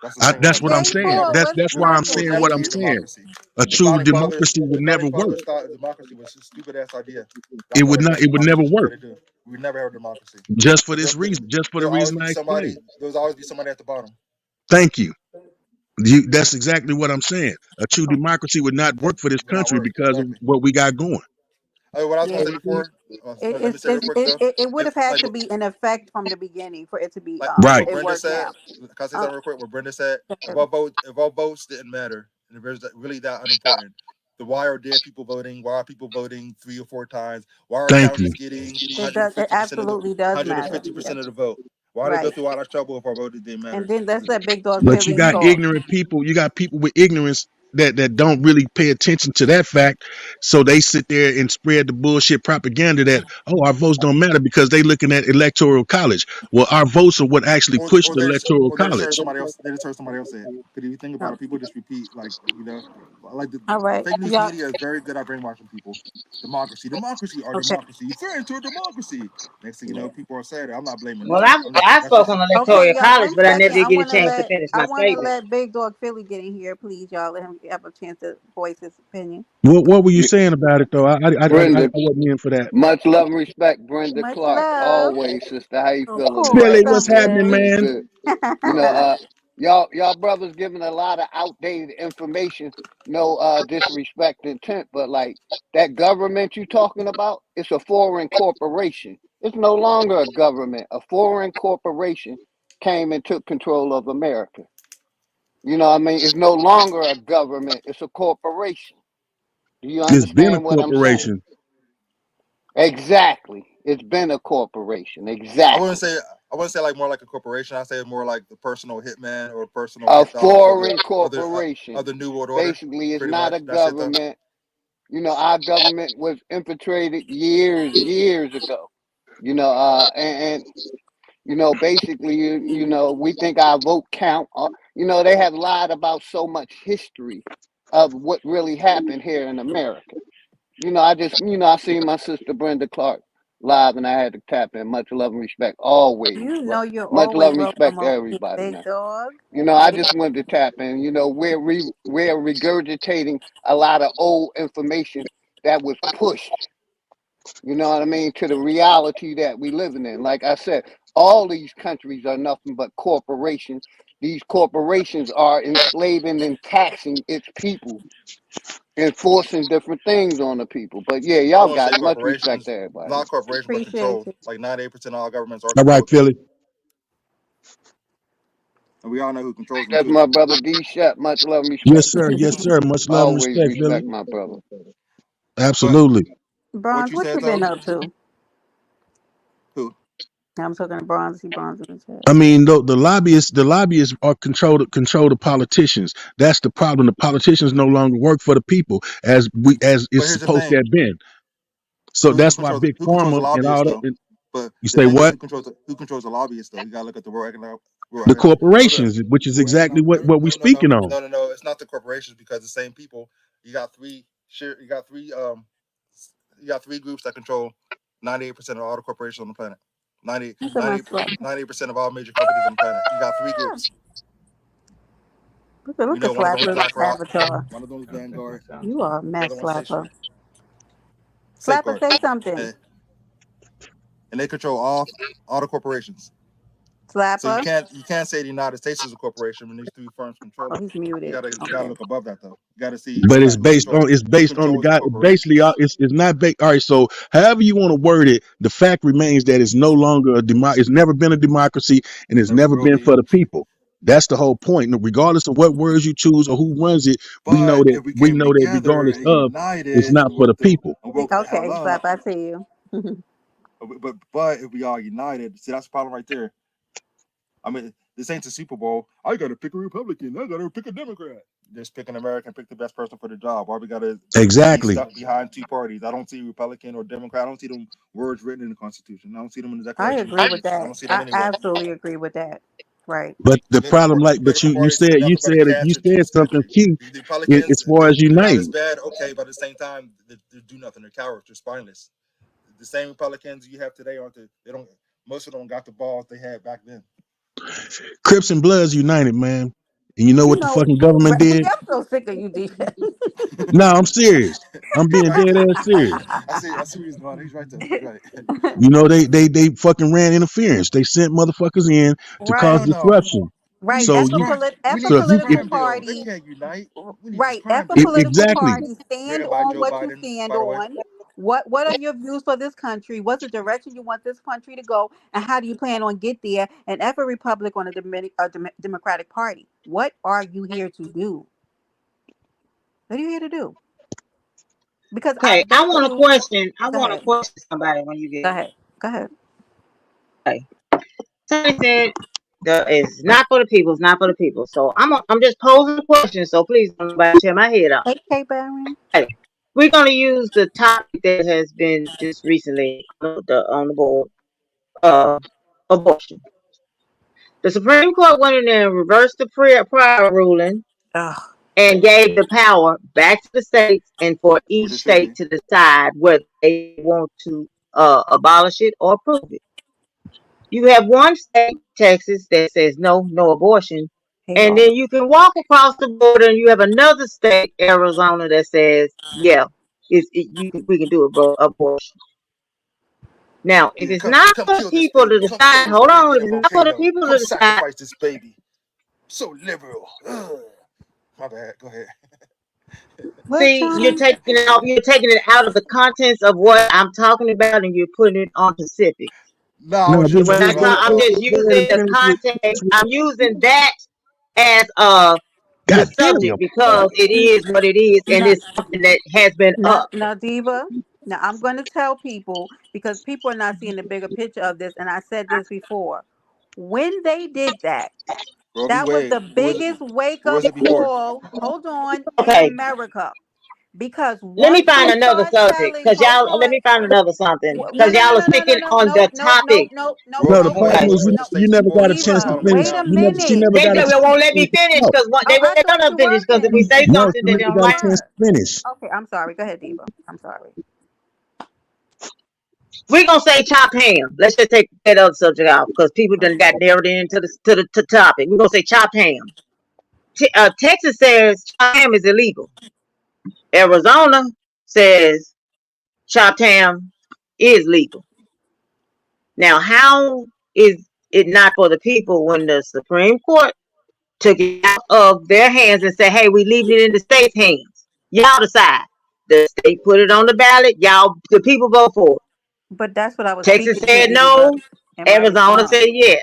That's the thing. That's what I'm We'll saying. never. Straightforward. That's why I'm We will saying never what be I'm a saying. democracy. A true democracy would The never founding work. fathers thought democracy was a stupid ass idea. It That's why would they not. made It would never constitutions the way work. they do. We never have a democracy Just for because this reason. Just for the there'll always reason be I somebody. explained. There's always be somebody at the bottom. Thank you. That's exactly what I'm saying. A true democracy would not work for this Will not country work because of exactly. what we got going. What I was gonna Yeah. say before. Let me It's, say real quick though. it would If have had like to be in effect from the beginning for it to be like Right. what it Brenda worked said. now. Can I say Uh, something real quick? What Brenda said. If our votes didn't matter, and if it's really that unimportant, then why are dead people voting? Why are people voting 3 or 4 times? Why are Thank you. counties getting it does. It 150% of the absolutely does matter. Yes. of the vote? Why did they go Right. through all that trouble if our vote didn't And matter? then let's let Big Dog But you Philly got talk. ignorant people. You got people with ignorance that don't really pay attention to that fact. So they sit there and spread the bullshit propaganda that, oh, our votes don't matter because they looking at electoral college. Well, our votes are what actually push the electoral They just heard college. somebody else. They just heard somebody else say it. Because if you think about No. it, people just repeat like the All right. fake news Y'all. media is very good at brainwashing people. Our Okay. democracy. You're referring to a democracy. Next thing you know, Yeah. people are saying, "I'm not blaming Well, them. I That's spoke just on Okay, electoral y'all. college, One but I never second. did get a chance to finish I my wanna statement. let Big Dog Philly get in here, please, y'all. Let him have a chance to voice his opinion. What were you saying about it though? I Brenda, wasn't in for that. much love and respect, Brenda Much Clark. love. Always, sister. How you Of feeling, man? course, Billy, I'm what's Good, happening, good. good, man? good. You know, y'all brothers giving a lot of outdated information. No disrespect intent, but like that government you talking about, it's a foreign corporation. It's no longer a government. A foreign corporation came and took control of America. You know what I mean? It's no longer a government, it's a corporation. Do you It's been a understand what I'm saying? corporation. Exactly. It's been a corporation. I wouldn't Exactly. say I wouldn't say like more like a corporation. I say more like the personal hitman or personal A hit dog foreign of corporation. the New World Order. Basically, it's Pretty not much. a That's it though. government. You know, our government was infiltrated years ago. You know, and you know, basically, you know, we think our vote count. You know, they have lied about so much history of what really happened here in America. You know, I seen my sister Brenda Clark live and I had to tap in. Much love and respect always, You but know you're much love always and welcome respect to on here, everybody, Big man. Dog. You know, I just wanted to tap in. You know, we're regurgitating a lot of old information that was pushed, you know what I mean, to the reality that we living in. Like I said, all these countries are nothing but corporations. These corporations are enslaving and taxing its people, enforcing different things on the people. But yeah, I y'all wouldn't got say it. Much respect corporations, to everybody. not corporations, but Appreciate control. you. Like 98% of all governments are All right, controlled, Philly. and we all know who controls them That's too. my brother D Shep. Much love and Yes, respect. sir. Yes, sir. Much love and Always respect, Billy. respect my brother. But Absolutely. what Bronze, you what said you been though, up to? who? I'm talking to Bronze. See Bronze in the chat. I mean, the lobbyists are control the politicians. That's the problem. The politicians no longer work for the people as But it's here's the supposed to thing: have been. So who that's why Big who controls the Pharma and all lobbyists that. though? And But you the say thing is, what? who controls the lobbyists though? You gotta look at the The no, the corporations, which is exactly what we're speaking on. no. It's not the corporations because the same people. You got three groups that control. 98% of all the corporations on the planet. 90, Look at my 90, slap. 98% of all major companies on the planet. You got three groups. We Look know at one of them is Slapper BlackRock, Avatar. one of them is Vanguard, You are a the mess, other one's Slapper. Slapper, Safeguard. say something. And they control all the corporations. So Slapper. you can't say the United States is a corporation when these three firms control Oh, it. he's You muted. gotta Okay. look above that though. You gotta see But who it's based on the controls the guy. corporation. Basically, it's not all right. So, however you want to word it, the fact remains that it's no longer a It's never been a democracy, and it's Never never will been be. for the people. That's the whole point. And regardless of what words you choose or who runs it, But if we came together regardless and of, it's united not for the people. and woke the hell Okay, up, Slapper, I see you. but if we all united, see that's the problem right there. I mean, this ain't the Super Bowl. I gotta pick a Republican. I gotta pick a Democrat. Just pick an American, pick the best person for the job. Why we gotta be Exactly. stuck behind two parties? I don't see Republican or Democrat. I don't see them words written in the Constitution. I don't see them in the I Declaration of agree with Independence. I that. don't see that I anywhere. absolutely agree with that. Right. But the problem, The like, but political you parties said is nothing but a you cancer to said this something country. key The Republicans, as far as they're not as uniting. bad, okay, but at the same time, they do nothing. They're cowards. They're spineless. The same Republicans you have today aren't they don't most of them got the balls they had back then. Crips and Bloods united, man. And you know You what the know, fucking government DB, did? I'm so sick of you, DB. No, I'm serious. I'm being dead ass serious. I see where he's going. He's right though. He's right. You know, they fucking ran interference. They sent motherfuckers in to cause Right. Hell no. disruption. We Right. need So this you, crime. We If a need so if this you, if, political crime bill. They party, can't unite. We need this right, if crime a bill. political exactly. party stand Written by on Joe what you Biden, stand by the way. on, what are your views for this country? What's the direction you want this country to go, and how do you plan on get there? And if a republic on a Democratic Party, what are you here to do? What are you here to do? Because I Okay, I bet want a you. question. I Go want to ahead. question somebody when you Go get. ahead. Go ahead. Okay. Somebody said it's not for the people. It's not for the people. So I'm just posing a question. So please don't nobody tear my head off. Hey, K Baron. Okay. We're gonna use the topic that has been just recently on the board. Abortion. The Supreme Court went in there and reversed the prior ruling Ugh. and gave the power back to the states and for each As it should state be. to decide whether they want to abolish it or approve it. You have one state, Texas, that says no abortion, Hey, and Lord. then you can walk across the border and you have another state, Arizona, that says yeah, we can do abortion. Now, if Yeah, it's not come for the kill this people to baby. Come kill decide, this hold baby on, in if a it's not for the volcano. people Come to decide, sacrifice this baby. So liberal. Ugh. My bad. Go ahead. What, see, John? you're taking it out of the contents of what I'm talking about, and you're putting it on specifics. No, I No, was just When talking about I'm just go ahead using and the finish context, with I'm using that as the God damn subject you. because it is what it is, and Now, it's something that has been now, up. now, Diva. Now, I'm going to tell people because people are not seeing the bigger picture of this, and I said this before. When they did that, Roe v. that was Wade. the biggest wake Where was up it before? call. Hold on, in Okay, America, because let me once find you another start subject telling, because hold let on, me find another something no, because no, no, y'all are no, no, no, sticking no, on no, the no, no, topic. no, no. Roe No, Hold the v. on, wait a problem Wade. Okay, minute. is Where the No, you states never got a aborted. chance That's to Diva, all I'm trying finish. wait to a know. minute. they won't let me To finish talk. because Oh, I they're thought gonna you were finish because if we finished. say No, something she that they never don't got a like, chance Oh, to finish. okay. I'm sorry. Go ahead, Diva. I'm sorry. we're gonna say chop ham. Let's just take that other subject out because people done Okay. got narrowed into the topic. We're gonna say chop ham. Texas says chop ham is illegal. Arizona says chopped ham is legal. Now, how is it not for the people when the Supreme Court took it out of their hands and said, hey, we leaving it in the state's hands? Y'all decide. The state put it on the ballot. Y'all, the people vote for it. But that's what I was Texas speaking to, said Diva, no. in my Arizona response. said yes.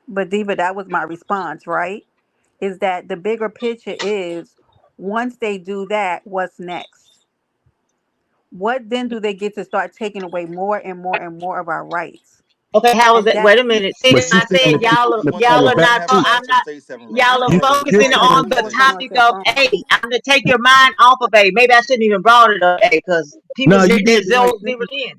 But Diva, that was my response, right? Is that the bigger picture is once they do that, what's next? What then do they get to start taking away more and more and more of our rights? Okay, how is And that? that Wait a minute. See, But that's she's why I saying said that they're taking the y'all power are back not. Have too. I'm rights and not. states having rights. Y'all are That's all You're focusing that's all saying I'm on trying to the Diva say. come on topic to the of phone. A. I'm gonna take your mind off of A. Maybe I shouldn't even brought it up A because people no, you they're did the right zeroed thing. in.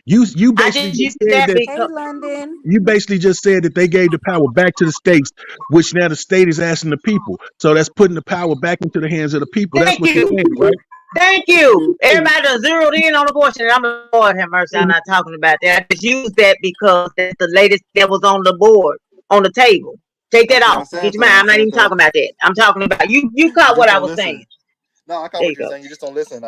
You I basically just just used said that that Hey, because London. you basically just said that they gave the power back to the states, which now the state is asking the people. So that's putting the power back into the hands of the people. That's thank what you're you. saying, right? Thank you. Everybody done zeroed in on abortion, and I'm like, Lord have mercy. I'm not talking about that. I just used that because that's the latest that was on the board, on the table. Take that That's what off. I Get said your though. mind. I I'm not said even though, talking about that. I'm talking about you. You you caught what just I don't was saying. listen. No, I got There what you you're go. saying. You just don't listen.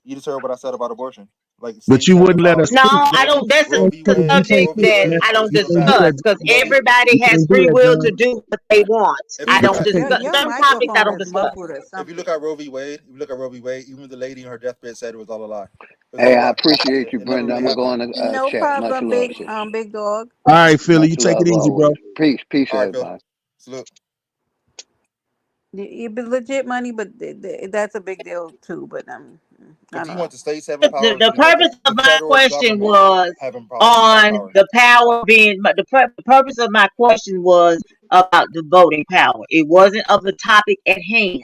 You just heard what I said about abortion. Like But states you have the wouldn't let us power. No, speak. I don't. That's Roe v. a You Wade. can't subject Roe v. speak, that man. Wade I don't You still can't do discuss valid. that. because Roe v. everybody You has can't do free that, will to John. do what they want. If you I But look don't you at can't. discuss Your some topics. I microphone don't is discuss. muffled or if you look something. at Roe v. Wade, if you look at Roe v. Wade, even the lady on her deathbed said it was all a lie. It was all Hey, a I lie. appreciate you, It never Brenda. really I'm gonna go happened. in the No chat. Much problem, love, big sis. big dog. All right, Philly, you Much take it love easy, bro. always. Peace, All right, Phil. everybody. Salute. You be legit money, but that's a big deal too. But I But don't do you want know. the states having power? Or do The you want purpose of the my federal question government was having on power? the power being, but the purpose of my question was about the voting power. It wasn't of the topic at hand.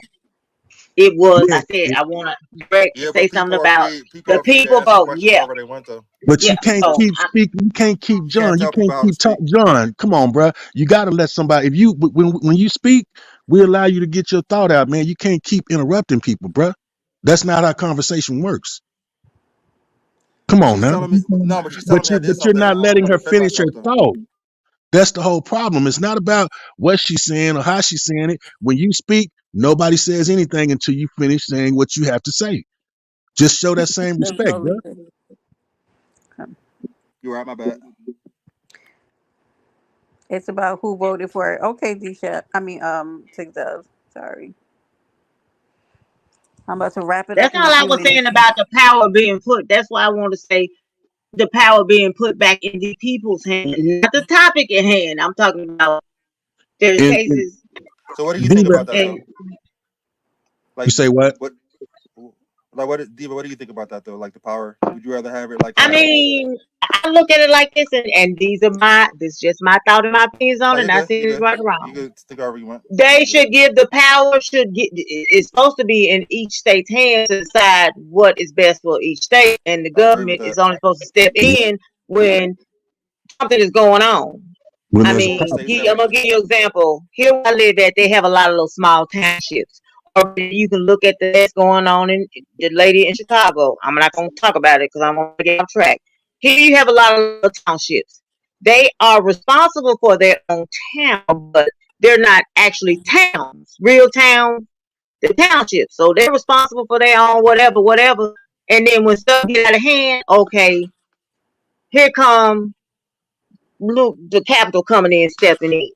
It was, Yeah, I said, I want to direct Yeah, say but something about people the are free to people ask the voting. questions Yeah, however they want to. but yeah. you can't So keep speaking. You can't keep You can't John. You tell people can't how to keep talk speak. John. Come on, bro. You got to let somebody. If you when you speak, we allow you to get your thought out, man. You can't keep interrupting people, bro. That's not how conversation works. Come on She's now. telling me no, but she's telling But me I did you're something. not I letting want to her defend finish her myself though. thought. That's the whole problem. It's not about what she's saying or how she's saying it. When you speak, nobody says anything until you finish saying what you have to say. Just show that same That's respect, bro. totally good. You're right, my bad. It's about who voted for it. Okay, D-Shep. I mean, Tig Dove. Sorry. I'm about to wrap it that's up in all a I few was minutes. saying about the power being put. That's why I want to say the power being put back in the people's hands, not the topic at hand. I'm talking about there's And cases So what do you think Diva, about that though? and you Like say what? what Diva, what do you think about that though? Like the power? Would you rather have it like I mean, I look at it like this, and this just my thought and my opinions no, on it. you're Not good. saying You're it's good. right or You wrong. good think however you want. They You good. should give the power. Should get it's supposed to be in each state's hands to decide what is best for each state, and the I agree with government is that. only supposed to step in when something is going on. When I But there's a don't the mean, states problem. have I'm gonna give you an example. Here where I live at, they have a lot of little small townships. Or you can look at that's going on in the lady in Chicago. I'm not gonna talk about it because I'm gonna get off track. Here you have a lot of little townships. They are responsible for their own town, but they're not actually towns, real towns. They're townships, so they're responsible for their own whatever, whatever. And then when stuff get out of hand, okay, here come the capital coming in, stepping in.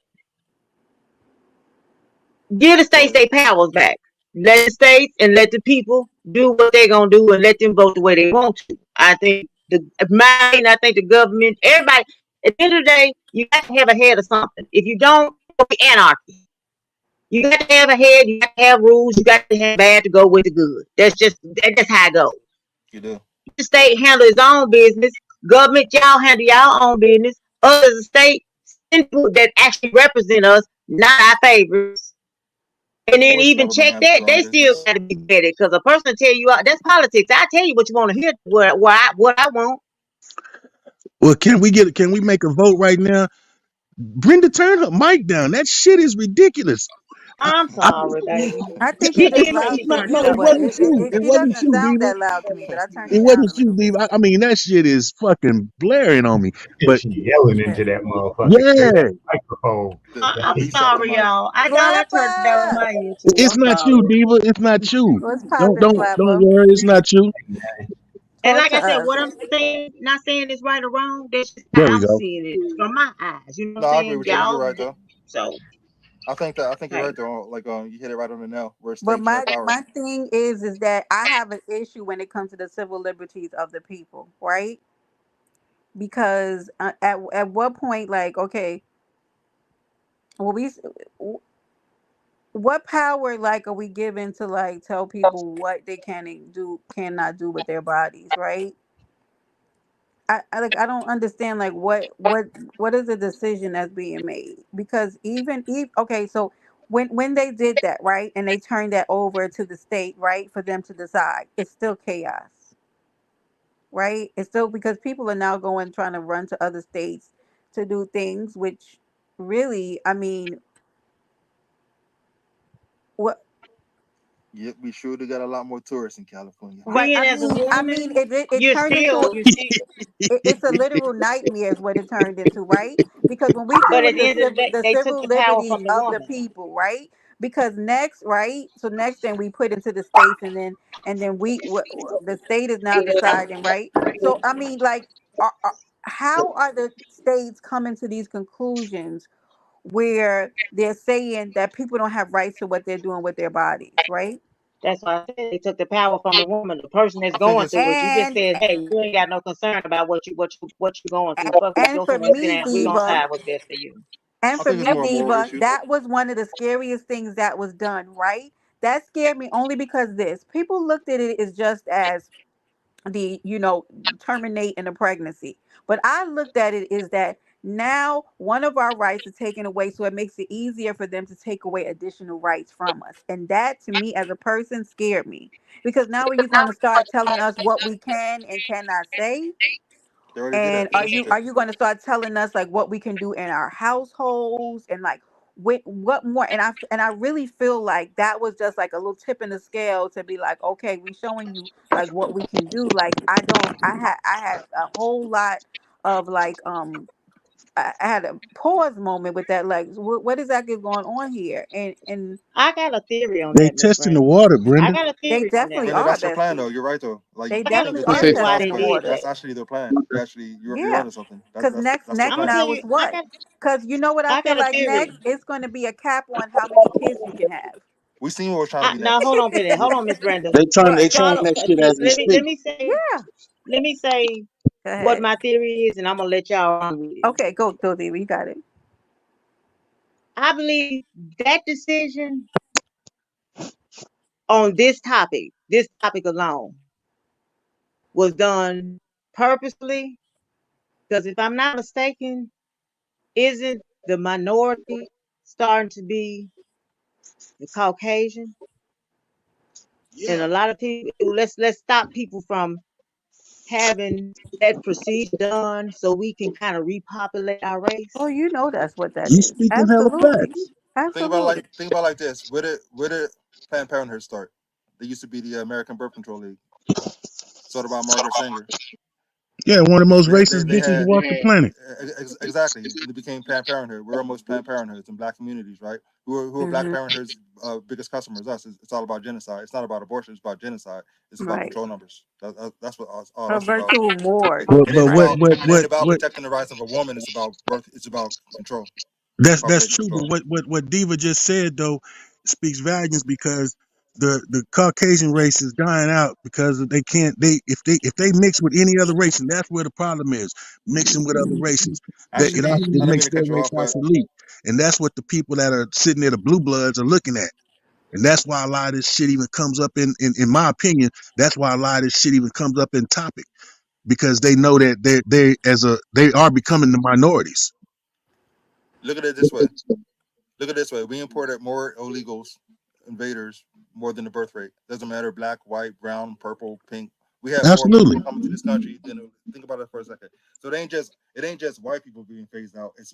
Give the states so their powers back. Let the states and let the people do what they're gonna do and let them vote the way they want to. I think I think the government, everybody, at the end of the day, you got to have a head of something. If you don't, it'll be anarchy. You got to have a head, you got to have rules, you got to have bad to go with the good. That's how it goes. you do. The state handle its own business. Government, y'all handle y'all own business. Us as a state, send people that actually represent us, not our favorites. And Of then course even government check handles that, their own they still business. got to be vetted because a person tell you that's politics. I tell you what you want to hear, what I want. Well, can we make a vote right now? Brenda, turn her mic down. That shit is ridiculous. I, I'm I, sorry, baby. I think She it's just did say loud she to no, turned it no, you, it up. but wasn't you. It she wasn't doesn't you, sound Diva. that loud to me. But I turned It it down wasn't a you, little bit. Diva. I mean, that shit is fucking blaring on me. And But she yelling Yeah. into that motherfucker through that yeah, microphone. That I'm bitch. Reset the sorry, mic. y'all. I thought I turned it down on Slapper! my end too. it's I'm not you, sorry. Diva. It's not you. What's Don't poppin', don't don't Slapper? worry. It's not you. And Talk like to I said, us. what I'm saying, not saying it's right or wrong. That's just There how we I'm go. seeing it from my eyes. You know what I'm No, I agree saying? with you. You're Y'all, right though. so I think you're hey, right though. Like you hit it right on the nail. Where But states my have power. my thing is that I have an issue when it comes to the civil liberties of the people, right? Because at what point, like, okay, well, what power like are we given to like tell people what they can and do cannot do with their bodies, right? I don't understand like what is the decision that's being made because even okay, so when they did that, right, and they turned that over to the state, right, for them to decide, it's still chaos, right? It's still because people are now going trying to run to other states to do things which really, I mean, what Yep, we sure do got a lot more tourists in California. Right. Being as a I mean, woman, it turned into you still, it's a literal nightmare is what it turned into, right? Because when we say but at with the end of the day, the they took civil the power liberties from the of the woman. people, right? Because next, right? So next thing we put into the states, and then the state is now deciding, right? So I mean, like, how are the states coming to these conclusions where they're saying that people don't have rights to what they're doing with their bodies, right? That's why I said they took the power from the woman, the person that's I think going it's through it. You just And said, hey, you ain't got no concern about what you going through. Fuck what and your for friends me, saying. We gonna Diva, decide what's best for you. and I for think it's me, more a moral Diva, issue. that was one of the scariest things that was done, right? That scared me only because this people looked at it as just as the, terminating a pregnancy. But I looked at it is that now one of our rights is taken away, so it makes it easier for them to take away additional rights from us. And that to me as a person scared me. Because now are you going to start telling us what we can and cannot say? They already did And that. They just are you going to start telling us like what we can do in our households and like what more? And I really feel like that was just like a little tip in the scale to be like, okay, we showing you like what we can do. Like I had a whole lot of like I had a pause moment with that. Like what exactly going on here? And I got a theory on They that, Miss testing the Brenda. water, I Brenda. got a they theory on that. definitely Brenda, are, that's their plan bestie. though. You're right though. Like They you I got think a definitely that this are is theory a why false testing they the plan. did water. That's that. actually their plan. You actually you're Yeah. onto something. Because next I'm gonna now tell is you. what? Because you know what I I feel got a like theory. next? It's going to be a cap on how many kids you can have. we seen what we're trying to be Now hold next. on, Penny. Hold on, Miss Brenda. What? They trying that shit as we speak. Yeah. Let me say Go what ahead. my theory is, and I'm gonna let y'all run with it. Okay, go, Diva. You got it. I believe that decision on this topic alone, was done purposely. Because if I'm not mistaken, isn't the minority starting to be the Caucasian? And Yeah. a lot of people, let's stop people from having that procedure done so we can kind of repopulate our Oh, race. you know that's what that You is. speaking hella Absolutely. facts. Absolutely. Think about it like this. Where did Planned Parenthood start? They used to be the American Birth Control League. Started by Margaret Sanger. Yeah, one of the most They racist they bitches to had walk the planet. exactly. It became Planned Parenthood. We're almost Planned Parenthoods in black communities, right? Who are Black Hmm. Parenthood's biggest customers? Us. It's all about genocide. It's not about abortion. It's about genocide. It's about Right. control numbers. That's what all A that's about. virtual ward. But It but ain't Right. about protecting the rights of a woman. It's about birth. It's about control, that's population true. But control. what Diva just said though speaks volumes because the Caucasian race is dying out because they can't if they mix with any other race, and that's where the problem is, mixing with other races, that it Actually, I don't mean makes to their cut you race off, but obsolete. And that's what the people that are sitting there, the blue bloods, are looking at. And that's why a lot of this shit even comes up in my opinion, that's why a lot of this shit even comes up in topic. Because they know that they are becoming the minorities. look at it this way. Look at it this way. We imported more illegals, invaders, more than the birth rate. Doesn't matter black, white, brown, purple, pink. We have more people Absolutely. coming to this country than think about it for a second. So it ain't just white people being phased out. It's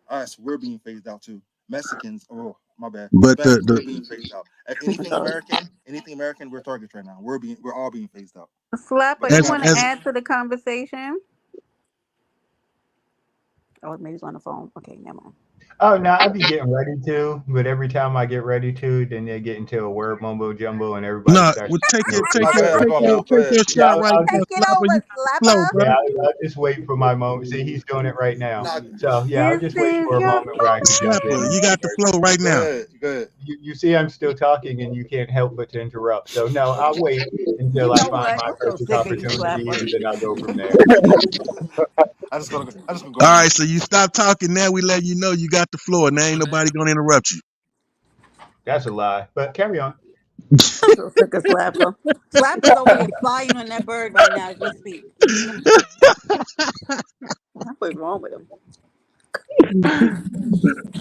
us. We're being phased out too. Mexicans, oh my bad. But Hispanics, we're the being phased out. So, Anything American, we're targets right now. We're all being phased out. Slapper, But it's you as want happening to as add to the conversation? Oh, maybe he's on the phone. Okay, never mind. Oh no, I be getting ready to, but every time I get ready to, then they get into a word mumbo jumbo, and everybody no, starts well, take talking your over take each Go your ahead. I'm other. take going your now. So Go take ahead. your yeah, shot right I'll there, just Take it Slapper. over, You flow, Slapper. bro. yeah, I'll just wait for my moment. See, he's doing it right now. Nah, So yeah, I'll This just wait is for a your moment where I can jump in Slapper, and you say got the word. flow right go now. ahead. Go ahead. You see, I'm still talking, and you can't help but to interrupt. So no, I'll wait until You I know find what? my I'm so perfect sick of you, opportunity, Slapper. and then I'll go from there. I'm just gonna go All on right, mute. so you stop talking now. We let you know you got the floor, and there ain't nobody gonna interrupt you. That's a lie, but carry on. I'm so sick of Slapper. Slapper's over here flying on that bird right now as we speak. What's wrong with him?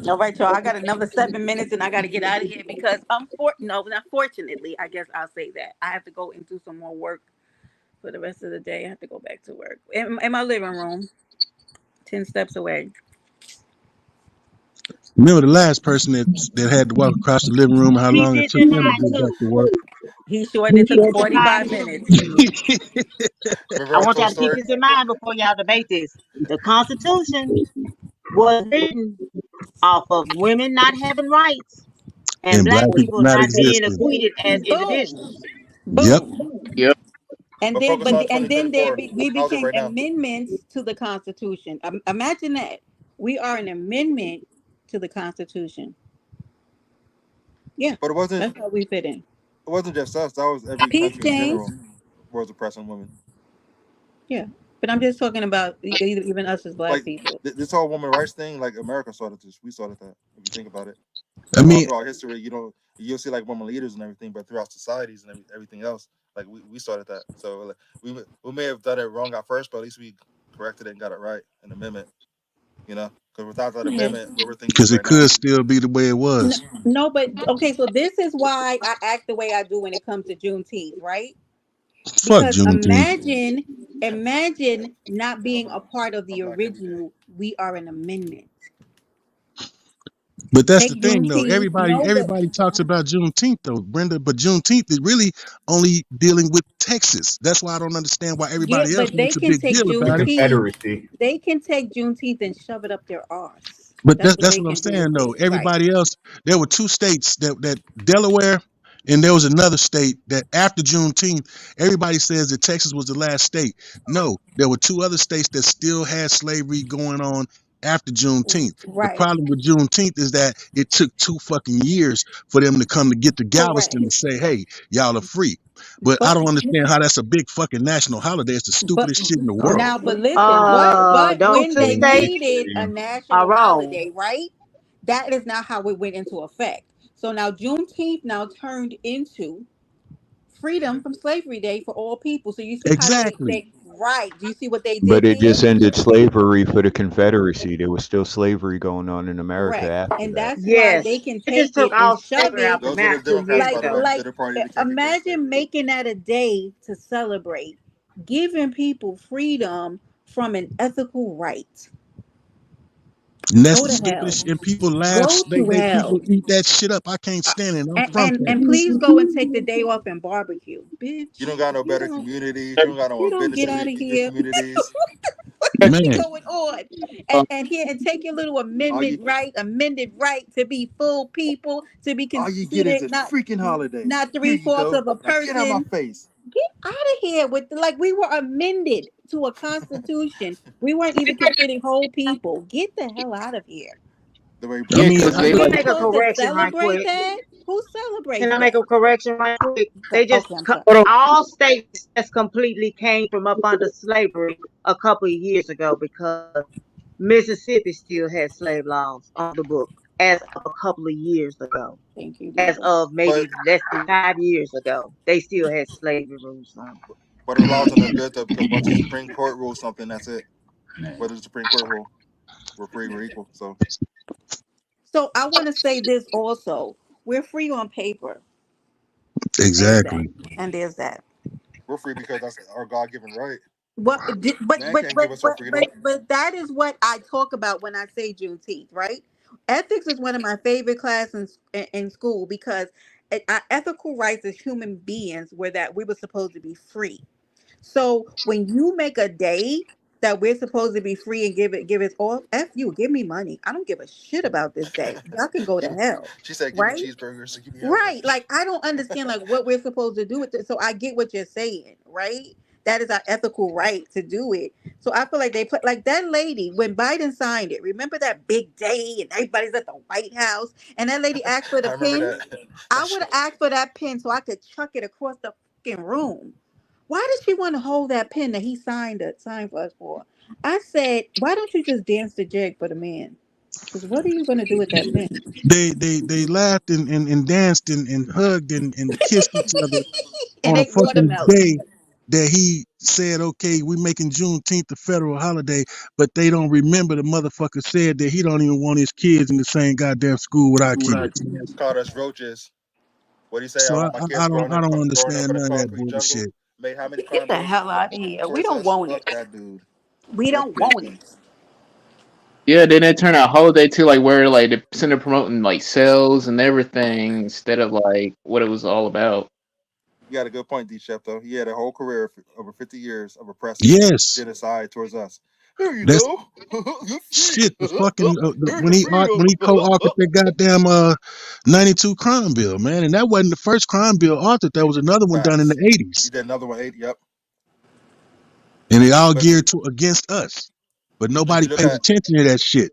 All right, y'all. I got another 7 minutes, and I got to get out of here because no, not fortunately, I guess I'll say that I have to go and do some more work for the rest of the day. I have to go back to work in my living room, 10 steps away. Remember the last person that had to walk across the living room, how He long it did took them to deny get back too. to work. He sure did He took did deny 45 too. minutes. Remember I I want told y'all the to keep story? this in mind before y'all debate this. The Constitution was written off of women not having rights and And black black people people not not being existing. equated as Boom. individuals. Yep. Boom. Yep. And But then, focus on and then there 2024. we How's it became right now? amendments to the Constitution. Imagine that we are an amendment to the Constitution. Yeah, But that's how we fit in. it wasn't just us. That was every Peace, country in James. general was oppressing women. Yeah, but I'm just talking about even us as black Like people. this whole woman rights thing, like America started this. We started that. If you think about it, I like all mean, throughout history, you'll see like women leaders and everything, but throughout societies and everything else, like we started that. So like, we may have done it wrong at first, but at least we corrected it and got it right. An amendment, because without that Yeah. amendment, where would things be because it right now? could still be the way it was. No, but okay, so this is why I act the way I do when it comes to Juneteenth, right? Fuck Because Juneteenth. imagine not being a part of I'm the black every day. original. We are an amendment. But that's the Take thing, though. Juneteenth. Everybody, No, but everybody talks about Juneteenth, though, Brenda. But Juneteenth is really only dealing with Texas. That's why I don't understand why yeah, everybody else but they makes a can big take deal The about it. Juneteenth. Confederacy. They can take Juneteenth and shove it up their arse. But That's what that's they what I'm can do with saying, though. it. Right. Everybody else, there were two states that Delaware, and there was another state that after Juneteenth, everybody says that Texas was the last state. No, there were two other states that still had slavery going on after Juneteenth. The Right. problem with Juneteenth is that it took 2 fucking years for them to come to get to Galveston to Correct. say, "Hey, y'all are free." But I But don't understand how that's a big fucking national holiday. It's the but stupidest shit in the world. now, but listen, but Those when two they states made it a Patriotism. are national wrong. holiday, right? That is not how it went into effect. So now Juneteenth now turned into Freedom from Slavery Day for all people. So you see how Exactly. they right? Do you see what they But did it there? just ended slavery for the Confederacy. There was still slavery going on in America Correct. after And that. that's why they Yes. can They just take took it and all shove slavery out it the Those were the map 2 years Democrats, by like the ago. way. They're the party that can't get rid of imagine slavery. making that a day to celebrate giving people freedom from an ethical right. And that's Go the to hell. stupidest shit. And people laugh. Go They to they people hell. eat that shit up. I can't stand it. I'm from And Texas. please go and take the day off and barbecue, You don't bitch. got no You better don't communities. You don't got no get businesses out in of your here. communities. What is Man, going on? Uh, And here and take your little All you amended right to be full people, to be all you get is considered a freaking holiday. not Here three you fourths go. of a Now get out my person. face. Get out of here with like we were amended to a constitution. We weren't even considered whole people. Get the hell out of here. The way I yeah, mean, because And Let they me we're like make a supposed to correction right celebrate quick. that? Who Can celebrates I make that? a correction right quick? They just Okay, I'm sorry. all states that's completely came from up under slavery a couple of years ago because Mississippi still has slave laws on the book as of a couple of years ago. Thank you, As Diva. of but maybe less than 5 years ago, they still had slavery rules on the book. but the laws are no good though because once the Supreme Court rules something, that's it. What does the Supreme Court rule? We're free, we're equal. So So I want to say this also. We're free on paper. There's that. exactly. And there's that. we're free because that's our God given right. What Man can't give us our freedom. but that is what I talk about when I say Juneteenth, right? Ethics is one of my favorite classes in school because our ethical rights as human beings were that we were supposed to be free. So when you make a day that we're supposed to be free and give it off, F you, give me money. I don't give a shit about this day. Y'all can go to give, hell. she said, "Give me Right? cheeseburgers and give me Right. hamburgers." Like I don't understand like what we're supposed to do with it. So I get what you're saying, right? That is our ethical right to do it. So I feel like they put like that lady when Biden signed it. Remember that big day and everybody's at the White House and that lady asked for the I remember pin? that. That I would have shit. asked for that pin so I could chuck it across the fucking room. Why does she want to hold that pin that he signed for us for? I said, why don't you just dance the jig for the man? Because what are you gonna do with that pin? They laughed and danced and hugged and kissed each other And on a ate fucking watermelon. day that he said, okay, we making Juneteenth a federal holiday, but they don't remember the motherfucker said that he don't even want his kids in the same goddamn school with our kids. Called us roaches. What do you say? I So want my kids I don't growing up understand in a none of that concrete jungle. bullshit. Made how many Get crime the deals hell out of here. We towards don't us? want Fuck it. that dude. We Fuck don't that want dude. it. Yeah, then it turned out holiday too, like where like they send it promoting like sales and everything instead of like what it was all about. You got a good point, D Chef. Though he had a whole career of over 50 years of oppressive Yes, genocide towards us. Here you that's go. You're free. shit. The fucking Here's when your when freedom. he co-authored that goddamn 92 crime bill, man, and that wasn't the first crime bill authored. There was another one done in the Facts. He 80s, did another one. 80. Yep. and they all But geared to against us. But if nobody you look pays at attention to that shit.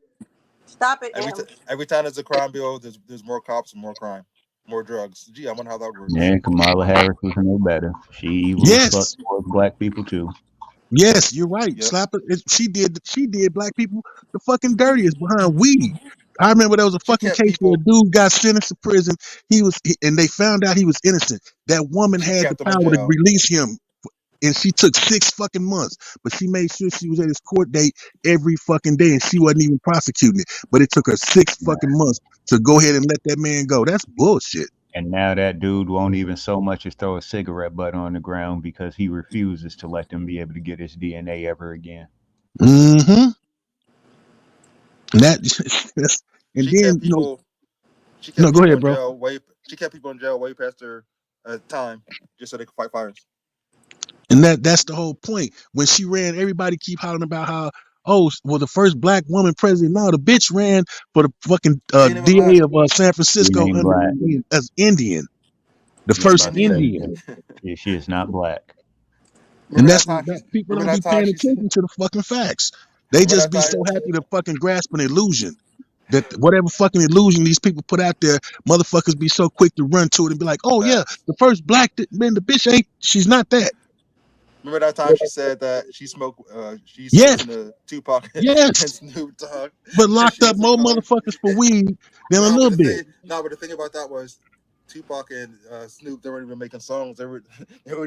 Stop it, M. every time there's a crime bill, there's more cops and more crime, more drugs. Gee, I wonder how that works. And Kamala Harris was no better. She evil as fuck Yes, towards black people too. yes, you're right. Yep. Slap it. She did black people the fucking dirtiest behind weed. I remember there was a She fucking kept case where a people. dude got sentenced to prison. And they found out he was innocent. That woman She had the kept them in power to jail. release him, and she took 6 fucking months. But she made sure she was at his court date every fucking day, and she wasn't even prosecuting it. But it took her 6 fucking months to go ahead and let that man go. That's bullshit. And now that dude won't even so much as throw a cigarette butt on the ground because he refuses to let them be able to get his DNA ever again. Mm-hmm. And that, and She then kept people. She no, kept go people ahead, in bro. jail way. She kept people in jail way past their time, just so they could fight fires. And that's the whole point. When she ran, everybody keep hollering about how, oh, well, the first black woman president. No, the bitch ran for the fucking She ain't even black. DA of San She Francisco ain't black. as Indian, the Yeah, She's first about to Indian. say Indian. she is not black. And Remember that time that she's. people Remember don't be that time paying she's. attention to the fucking facts. They Remember just that be time. so happy to fucking grasp an illusion. That whatever fucking illusion these people put out there, motherfuckers be so quick to run to it and be like, oh yeah, Facts. the first black man, the bitch ain't, she's not that. Remember that time she said that she smoked Yes, in the Tupac and yes, Snoop Dogg, but and locked she up was a more color. motherfuckers for weed than a No, but little the bit. thing, no, but the thing about that was Tupac and Snoop. They weren't even making songs. They weren't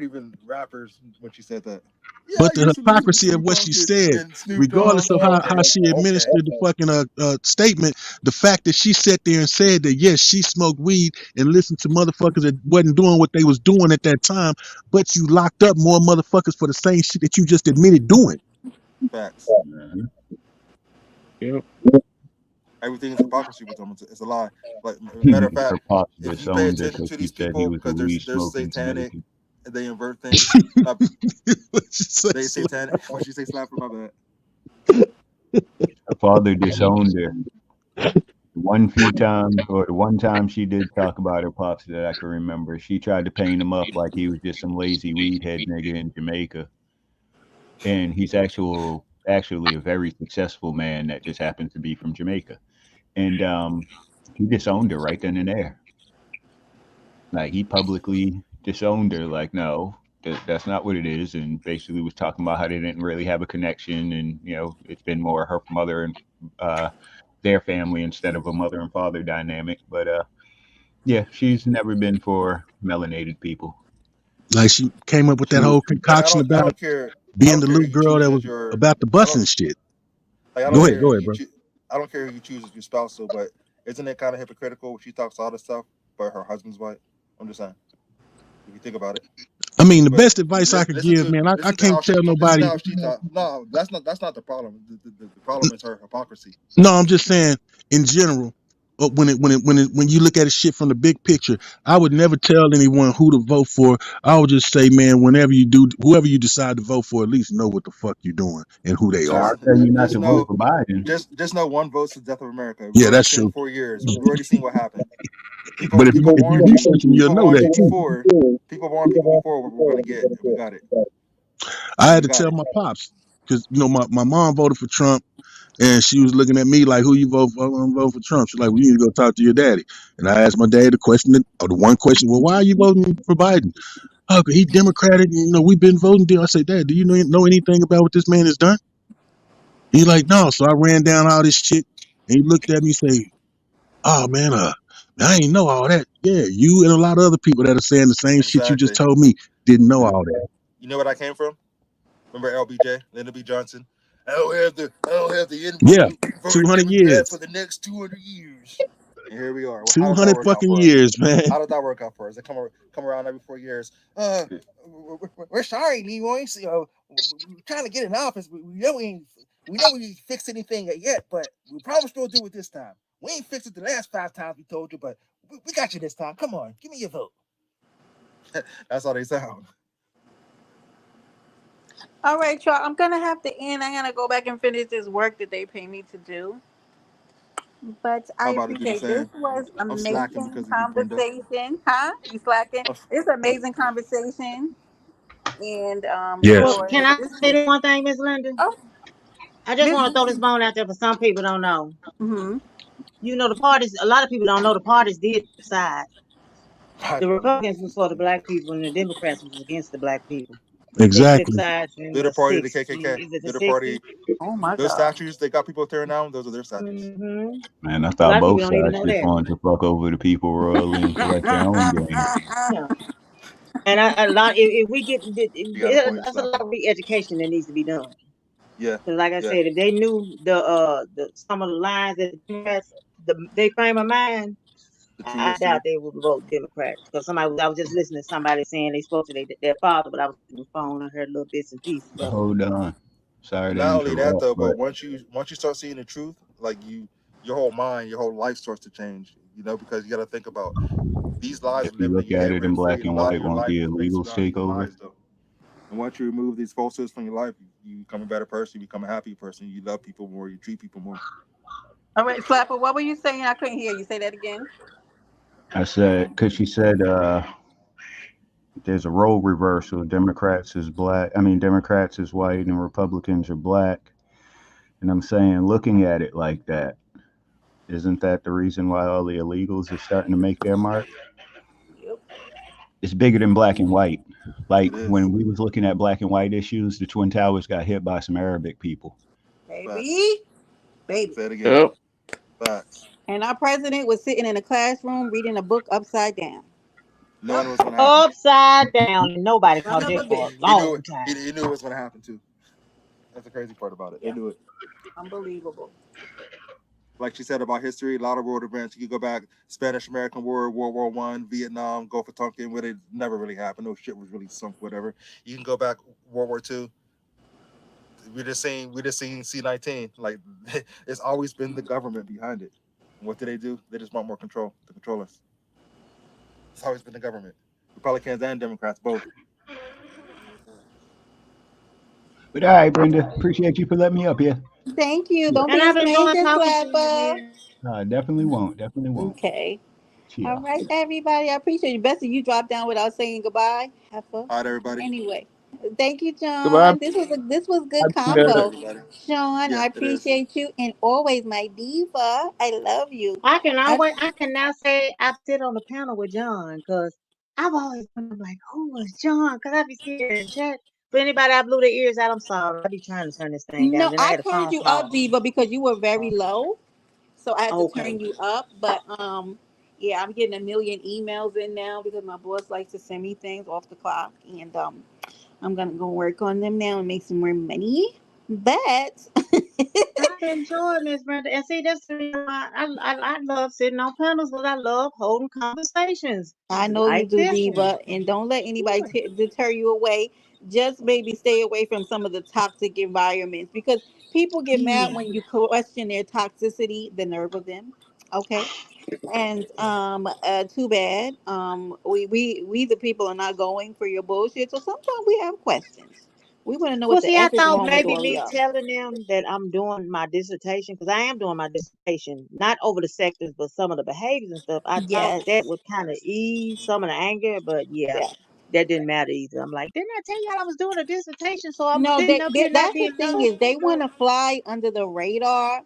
even rappers when she said that. Yeah, I But the used to listen to hypocrisy of what Tupac she said, and Snoop Dogg. regardless of how she Okay. administered the fucking statement, the fact that she sat there and said that yes, she smoked weed and listened to motherfuckers that wasn't doing what they was doing at that time, but you locked up more motherfuckers for the same shit that you just admitted doing. Facts. Mhm. Yep. Everything is hypocrisy with them. It's a lie. Like matter of Her fact, pops if you pay disowned her attention because to she these said he people was a because weed they're smoking satanic Jamaican. and they invert things. What you say, They Slim? satanic. What you say, slapper? My bad. Her father disowned her. One few times, or the one time she did talk about her pops that I can remember, she tried to paint him up like he was just some lazy weed head nigga in Jamaica. And he's actually a very successful man that just happens to be from Jamaica. And he disowned her right then and there. Like he publicly disowned her. Like, no, that's not what it is. And basically was talking about how they didn't really have a connection, and it's been more her mother and uh, their family instead of a mother and father dynamic. But yeah, she's never been for melanated people. Like she came up with that She whole like concoction I about don't care. I being don't the care who little you girl choose that as was your. about the I bus don't and shit. like. I don't Go ahead, care go who ahead, you bro. choose. I don't care who you choose as your spouse. So, but isn't it kind of hypocritical when she talks all this stuff, but her husband's white? I'm just saying. If you think about it. I mean, the But best advice I could listen give, to man, I listen to can't how she tell listen to nobody. how she talk. No, that's not the problem. The problem is her hypocrisy. No, I'm just saying in general. When you look at a shit from the big picture, I would never tell anyone who to vote for. I would just say, man, whenever you do, whoever you decide to vote for, at least know what the fuck you're doing and who they I'll are. Just tell you not just to vote know for Biden. just know one vote's the death of America. We've Yeah, already that's seen true. 4 years. We've already seen what happened. But People if you warned you. research them, you'll People know warned that you too. before. People warned people before what we're gonna get, and we got it. I And had we to got tell it. my pops because my mom voted for Trump. And she was looking at me like, "Who you vote for?" I'm voting for Trump. She's like, "Well, you need to go talk to your daddy." And I asked my dad the question, or the one question, "Well, why are you voting for Biden?" Oh, 'cause he Democratic. And, we've been voting. I say, "Dad, do you know anything about what this man has done?" He's like, "No." So I ran down all this shit, and he looked at me and say, "Oh man, I ain't know all that." Yeah, you and a lot of other people that are saying the same shit you just Exactly. told me didn't know all that. You know what I came from? Remember LBJ, Lyndon B. Johnson? I don't have the input. Yeah, Voted 200 Democrat for years, the next 200 years. And here we are. Well, how did that 200 work out fucking for us? years, man. How did that work out for us? They come around every 4 years. We're sorry, Leroy. So, we're trying to get in office, but we know we know we ain't fixed anything yet, but we promise we'll do it this time. We ain't fixed it the last 5 times we told you, but we got you this time. Come on, give me your vote. That's how they sound. All right, y'all. I'm gonna have to end. I'm gonna go back and finish this work that they pay me to do. But I I'm about to do the appreciate this same. was I'm slacking amazing because of you, Brenda. conversation, huh? You slacking? I'm, It's amazing conversation, and Well, Yes. Lord, can I this say is this one thing, Miss Linda? oh I just this. want to throw this bone out there for some people don't know. Mm-hmm. You know, the parties. A lot of people don't know the parties did decide. I The do. Republicans was for the black people, and the Democrats was against the black people. They flipped Exactly. sides in They're the the party of the '60s. KKK. Is it the They're the '60s? party. Oh my Those God. statues they got people tearing down. Those are their statues. Hmm. Man, I A thought lot of people both don't even sides know just that. wanted to fuck over the people royally and collect their own game. Yeah. And a lot, if we get, You got a point, there's a lot Slapper. of re-education that needs to be done. Yeah, Because, like I yeah. said, if they knew the some of the lines that the Democrats, they frame of mind, The true I doubt history. they would vote Democrats. Because I was just listening to somebody saying they spoke to their father, but I was on the phone. I heard little bits and pieces of it. Hold on. Sorry And to not only that interrupt, though, but but once you start seeing the truth, like your whole mind, your whole life starts to change. Because you got to think about these lies if are you living in look your at head it in rent free, black and a and lot of white, your won't life the is based illegals around take these over? lies though. And once you remove these falsehoods from your life, you become a better person. You become a happy person. You love people more. You treat people more. All right, Flapper. What were you saying? I couldn't hear you. Say that again. I said, because she said there's a role reversal. Democrats is black. I mean, Democrats is white and Republicans are black. And I'm saying, looking at it like that, isn't that the reason why all the illegals are starting to make their mark? Yep, It's bigger than black and white. It Like is. when we was looking at black and white issues, the Twin Towers got hit by some Arabic people. Facts. baby, baby. Say it again. Yep. Facts. And our president was sitting in a classroom reading a book upside down. Knowing it was going to happen. Upside down, and nobody Son caught of a that for a bitch. He knew long it. time. He knew it was going to happen too. That's the crazy part about it. They Yeah, knew it. unbelievable. Like she said about history, a lot of world events. You could go back, Spanish American War, World War I, Vietnam, Gulf of Tonkin, where it never really happened. No shit was really sunk, whatever. You can go back World War II. We just seen C-19. Like it's always been the government behind it. And what do? They just want more control to control us. It's always been the government. Republicans and Democrats both. But all right, Brenda, appreciate you for letting me up here. Thank you. Yeah, Don't And be a I've enjoyed stranger, talking to you, Flapper. dear. definitely won't. Definitely won't. Okay. All Chill. right, everybody. I appreciate you. Bessie, you dropped down without saying goodbye. Heifer. All right, everybody. Anyway, thank you, Goodbye, John. This was good All Brenda. right, convo. everybody. Sean, Yeah, I it is. appreciate you and always my diva. I love you. I, I can now say I sit on the panel with John because I've always been like, who was John? Because I be seeing it in the chat. For anybody I blew their ears out, I'm sorry. I be trying to turn this thing down. no, Then I I had a turned phone you up, call. diva, because you were very low, so I had to turn Okay. you up. But yeah, I'm getting a million emails in now because my boss likes to send me things off the clock, and I'm gonna go work on them now and make some more money. But I enjoy Miss Brenda. And see, that's the reason why I love sitting on panels because I love holding conversations I know you like do, this one. diva, and don't let anybody Yeah. deter you away. Just maybe stay away from some of the toxic environments because people get mad Yeah. when you question their toxicity. The nerve of them. Okay, and too bad. We the people are not going for your bullshit. So sometimes we have questions. We want to know what Well, the see, I f is thought wrong with maybe all of me y'all. telling them that I'm doing my dissertation, because I am doing my dissertation, not over the sectors, but some of the behaviors and stuff. I thought that Yes. would kind of ease some of the anger, but yeah, Yeah. that didn't matter either. I'm like, didn't I tell y'all I was doing a dissertation? So I'm No, sitting up here not that's the being thing is they want nosy. to fly under the radar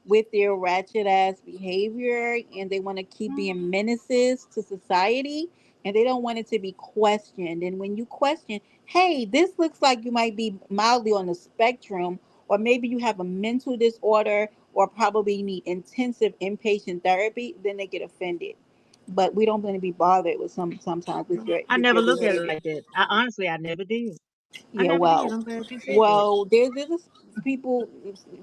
with their ratchet ass behavior, and they want to keep being menaces to society, and they don't want it to be questioned. And when you question, hey, this looks like you might be mildly on the spectrum, or maybe you have a mental disorder, or probably need intensive inpatient therapy, then they get offended. But we don't want to be bothered with sometimes with your I with never your looked at it behavior. like that. I never did. I Yeah, never did. well, I'm glad you said that. there's people,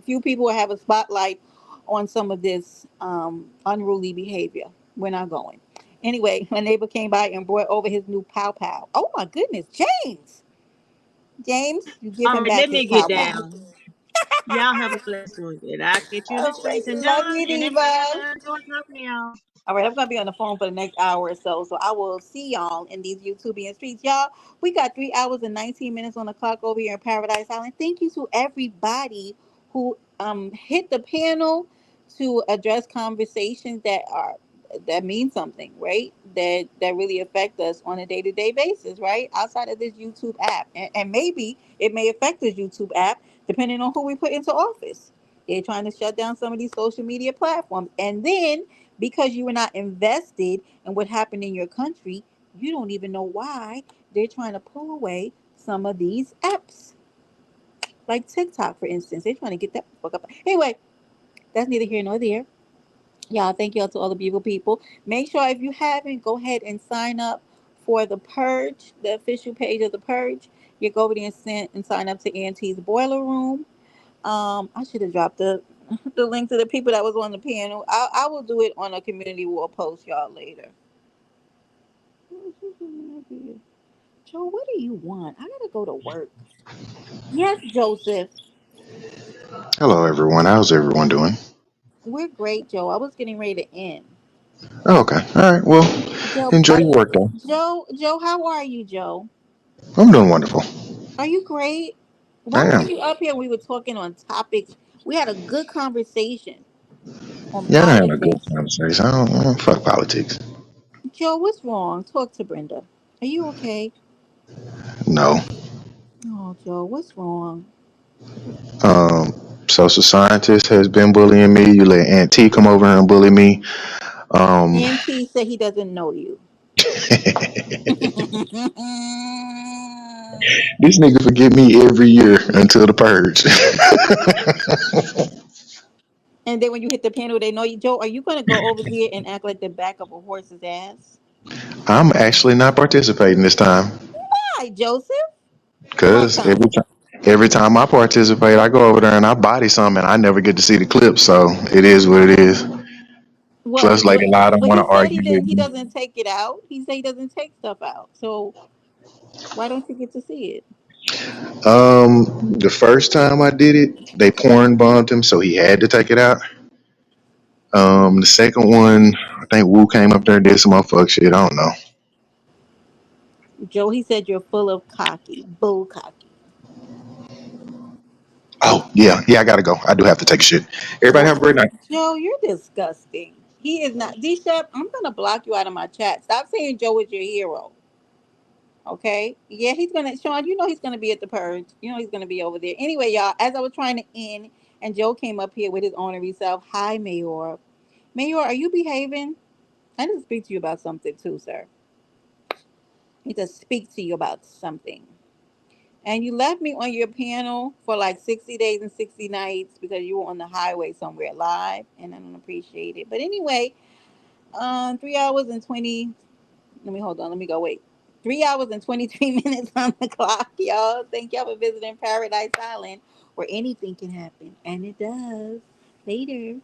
few people have a spotlight on some of this unruly behavior. We're not going. Anyway, my neighbor came by and brought over his new pow pow. Oh my goodness, James! James, you give All him right, back let his me get pow pow. down. Y'all have a blessed one. And I'll catch you in the All right. streets. And Love you, Diva. I enjoy talking to y'all. All right, I'm gonna be on the phone for the next hour or so, so I will see y'all in these YouTubian streets, y'all. We got 3 hours and 19 minutes on the clock over here in Paradise Island. Thank you to everybody who hit the panel to address conversations that mean something, right? That really affect us on a day to day basis, right? Outside of this YouTube app, and maybe it may affect this YouTube app depending on who we put into office. They're trying to shut down some of these social media platforms, and then because you were not invested in what happened in your country, you don't even know why they're trying to pull away some of these apps. Like TikTok, for instance. They're trying to get that fuck up. Anyway, that's neither here nor there. Y'all, thank y'all to all the beautiful people. Make sure if you haven't, go ahead and sign up for the Purge, the official page of the Purge. You go over there and sign up to Auntie's Boiler Room. I should have dropped the the link to the people that was on the panel. I will do it on a community wall post y'all later. Joe, what do you want? I gotta go to work. Yes, Joseph. Hello, everyone. How's everyone doing? We're great, Joe. I was getting ready to end. Oh, okay. All right. Well, Joe, enjoy your work day. Joe, how are you, Joe? I'm doing wonderful. Are you great? Why I am. weren't you up here? We were talking on topics. We had a good conversation on Yeah, I had a good politics. conversation. I don't fuck politics. Joe, what's wrong? Talk to Brenda. Are you okay? No. Oh, Joe, what's wrong? Um, Social scientist has been bullying me. You let Aunt T come over here and bully me. Um, Auntie said he doesn't know you. this nigga forget me every year until the purge. And then when you hit the panel, they know you. Joe, are you going to go over there and act like the back of a horse's ass? I'm actually not participating this time Hi, Joseph. How because come? every time I participate, I go over there and I body something, and I never get to see the clip. So it is what it is. Well, Plus, Lady Lie don't but want he to said argue with he me. doesn't take it out. He said he doesn't take stuff out. So why don't you get to see it? The first time I did it, they porn bombed him, so he had to take it out. The second one, I think Wu came up there and did some motherfucker shit. I don't know. Joe, he said you're full of cocky, bull cocky. Oh yeah, yeah, I gotta go. I do have to take a shit. Everybody have a What? great night. Joe, you're disgusting. He is not. D Shep, I'm gonna block you out of my chat. Stop saying Joe is your hero. Okay. Yeah, he's gonna Sean, you know he's gonna be at the purge. You know he's gonna be over there. Anyway, y'all, as I was trying to end and Joe came up here with his ornery self. Hi, Mayor. Mayor, are you behaving? I need to speak to you about something too, sir. I need to speak to you about something. And you left me on your panel for like 60 days and 60 nights because you were on the highway somewhere live, and I don't appreciate it. But anyway, 3 hours and 20. Let me hold on. Let me go. Wait. 3 hours and 23 minutes on the clock, y'all. Thank y'all for visiting Paradise Island, where anything can happen, and it does. Later.